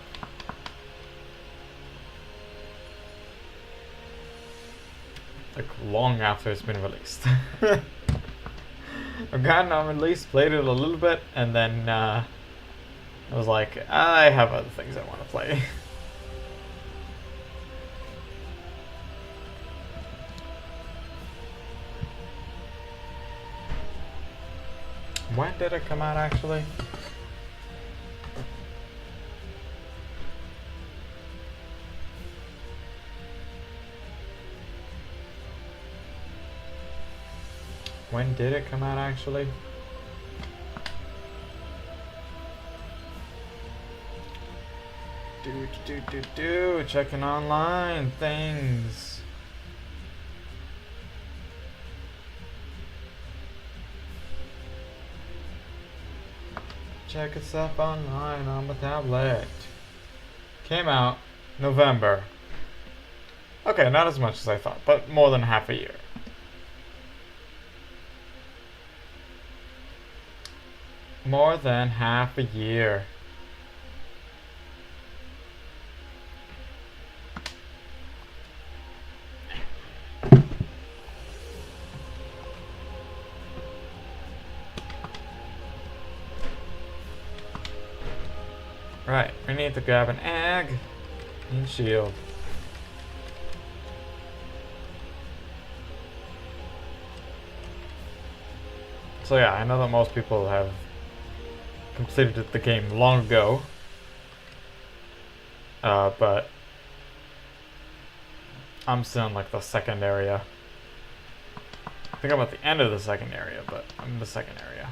Like long after it's been released. I've gotten on release, played it a little bit, and then I was like, I have other things I want to play. When did it come out actually? When did it come out actually? Checking online things. Check stuff online on the tablet. Came out November. Okay, not as much as I thought, but more than half a year. More than half a year. Right, we need to grab an egg and shield. So yeah, I know that most people have completed the game long ago. But I'm still in like the second area. I think I'm at the end of the second area, but I'm in the second area.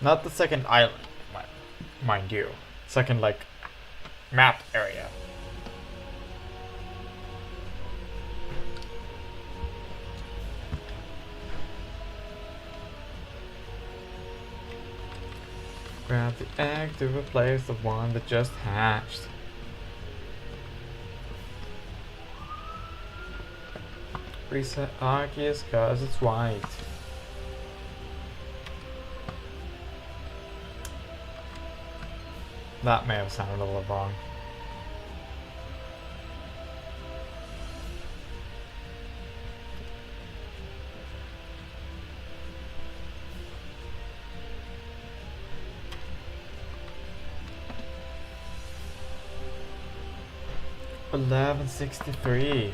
Not the second island, mind you. Second, like, map area. Grab the egg to replace the one that just hatched. Reset Arceus cause it's white. That may have sounded a little wrong. $11.63.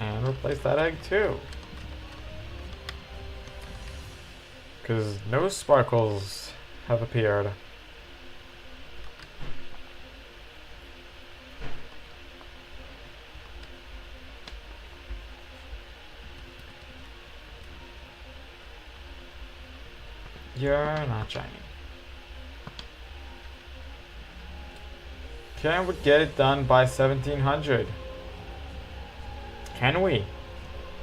And replace that egg too. Because no sparkles have appeared. You're not shiny. Can we get it done by 1700? Can we?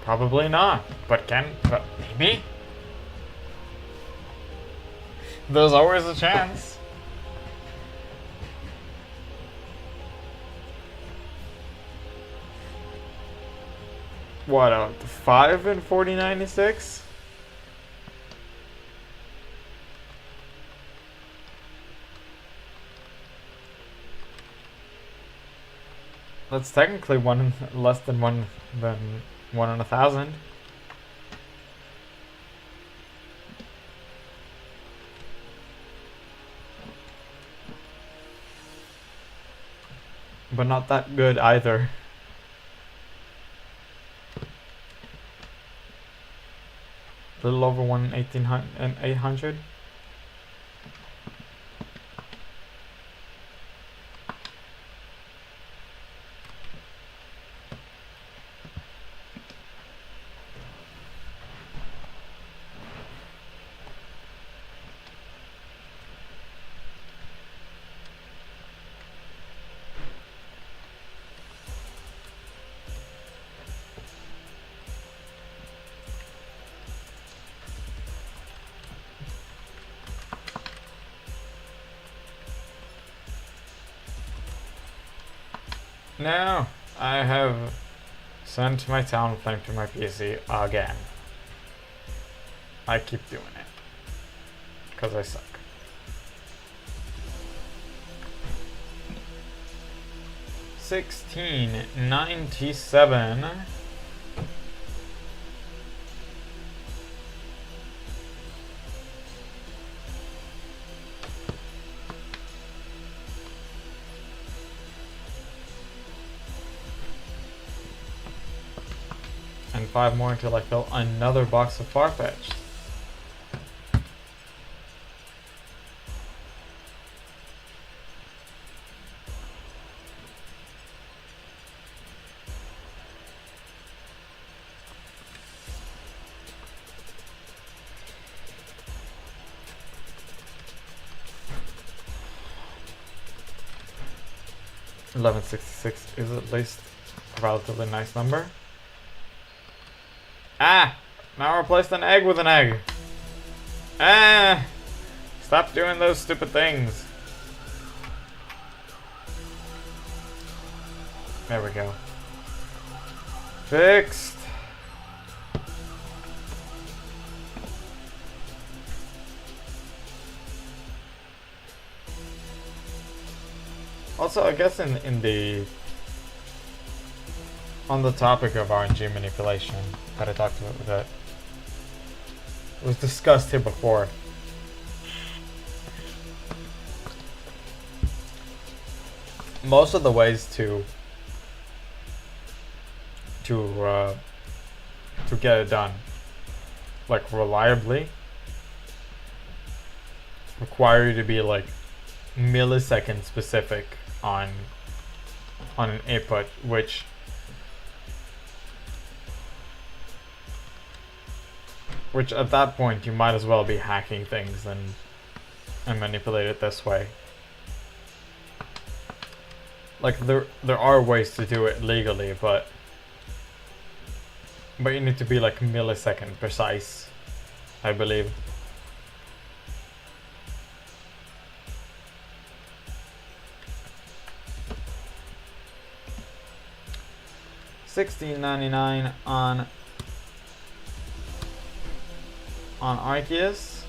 Probably not. But maybe? There's always a chance. What, 5 in 4096? That's technically less than one in 1,000. But not that good either. A little over 1,800. Now, I have sent my town flame to my PC again. I keep doing it. Because I suck. $16.97. 5 more until I fill another box of Farfetch'd. $11.66 is at least a relatively nice number. Ah! Now I replaced an egg with an egg. Ah! Stop doing those stupid things. There we go. Fixed. Also, I guess on the topic of RNG manipulation that I talked about, that was discussed here before. Most of the ways to get it done, like reliably, require you to be like millisecond specific on an input, which at that point you might as well be hacking things and manipulate it this way. Like there are ways to do it legally, but you need to be like millisecond precise, I believe. $16.99 on Arceus.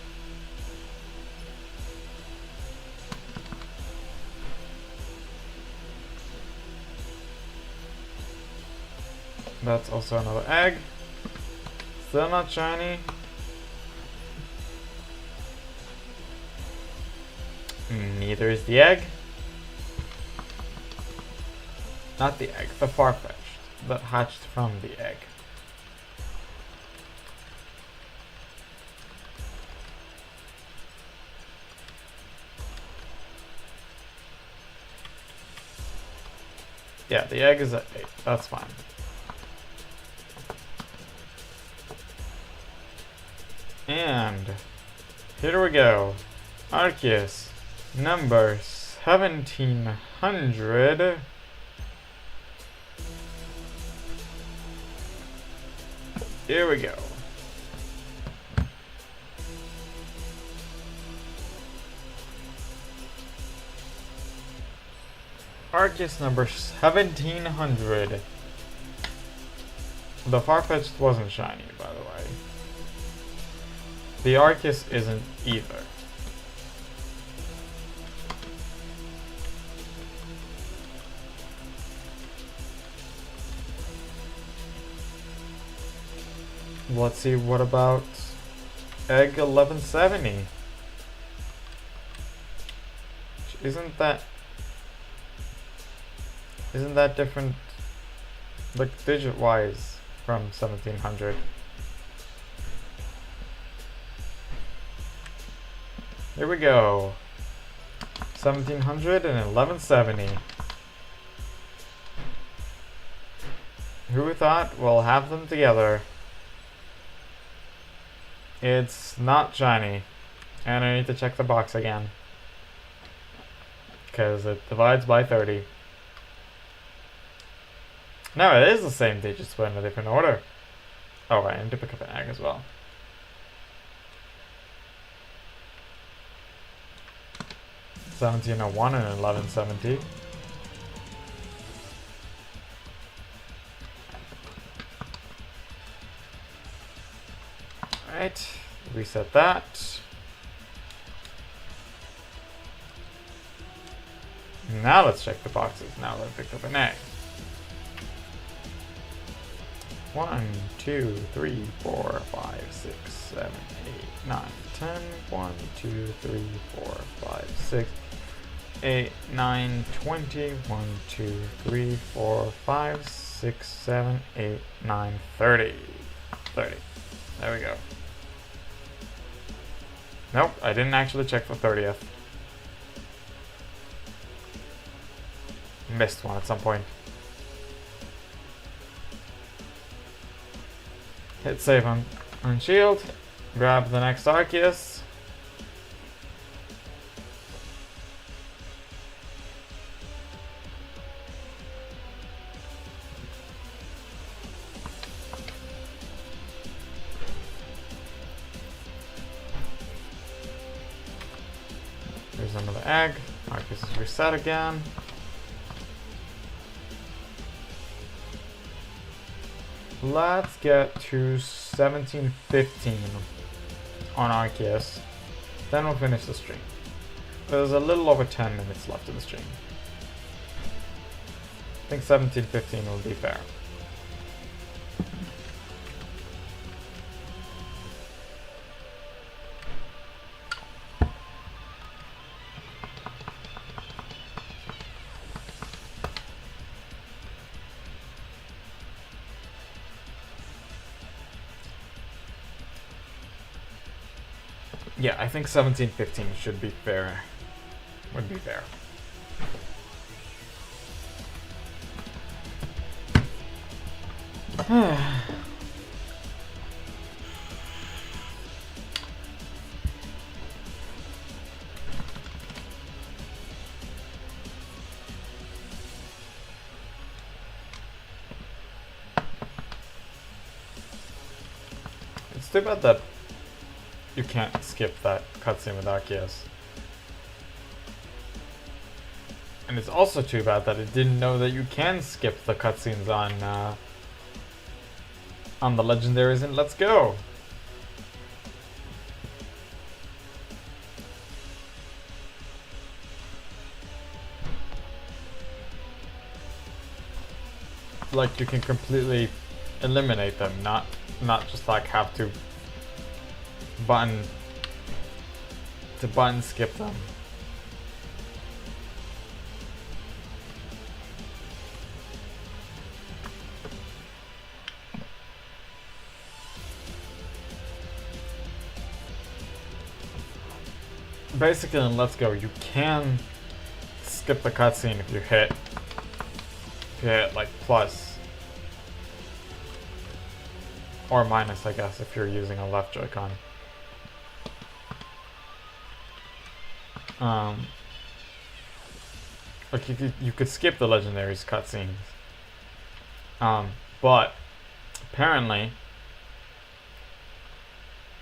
That's also another egg. Still not shiny. Neither is the egg. Not the egg, the Farfetch'd that hatched from the egg. Yeah, the egg is at 8. That's fine. And here we go. Arceus number 1700. Here we go. Arceus number 1700. The Farfetch'd wasn't shiny, by the way. The Arceus isn't either. Let's see, what about egg 1170? Isn't that different, like digit wise, from 1700? Here we go. 1700 and 1170. Who thought we'll have them together? It's not shiny, and I need to check the box again because it divides by 30. No, it is the same digits but in a different order. Oh right, I need to pick up an egg as well. $17.01 and $11.70. Alright, reset that. Now let's check the boxes. Now that I picked up an egg. 1, 2, 3, 4, 5, 6, 7, 8, 9, 10. 1, 2, 3, 4, 5, 6, 8, 9, 20. 1, 2, 3, 4, 5, 6, 7, 8, 9, 30. 30. There we go. Nope, I didn't actually check for 30th. Missed one at some point. Hit save on shield. Grab the next Arceus. There's another egg. Arceus is reset again. Let's get to 17:15 on Arceus. Then we'll finish the stream. There's a little over 10 minutes left of the stream. I think 17:15 will be fair. Yeah, I think 17:15 should be fair. Would be fair. It's too bad that you can't skip that cutscene with Arceus. And it's also too bad that it didn't know that you can skip the cutscenes on the legendaries in Let's Go. Like you can completely eliminate them, not just like have to button skip them. Basically in Let's Go you can skip the cutscene if you hit like plus or minus, I guess, if you're using a left Joy-Con. Like you could skip the legendaries cutscenes, but apparently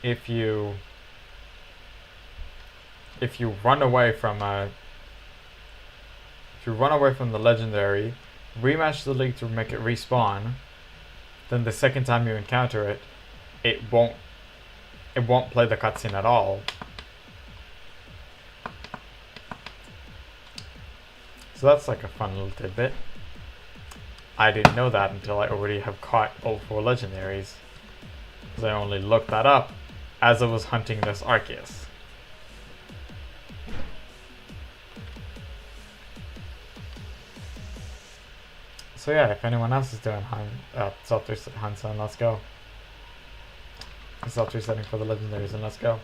if you run away from the legendary, rematch the league to make it respawn, then the second time you encounter it, it won't play the cutscene at all. So that's like a fun little tidbit. I didn't know that until I already have caught all 4 legendaries, because I only looked that up as I was hunting this Arceus. So yeah, if anyone else is doing self-reset hunts on Let's Go. Self-resetting for the legendaries and Let's Go.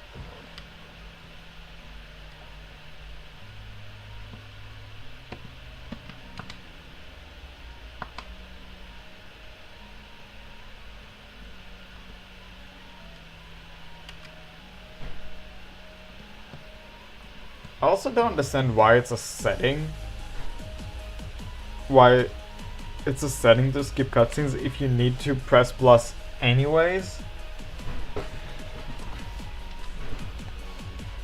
I also don't understand why it's a setting. Why it's a setting to skip cutscenes if you need to press plus anyways.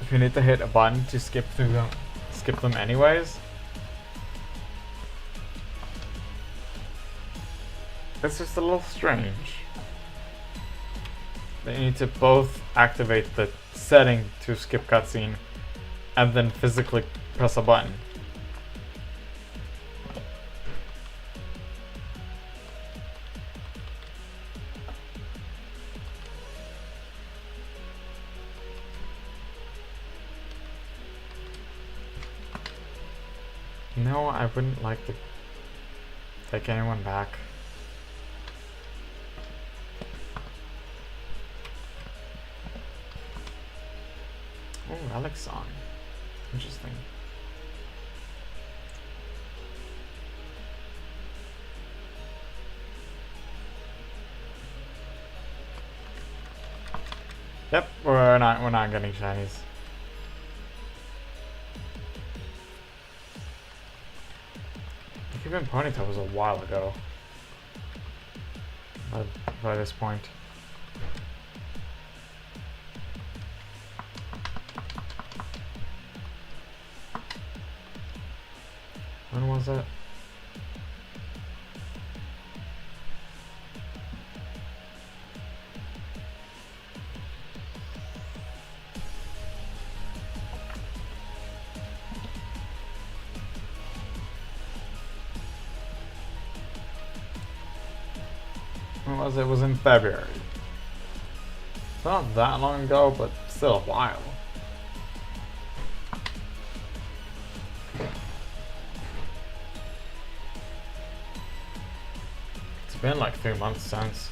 If you need to hit a button to skip them anyways. It's just a little strange. They need to both activate the setting to skip cutscene and then physically press a button. No, I wouldn't like to take anyone back. Oh, Relic Song. Interesting. Yep, we're not getting shinies. Even Ponytail was a while ago. By this point. When was that? When was it? It was in February. It's not that long ago, but still a while. It's been like 3 months since.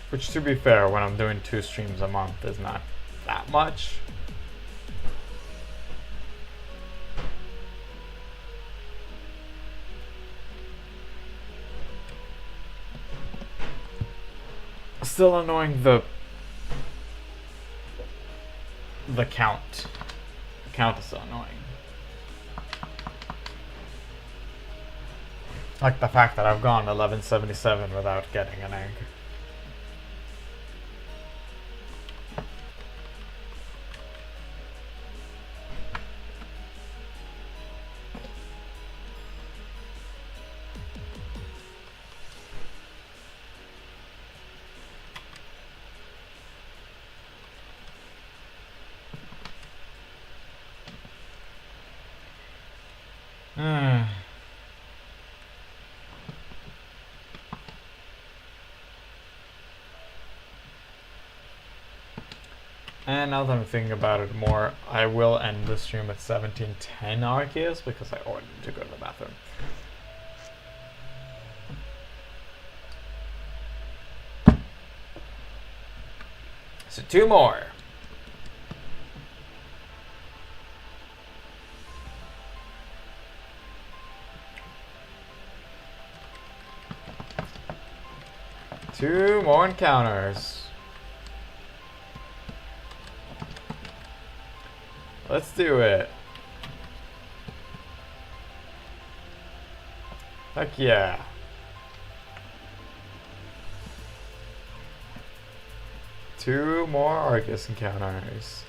Which, to be fair, when I'm doing 2 streams a month is not that much. Still annoying the count. The count is so annoying. Like the fact that I've gone 1177 without getting an egg. And now that I'm thinking about it more, I will end the stream at 17:10 Arceus because I ordered to go to the bathroom. So 2 more. Two more encounters. Let's do it. Heck yeah. Two more Arceus encounters.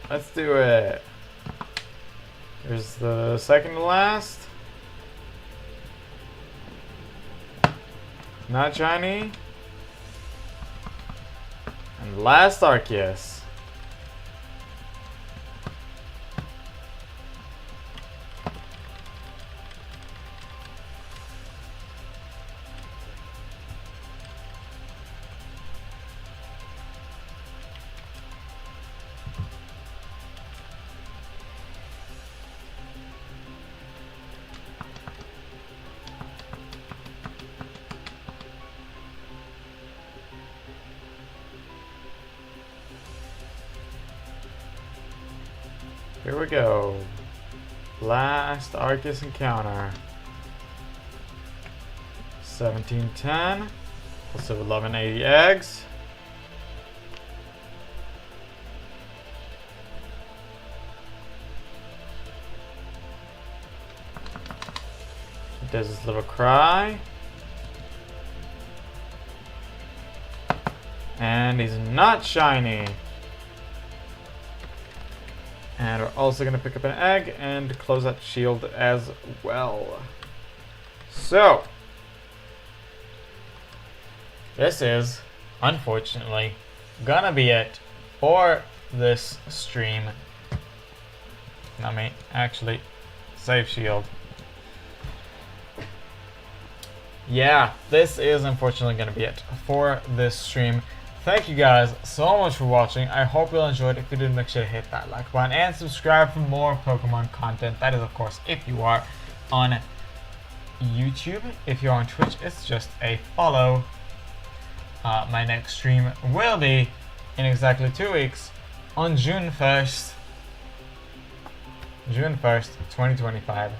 Let's do it. Here's the second to last. Not shiny. And last Arceus. Here we go. Last Arceus encounter. 1710. Also 1180 eggs. It does his little cry. And he's not shiny. And we're also going to pick up an egg and close that shield as well. So, this is, unfortunately, gonna be it for this stream. Let me actually save shield. Yeah, this is unfortunately gonna be it for this stream. thank you guys so much for watching. I hope you all enjoyed. If you did, make sure to hit that like button and subscribe for more Pokemon content. That is, of course, if you are on YouTube. If you're on Twitch, it's just a follow. My next stream will be in exactly 2 weeks on June 1st. June 1st, 2025.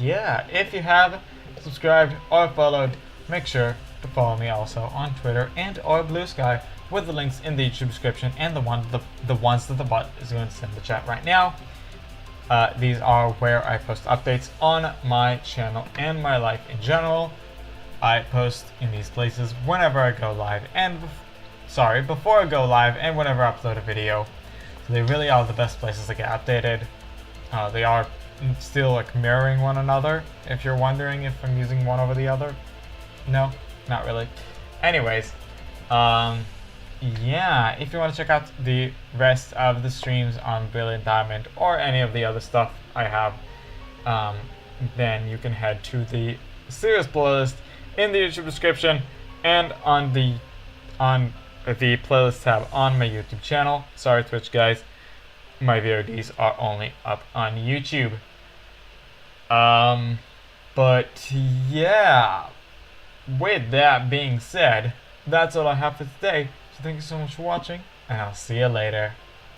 Yeah, if you have subscribed or followed, make sure to follow me also on Twitter and or Blue Sky with the links in the YouTube description and the ones that the bot is going to send the chat right now. These are where I post updates on my channel and my life in general. I post in these places whenever I go live and before I go live and whenever I upload a video. So they really are the best places to get updated. They are still like mirroring one another, if you're wondering if I'm using one over the other. No, not really. Anyways, yeah, if you want to check out the rest of the streams on Brilliant Diamond or any of the other stuff I have, then you can head to the series playlist in the YouTube description and on the playlist tab on my YouTube channel. Sorry, Twitch guys, my VODs are only up on YouTube. But yeah, with that being said, that's all I have for today. So thank you so much for watching, and I'll see you later.